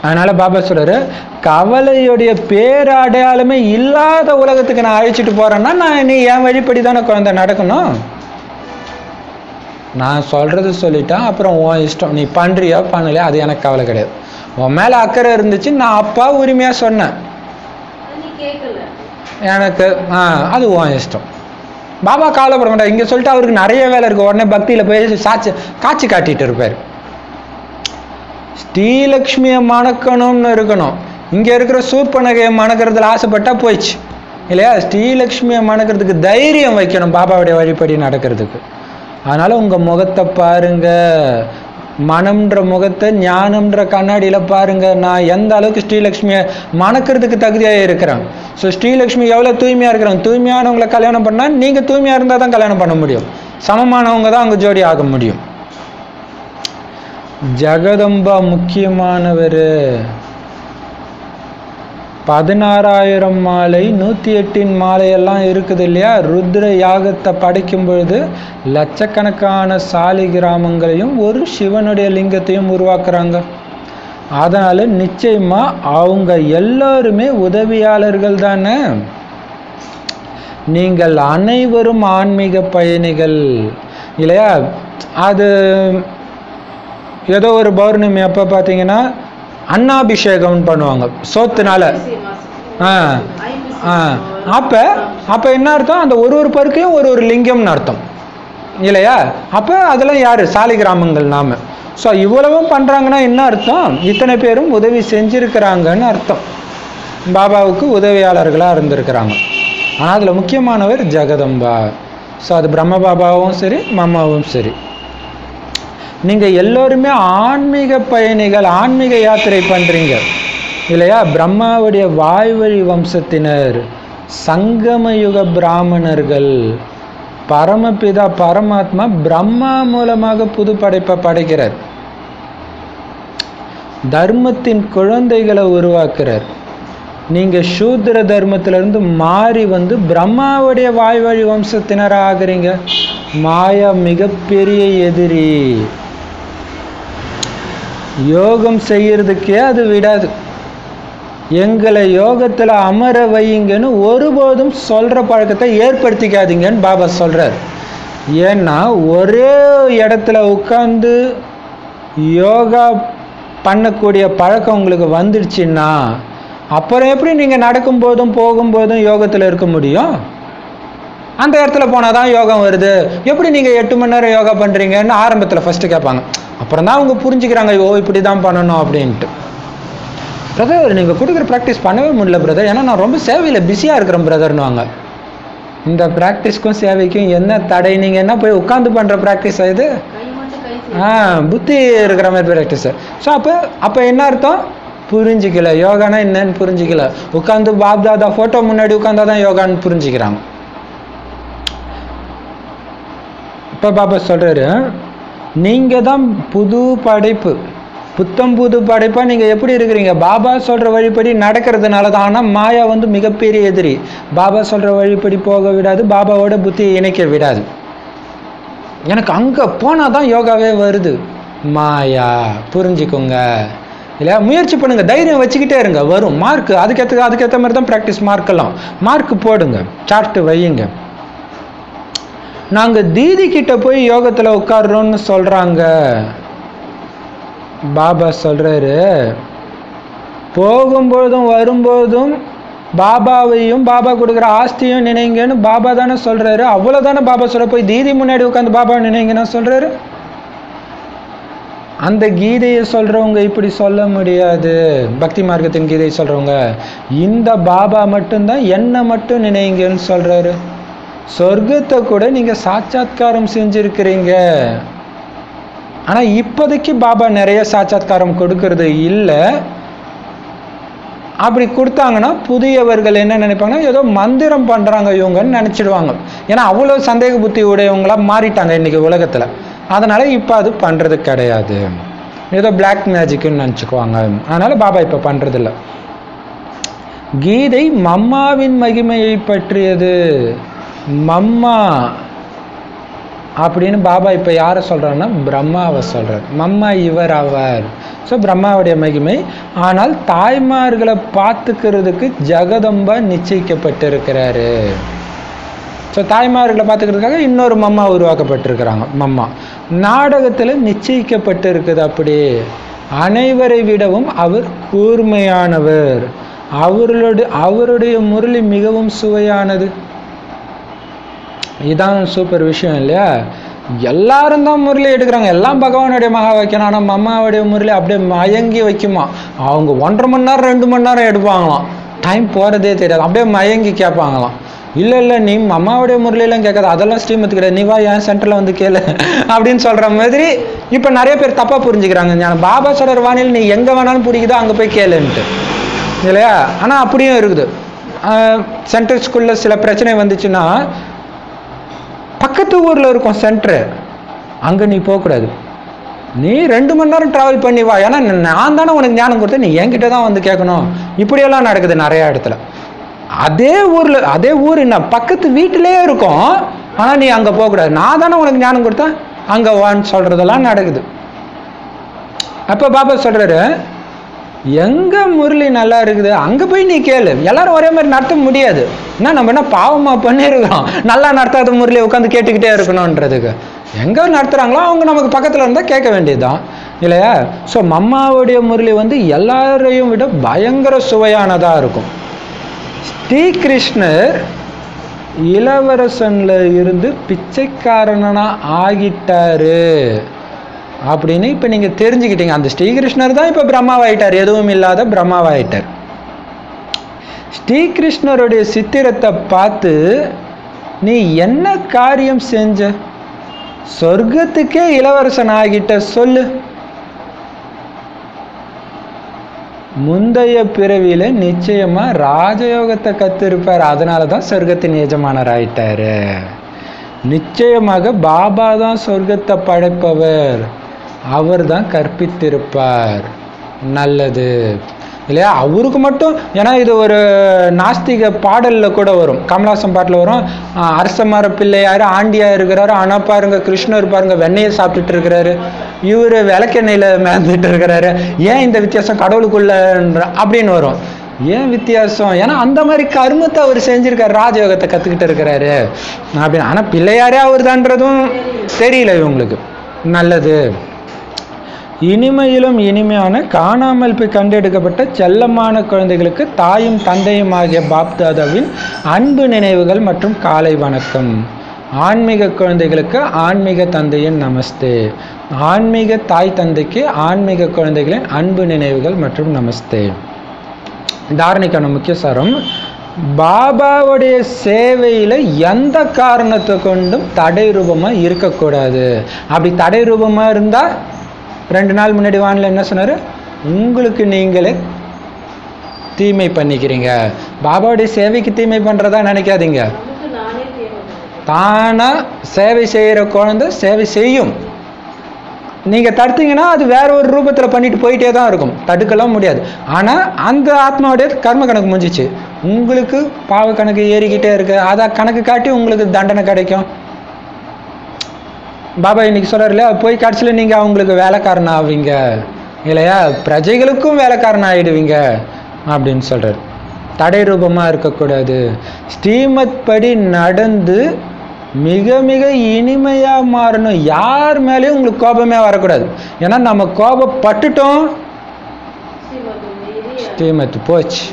அதனால பாபா சொல்றாரு, கவலையுடைய பேரடையாளமே இல்லாத உலகத்துக்கு நான் அழைச்சிட்டு போறேன்னா நீ என் வழிப்படி தானே குழந்தை நடக்கணும். நான் சொல்றது சொல்லிட்டேன், அப்புறம் உன் இஷ்டம், நீ பண்றியா பண்ணலையா அது எனக்கு கவலை கிடையாது. உன் மேல அக்கறை இருந்துச்சு, நான் அப்பா உரிமையா சொன்னேன், எனக்கு அது உன் இஷ்டம். பாபா கவலைப்பட மாட்டார். இங்க சொல்லிட்டு அவருக்கு நிறைய வேலை இருக்கு, உடனே பக்தியில போய் காட்சி காட்டிட்டு இருப்பாரு. ஸ்ரீலக்ஷ்மியை மணக்கணும்னு இருக்கணும். இங்க இருக்கிற சூப்பனகையை மணக்கிறதுல ஆசைப்பட்டா போயிடுச்சு இல்லையா? ஸ்ரீலக்ஷ்மியை மணக்கிறதுக்கு தைரியம் வைக்கணும் பாபாவுடைய வழிபடி நடக்கிறதுக்கு. அதனால உங்க முகத்தை பாருங்க, மனம்ன்ற முகத்தை ஞானம்ன்ற கண்ணாடியில பாருங்க, நான் எந்த அளவுக்கு ஸ்ரீலக்ஷ்மியை மணக்கிறதுக்கு தகுதியாக இருக்கிறேன். ஸோ ஸ்ரீலக்ஷ்மி எவ்வளவு தூய்மையா இருக்கிறாங்க, தூய்மையானவங்களை கல்யாணம் பண்ணா நீங்க தூய்மையா இருந்தா தான் கல்யாணம் பண்ண முடியும், சமமானவங்க தான் அங்க ஜோடி ஆக முடியும். ஜெகதம்பா முக்கியமானவர். 16,000 மாலை 108 மாலையெல்லாம் இருக்குது இல்லையா? ருத்ர யாகத்தை படைக்கும் பொழுது லட்சக்கணக்கான சாலி கிராமங்களையும் ஒரு சிவனுடைய லிங்கத்தையும் உருவாக்குறாங்க. அதனால நிச்சயமா அவங்க எல்லாருமே உதவியாளர்கள் தானே. நீங்கள் அனைவரும் ஆன்மீக பயணிகள் இல்லையா? அது ஏதோ ஒரு பௌர்ணமி அப்ப பார்த்தீங்கன்னா அன்னாபிஷேகம் பண்ணுவாங்க சோத்துனால. அப்ப என்ன அர்த்தம், அந்த ஒரு பருக்கையும் ஒரு லிங்கம்னு அர்த்தம் இல்லையா? அப்ப அதெல்லாம் யாரு, சாலி கிராமங்கள் நாம. ஸோ இவ்வளவும் பண்றாங்கன்னா என்ன அர்த்தம், இத்தனை பேரும் உதவி செஞ்சிருக்கிறாங்கன்னு அர்த்தம், பாபாவுக்கு உதவியாளர்களா இருந்திருக்கிறாங்க. ஆனா அதுல முக்கியமானவர் ஜெகதம்பா. ஸோ அது பிரம்ம பாபாவும் சரி மம்மாவும் சரி, நீங்க எல்லோருமே ஆன்மீக பயணிகள், ஆன்மீக யாத்திரை பண்றீங்க இல்லையா? பிரம்மாவுடைய வாய்வழி வம்சத்தினர், சங்கமயுக பிராமணர்கள், பரமபிதா பரமாத்மா பிரம்மா மூலமாக புது படைப்பை படைக்கிறார், தர்மத்தின் குழந்தைகளை உருவாக்குறார். நீங்க சூத்திர தர்மத்திலிருந்து மாறி வந்து பிரம்மாவுடைய வாய்வழி வம்சத்தினர் ஆகுறீங்க. மாயா மிகப்பெரிய எதிரி, யோகம் செய்யறதுக்கே அது விடாது. எங்களை யோகத்துல அமர வையுங்கன்னு ஒருபோதும் சொல்ற பழக்கத்தை ஏற்படுத்திக்காதீங்கன்னு பாபா சொல்றார். ஏன்னா ஒரே இடத்துல உட்கார்ந்து யோகா பண்ணக்கூடிய பழக்கம் உங்களுக்கு வந்துடுச்சுன்னா அப்புறம் எப்படி நீங்கள் நடக்கும்போதும் போகும்போதும் யோகத்தில் இருக்க முடியும்? அந்த இடத்துல போனால் தான் யோகம் வருது. எப்படி நீங்கள் 8 மணி நேரம் யோகா பண்ணுறீங்கன்னு ஆரம்பத்தில் ஃபஸ்ட்டு கேட்பாங்க. அப்புறம் தான் அவங்க புரிஞ்சுக்கிறாங்க, ஓ இப்படி தான் பண்ணணும் அப்படின்ட்டு. பிரதர் நீங்கள் கொடுக்குற ப்ராக்டிஸ் பண்ணவே முடியல பிரதர், ஏன்னா நான் ரொம்ப சேவையில் பிஸியாக இருக்கிறேன் பிரதர்னுவாங்க. இந்த ப்ராக்டிஸ்க்கும் சேவைக்கும் என்ன தடை? நீங்கள் என்ன போய் உட்காந்து பண்ணுற ப்ராக்டிஸ் இது? புத்தி இருக்கிற மாதிரி ப்ராக்டிஸு. ஸோ அப்போ என்ன அர்த்தம்? புரிஞ்சிக்கல. யோகானா என்னன்னு புரிஞ்சிக்கல. உட்காந்து பாப்தாதா ஃபோட்டோ முன்னாடி உட்காந்தா தான் யோகான்னு புரிஞ்சுக்கிறாங்க. இப்போ பாபா சொல்கிறாரு, நீங்கள் தான் புது படைப்பு, புத்தம் புது படைப்பாக நீங்கள் எப்படி இருக்கிறீங்க? பாபா சொல்கிற வழிப்படி நடக்கிறதுனால தான். ஆனால் மாயா வந்து மிகப்பெரிய எதிரி. பாபா சொல்கிற வழிப்படி போக விடாது, பாபாவோட புத்தியை இணைக்க விடாது. எனக்கு அங்கே போனால் தான் யோகாவே வருது. மாயா புரிஞ்சுக்கோங்க இல்லையா? முயற்சி பண்ணுங்கள், தைரியம் வச்சுக்கிட்டே இருங்க, வரும் மார்க்கு. அதுக்கேற்ற மாதிரி தான் ப்ராக்டிஸ். மார்க்கெல்லாம் மார்க்கு போடுங்க, சார்ட்டு வையுங்க. நாங்கள் தீதி கிட்ட போய் யோகத்தில் உட்கார்றோன்னு சொல்கிறாங்க. பாபா சொல்கிறாரு, போகும்போதும் வரும்போதும் பாபாவையும் பாபா கொடுக்குற ஆஸ்தியும் நினைங்கன்னு பாபா தானே சொல்கிறாரு. அவ்வளோதானே பாபா சொல்ல. போய் தீதி முன்னாடி உட்காந்து பாபா நினைங்கன்னு சொல்கிறாரு. அந்த கீதையை சொல்கிறவங்க இப்படி சொல்ல முடியாது. பக்தி மார்க்கத்தின் கீதையை சொல்கிறவங்க இந்த பாபா மட்டும்தான் என்னை மட்டும் நினைங்கன்னு சொல்கிறாரு. சொர்க்கத்தை கூட நீங்கள் சாட்சாத்காரம் செஞ்சுருக்கிறீங்க. ஆனால் இப்போதைக்கு பாபா நிறைய சாட்சாத்காரம் கொடுக்கறது இல்லை. அப்படி கொடுத்தாங்கன்னா புதியவர்கள் என்ன நினைப்பாங்கன்னா, ஏதோ மந்திரம் பண்ணுறாங்க இவங்கன்னு நினச்சிடுவாங்க. ஏன்னா அவ்வளோ சந்தேக புத்தி உடையவங்களாக மாறிட்டாங்க இன்றைக்கி உலகத்தில். அதனால் இப்போ அது பண்ணுறது கிடையாது, ஏதோ பிளாக் மேஜிக்குன்னு நினச்சிக்குவாங்க. அதனால் பாபா இப்போ பண்ணுறதில்ல. கீதை மம்மாவின் மகிமையை பற்றியது. மம்மா அப்படின்னு பாபா இப்போ யாரை சொல்கிறாருன்னா பிரம்மாவை சொல்கிறார். மம்மா இவர் அவர். ஸோ பிரம்மாவுடைய மகிமை. ஆனால் தாய்மார்களை பார்த்துக்கிறதுக்கு ஜெகதம்பா நிச்சயிக்கப்பட்டிருக்கிறாரு. ஸோ தாய்மார்களை பார்த்துக்கிறதுக்காக இன்னொரு மம்மா உருவாக்கப்பட்டிருக்கிறாங்க. மம்மா நாடகத்தில் நிச்சயிக்கப்பட்டு இருக்குது. அப்படி அனைவரை விடவும் அவர் கூர்மையானவர். அவருடைய முரளி மிகவும் சுவையானது. இதுதான் சூப்பர் விஷயம் இல்லையா? எல்லாரும் தான் முரளி எடுக்கிறாங்க, எல்லாம் பகவானுடைய மகா வைக்கணும். ஆனால் மம்மாவுடைய முரளி அப்படியே மயங்கி வைக்குமா. அவங்க 1.5 மணி நேரம் 2 மணி நேரம் எடுப்பாங்களாம். டைம் போகிறதே தெரியாது, அப்படியே மயங்கி கேட்பாங்களாம். இல்லை நீ மம்மாவுடைய முரளியெல்லாம் கேட்காது, அதெல்லாம் ஸ்ரீமத்து கிடையாது, நீ வா என் சென்டரில் வந்து கேளு அப்படின்னு சொல்கிற மாதிரி இப்போ நிறைய பேர் தப்பாக புரிஞ்சுக்கிறாங்க. ஞான பாபா சொல்கிற வானில் நீ எங்கே வேணாலும் பிடிக்குதோ அங்கே போய் கேளுன்ட்டு இல்லையா? ஆனால் அப்படியும் இருக்குது. சென்டர் ஸ்கூலில் சில பிரச்சனை வந்துச்சுன்னா பக்கத்து ஊரில் இருக்கும் சென்டரு, அங்கே நீ போகக்கூடாது, நீ 2 மணி நேரம் ட்ராவல் பண்ணி வா, ஏன்னா நான் தானே உனக்கு ஞானம் கொடுத்தேன், நீ என்கிட்ட தான் வந்து கேட்கணும். இப்படியெல்லாம் நடக்குது நிறையா இடத்துல. அதே ஊர் என்ன பக்கத்து வீட்டிலே இருக்கும், ஆனால் நீ அங்கே போகக்கூடாது, நான் தானே உனக்கு ஞானம் கொடுத்தேன், அங்கே வான்னு சொல்கிறதெல்லாம் நடக்குது. அப்போ பாபா சொல்கிறாரு, எங்கே முரளி நல்லா இருக்குது அங்கே போய் நீ கேளு. எல்லாரும் ஒரே மாதிரி நடத்த முடியாது. நம்ம என்ன பாவமாக பண்ணியிருக்கிறோம் நல்லா நடத்தாத முரளியை உட்காந்து கேட்டுக்கிட்டே இருக்கணுன்றதுக்கு? எங்கே நடத்துகிறாங்களோ அவங்க நமக்கு பக்கத்தில் இருந்தால் கேட்க வேண்டியதுதான் இல்லையா? ஸோ மம்மாவுடைய முரளி வந்து எல்லாரையும் விட பயங்கர சுவையானதாக இருக்கும். ஸ்ரீகிருஷ்ணர் இளவரசன்ல இருந்து பிச்சைக்காரனா ஆகிட்டாரு அப்படின்னு இப்போ நீங்கள் தெரிஞ்சுக்கிட்டீங்க. அந்த ஸ்ரீகிருஷ்ணர் தான் இப்போ பிரம்மாவாயிட்டார், எதுவும் இல்லாத பிரம்மாவாயிட்டார். ஸ்ரீகிருஷ்ணருடைய சித்திரத்தை பார்த்து நீ என்ன காரியம் செஞ்ச? சொர்க்கத்துக்கே இளவரசன் ஆகிட்ட சொல்லு. முந்தைய பிறவியில நிச்சயமா ராஜயோகத்தை கத்திருப்பார், அதனால தான் சொர்க்கத்தின் எஜமானர் ஆயிட்டாரு. நிச்சயமாக பாபா தான் சொர்க்கத்தை படைப்பவர், அவர் தான் கற்பித்திருப்பார். நல்லது இல்லையா? அவருக்கு மட்டும், ஏன்னா இது ஒரு நாஸ்திக பாடலில் கூட வரும், கமலாசம் பாட்டில் வரும். அரசமர பிள்ளையார் ஆண்டியாக இருக்கிறாரு, ஆனால் பாருங்க கிருஷ்ணர் பாருங்க வெண்ணெயை சாப்பிட்டுட்டு இருக்கிறாரு, இவர் விளக்கெண்ணெயில் மேந்துட்டு இருக்கிறாரு, ஏன் இந்த வித்தியாசம் கடவுளுக்குள்ள அப்படின்னு வரும். ஏன் வித்தியாசம்? ஏன்னா அந்த மாதிரி கர்மத்தை அவர் செஞ்சிருக்காரு, ராஜயோகத்தை கற்றுக்கிட்டு இருக்கிறாரு அப்படின்னு. ஆனால் பிள்ளையாரே அவர் தான்றதும் தெரியல இவங்களுக்கு. நல்லது. இனிமையிலும் இனிமையான காணாமல் போய் கண்டெடுக்கப்பட்ட செல்லமான குழந்தைகளுக்கு தாயும் தந்தையும் ஆகிய பாப்தாதாவின் அன்பு நினைவுகள் மற்றும் காலை வணக்கம். ஆன்மீக குழந்தைகளுக்கு ஆன்மீக தந்தையின் நமஸ்தே. ஆன்மீக தாய் தந்தைக்கு ஆன்மீக குழந்தைகளின் அன்பு நினைவுகள் மற்றும் நமஸ்தே. தாரணைக்கான முக்கிய சாரம், பாபாவுடைய சேவையில் எந்த காரணத்தை கொண்டும் தடை ரூபமாக இருக்கக்கூடாது. அப்படி தடை ரூபமாக இருந்தால் 2 நாள் முன்னாடி வானிலை என்ன சொன்னார்? உங்களுக்கு நீங்களே தீமை பண்ணிக்கிறீங்க. பாபாவுடைய சேவைக்கு தீமை பண்ணுறதா நினைக்காதீங்க. தானாக சேவை செய்கிற குழந்தை சேவை செய்யும். நீங்கள் தடுத்தீங்கன்னா அது வேற ஒரு ரூபத்தில் பண்ணிட்டு போயிட்டே தான் இருக்கும், தடுக்கலாம் முடியாது. ஆனால் அந்த ஆத்மாவுடைய கர்ம கணக்கு முடிஞ்சிச்சு, உங்களுக்கு பாவ கணக்கு ஏறிக்கிட்டே இருக்கு. அதை கணக்கு காட்டி உங்களுக்கு தண்டனை கிடைக்கும். பாபா இன்னைக்கு சொல்கிறார் இல்லையா, போய் கடைசியில் நீங்கள் அவங்களுக்கு வேலைக்காரன் ஆவீங்க இல்லையா, பிரஜைகளுக்கும் வேலைக்காரன் ஆகிடுவீங்க அப்படின்னு சொல்கிறார். தடை ரூபமாக இருக்கக்கூடாது. ஸ்ரீமத் படி நடந்து மிக மிக இனிமையாக மாறணும். யார் மேலேயும் உங்களுக்கு கோபமே வரக்கூடாது. ஏன்னா நம்ம கோபப்பட்டுட்டோம், ஸ்ரீமத் போச்சு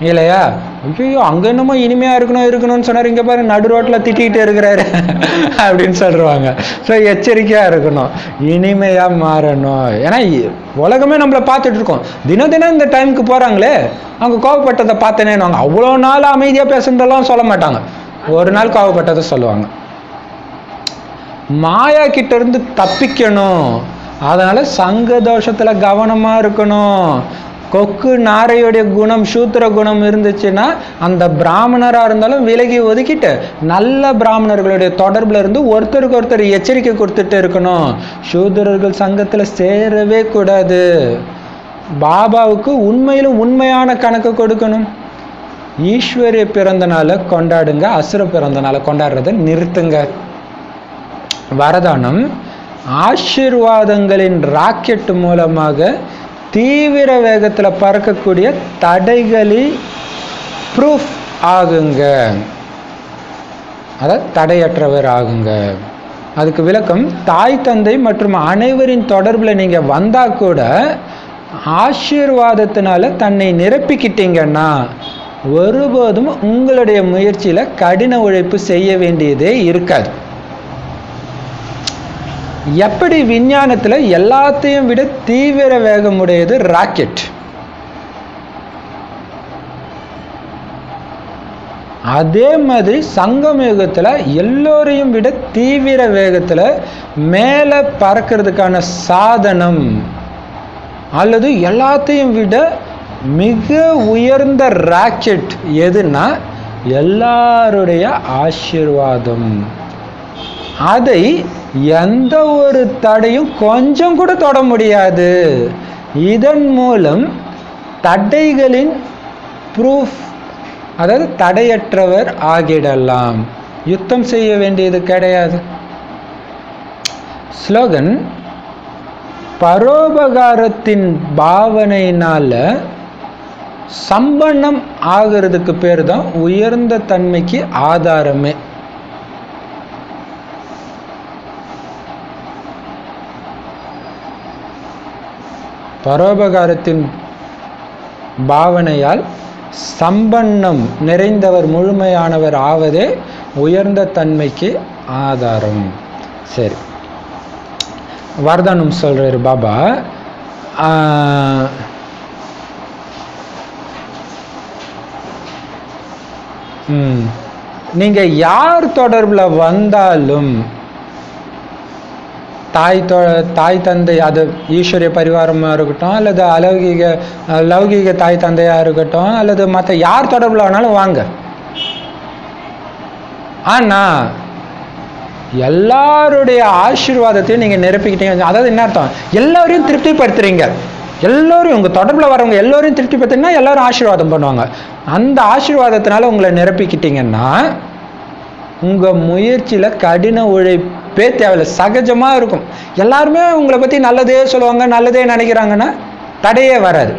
இல்லையா. ஐயோ அங்கே என்னமோ இனிமையாக இருக்கணும்னு சொன்னார், இங்கே பாரு நடு ரோட்டில் திட்டிகிட்டு இருக்கிறாரு அப்படின்னு சொல்லுவாங்க. ஸோ எச்சரிக்கையாக இருக்கணும், இனிமையாக மாறணும். ஏன்னா உலகமே நம்மளை பார்த்துட்டு இருக்கோம். தினம் இந்த டைமுக்கு போகிறாங்களே, அவங்க கோபப்பட்டதை பார்த்தேனேன்னு அவ்வளோ நாள் அமைதியாக பேசுனதெல்லாம் சொல்ல மாட்டாங்க, ஒரு நாள் கோபப்பட்டதை சொல்லுவாங்க. மாயா கிட்ட இருந்து தப்பிக்கணும், அதனால சங்க தோஷத்துல கவனமா இருக்கணும். கொக்கு நாரையுடைய குணம் சூத்திர குணம் இருந்துச்சுன்னா அந்த பிராமணராக இருந்தாலும் விலகி ஒதுக்கிட்டு நல்ல பிராமணர்களுடைய தொடர்பில் இருந்து ஒருத்தருக்கு ஒருத்தர் எச்சரிக்கை கொடுத்துட்டு இருக்கணும். சூத்திரர்கள் சங்கத்தில் சேரவே கூடாது. பாபாவுக்கு உண்மையிலும் உண்மையான கணக்கு கொடுக்கணும். ஈஸ்வரிய பிறந்த நாளை கொண்டாடுங்க, அசுர பிறந்த நாளை கொண்டாடுறதை நிறுத்துங்க. வரதானம், ஆசீர்வாதங்களின் ராக்கெட் மூலமாக தீவிர வேகத்தில் பறக்கக்கூடிய தடைகளில் ப்ரூஃப் ஆகுங்க, அதாவது தடையற்றவர் ஆகுங்க. அதுக்கு விளக்கம், தாய் தந்தை மற்றும் அனைவரின் தொடர்பில் நீங்கள் வந்தால் கூட ஆசீர்வாதத்தினால தன்னை நிரப்பிக்கிட்டீங்கன்னா ஒருபோதும் உங்களுடைய முயற்சியில் கடின உழைப்பு செய்ய வேண்டியதே இருக்காது. எப்படி விஞ்ஞானத்தில் எல்லாத்தையும் விட தீவிர வேகமுடையது ராக்கெட், அதே மாதிரி சங்கம் யுகத்தில் எல்லோரையும் விட தீவிர வேகத்தில் மேலே பறக்கிறதுக்கான சாதனம் அல்லது எல்லாத்தையும் விட மிக உயர்ந்த ராக்கெட் எதுனா எல்லாருடைய ஆசீர்வாதம். அதை எந்த ஒரு தடையும் கொஞ்சம் கூட தொட முடியாது. இதன் மூலம் தடைகளின் ப்ரூஃப், அதாவது தடையற்றவர் ஆகிடலாம். யுத்தம் செய்ய வேண்டியது கிடையாது. ஸ்லோகன், பரோபகாரத்தின் பாவனையினால சம்பன்னம் ஆகிறதுக்கு பேர் தான் உயர்ந்த தன்மைக்கு ஆதாரமே. பரோபகாரத்தின் பாவனையால் சம்பன்னம் நிறைந்தவர் முழுமையானவர் ஆவதே உயர்ந்த தன்மைக்கு ஆதாரம். சரி, வரதானம் சொல்றாரு பாபா. நீங்க யார் தொடர்புல வந்தாலும், தாய் தந்தை, அது ஈஸ்வரிய பரிவாரமாக இருக்கட்டும் அல்லது லௌகீக தாய் தந்தையாக இருக்கட்டும் அல்லது மற்ற யார் தொடர்பில் வேணாலும் வாங்க. ஆனால் எல்லாருடைய ஆசீர்வாதத்தையும் நீங்கள் நிரப்பிக்கிட்டீங்க. அதாவது என்ன அர்த்தம்? எல்லாரையும் திருப்திப்படுத்துறீங்க. எல்லோரும் உங்கள் தொடர்பில் வரவங்க எல்லோரையும் திருப்திப்படுத்தினா எல்லாரும் ஆசீர்வாதம் பண்ணுவாங்க. அந்த ஆசீர்வாதத்தினால உங்களை நிரப்பிக்கிட்டீங்கன்னா உங்கள் முயற்சியில் கடின உழைப்பே தேவையில்லை, சகஜமாக இருக்கும். எல்லாருமே உங்களை பற்றி நல்லதே சொல்லுவாங்க, நல்லதே நினைக்கிறாங்கன்னா தடையே வராது.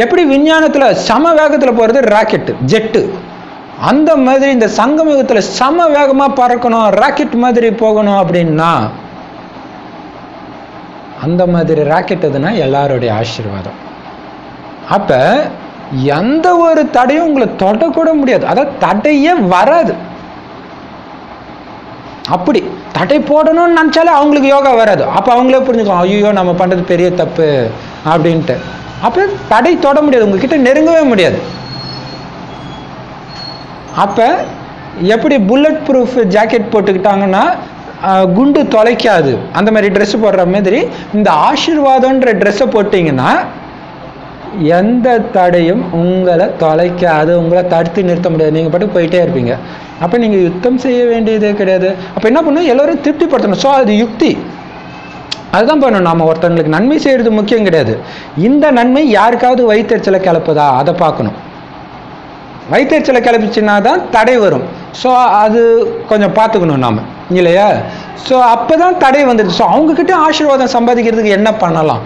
எப்படி விஞ்ஞானத்தில் சம வேகத்தில் போகிறது ராக்கெட்டு, ஜெட்டு, அந்த மாதிரி இந்த சங்கமயுகத்தில் சம வேகமாக பறக்கணும், ராக்கெட் மாதிரி போகணும் அப்படின்னா அந்த மாதிரி ராக்கெட் எதுனா எல்லாருடைய ஆசீர்வாதம். அப்போ எந்த ஒரு தடையும் உங்களை தொடக்கூட முடியாது, அதாவது தடையே வராது. அப்படி தடை போடணும்னு நினச்சாலே அவங்களுக்கு யோகா வராது. அப்போ அவங்களே புரிஞ்சுக்கலாம், ஐயோ நம்ம பண்ணுறது பெரிய தப்பு அப்படின்ட்டு. அப்போ தடை தொட முடியாது, உங்ககிட்ட நெருங்கவே முடியாது. அப்போ எப்படி புல்லட் ப்ரூஃப் ஜாக்கெட் போட்டுக்கிட்டாங்கன்னா குண்டு தொலைக்காது, அந்த மாதிரி ட்ரெஸ் போடுற மாதிரி இந்த ஆசீர்வாதம்ன்ற ட்ரெஸ்ஸை போட்டிங்கன்னா எந்த தடையும் உங்களை தொலைக்காது, உங்களை தடுத்து நிறுத்த முடியாது, நீங்கள் பாட்டு போயிட்டே இருப்பீங்க. அப்போ நீங்கள் யுத்தம் செய்ய வேண்டியதே கிடையாது. அப்போ என்ன பண்ணணும், எல்லோரும் திருப்திப்படுத்தணும். ஸோ அது யுக்தி, அதுதான் பண்ணணும். நம்ம ஒருத்தவங்களுக்கு நன்மை செய்கிறது முக்கியம் கிடையாது, இந்த நன்மை யாருக்காவது வயிற்றுச்சலை கிளப்புதா அதை பார்க்கணும். வயிற்றுச்சலை கிளப்பிச்சுன்னா தான் தடை வரும். ஸோ அது கொஞ்சம் பார்த்துக்கணும் நாம், இல்லையா? ஸோ அப்போ தான் தடை வந்துடுது. ஸோ அவங்கக்கிட்ட ஆசீர்வாதம் சம்பாதிக்கிறதுக்கு என்ன பண்ணலாம்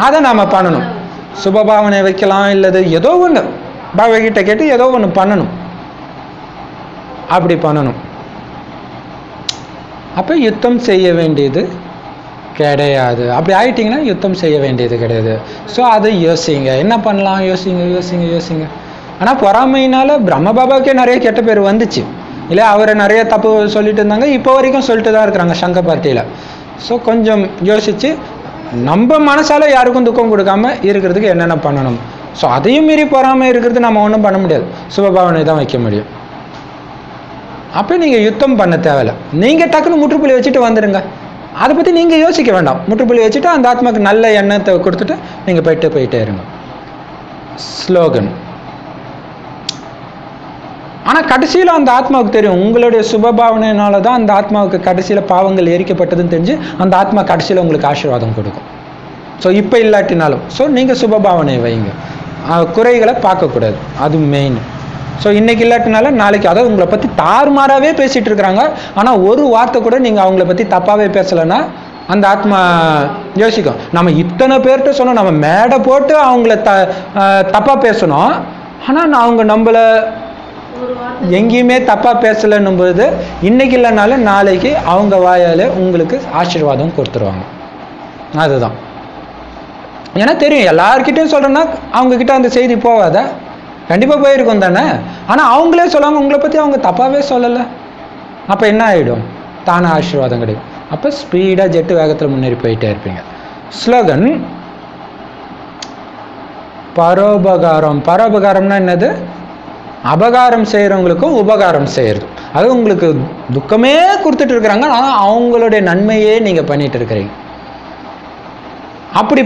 அதை நாம் பண்ணணும். சுபபாவனை வைக்கலாம், இல்லது ஏதோ ஒன்று பாபாகிட்ட கேட்டு ஏதோ ஒன்று பண்ணணும், அப்படி பண்ணணும். அப்போ யுத்தம் செய்ய வேண்டியது கிடையாது. அப்படி ஆயிட்டிங்கன்னா யுத்தம் செய்ய வேண்டியது கிடையாது. ஸோ அதை யோசிங்க, என்ன பண்ணலாம், யோசிங்க யோசிங்க யோசிங்க. ஆனால் பொறாமையினால பிரம்ம பாபாவுக்கே நிறைய கெட்ட பேர் வந்துச்சு, இல்லை? அவரை நிறைய தப்பு சொல்லிட்டு இருந்தாங்க, இப்போ வரைக்கும் சொல்லிட்டு தான் இருக்கிறாங்க சங்க பார்ட்டியில். ஸோ கொஞ்சம் யோசித்து நம்ம மனசால யாருக்கும் துக்கம் கொடுக்காம இருக்கிறதுக்கு என்னென்ன பண்ணணும். ஸோ அதையும் மீறி பொறாமை இருக்கிறது நம்ம ஒன்றும் பண்ண முடியாது, சுபபாவனை தான் வைக்க முடியும். அப்போ நீங்கள் யுத்தம் பண்ண தேவையில்லை, நீங்கள் டக்குன்னு முற்றுப்புள்ளி வச்சுட்டு வந்துடுங்க. அதை பற்றி நீங்கள் யோசிக்க வேண்டாம், முற்றுப்புள்ளி வச்சுட்டு அந்த ஆத்மாவுக்கு நல்ல எண்ணத்தை கொடுத்துட்டு நீங்கள் போயிட்டே இருங்க. ஸ்லோகன். ஆனால் கடைசியில் அந்த ஆத்மாவுக்கு தெரியும், உங்களுடைய சுபபாவனையினால தான் அந்த ஆத்மாவுக்கு கடைசியில் பாவங்கள் எரிக்கப்பட்டதுன்னு தெரிஞ்சு அந்த ஆத்மா கடைசியில் உங்களுக்கு ஆசீர்வாதம் கொடுக்கும். ஸோ இப்போ இல்லாட்டினாலும் ஸோ நீங்கள் சுபபாவனை வைங்க, குறைகளை பார்க்கக்கூடாது, அது மெயின். ஸோ இன்றைக்கி இல்லாட்டினால நாளைக்கு, அதாவது உங்களை பற்றி தாறுமாறாகவே பேசிகிட்டு இருக்கிறாங்க, ஆனால் ஒரு வார்த்தை கூட நீங்கள் அவங்கள பற்றி தப்பாகவே பேசலைன்னா அந்த ஆத்மா யோசிக்கும், நம்ம இத்தனை பேர்கிட்ட சொன்னோம், நம்ம மேடை போட்டு அவங்கள தப்பாக பேசணும், ஆனால் அவங்க நம்மளை எங்கேயுமே தப்பாக பேசலைன்னும் போது இன்னைக்கு இல்லைனாலும் நாளைக்கு அவங்க வாயால் உங்களுக்கு ஆசீர்வாதம் கொடுத்துருவாங்க. அதுதான். ஏன்னா தெரியும், எல்லார்கிட்டையும் சொல்கிறேன்னா அவங்கக்கிட்ட அந்த செய்தி போகாத, கண்டிப்பாக போயிருக்கும் தானே. ஆனால் அவங்களே சொல்லுவாங்க, உங்களை பற்றி அவங்க தப்பாகவே சொல்லலை. அப்போ என்ன ஆகிடும், தானே ஆசீர்வாதம் கிடைக்கும். அப்போ ஸ்பீடாக ஜெட்டு வேகத்தில் முன்னேறி போயிட்டே இருப்பீங்க. ஸ்லோகன். பரோபகாரம். பரோபகாரம்னா என்னது, அபகாரம் செய்கிறவங்களுக்கும் உபகாரம் செய்கிறது. அது உங்களுக்கு துக்கமே கொடுத்துட்டு இருக்கிறாங்க, ஆனால் அவங்களுடைய நன்மையே நீங்கள் பண்ணிட்டு இருக்கிறீங்க. அப்படி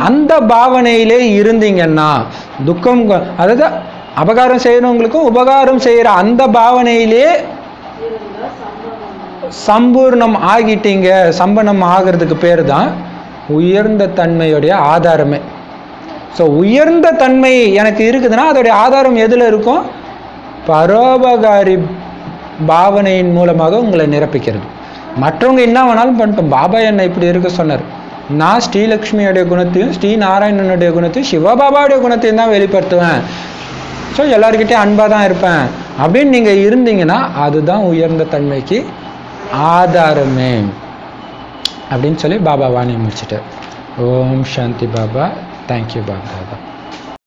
அந்த பாவனையிலே இருந்தீங்கன்னா துக்கம், அதாவது அபகாரம் செய்கிறவங்களுக்கும் உபகாரம் செய்கிற அந்த பாவனையிலே சம்பூர்ணம் ஆகிட்டீங்க. சம்பனம் ஆகிறதுக்கு பேர் தான் உயர்ந்த தன்மையுடைய ஆதாரமே. ஸோ உயர்ந்த தன்மை எனக்கு இருக்குதுன்னா அதோடைய ஆதாரம் எதில் இருக்கும், பரோபகாரி பாவனையின் மூலமாக உங்களை நிரப்பிக்கிறது. மற்றவங்க என்ன வேணாலும் பண்ணிட்டோம், பாபா என்னை இப்படி இருக்க சொன்னார், நான் ஸ்ரீலக்ஷ்மியோடைய குணத்தையும் ஸ்ரீ நாராயணனுடைய குணத்தையும் சிவபாபாவுடைய குணத்தையும் தான் வெளிப்படுத்துவேன், ஸோ எல்லாருக்கிட்டையும் அன்பாக தான் இருப்பேன் அப்படின்னு நீங்கள் இருந்தீங்கன்னா அதுதான் உயர்ந்த தன்மைக்கு ஆதாரமே அப்படின்னு சொல்லி பாபா வாணி முடிச்சுட்டு. ஓம் சாந்தி பாபா. தேங்க்யூ பாபா.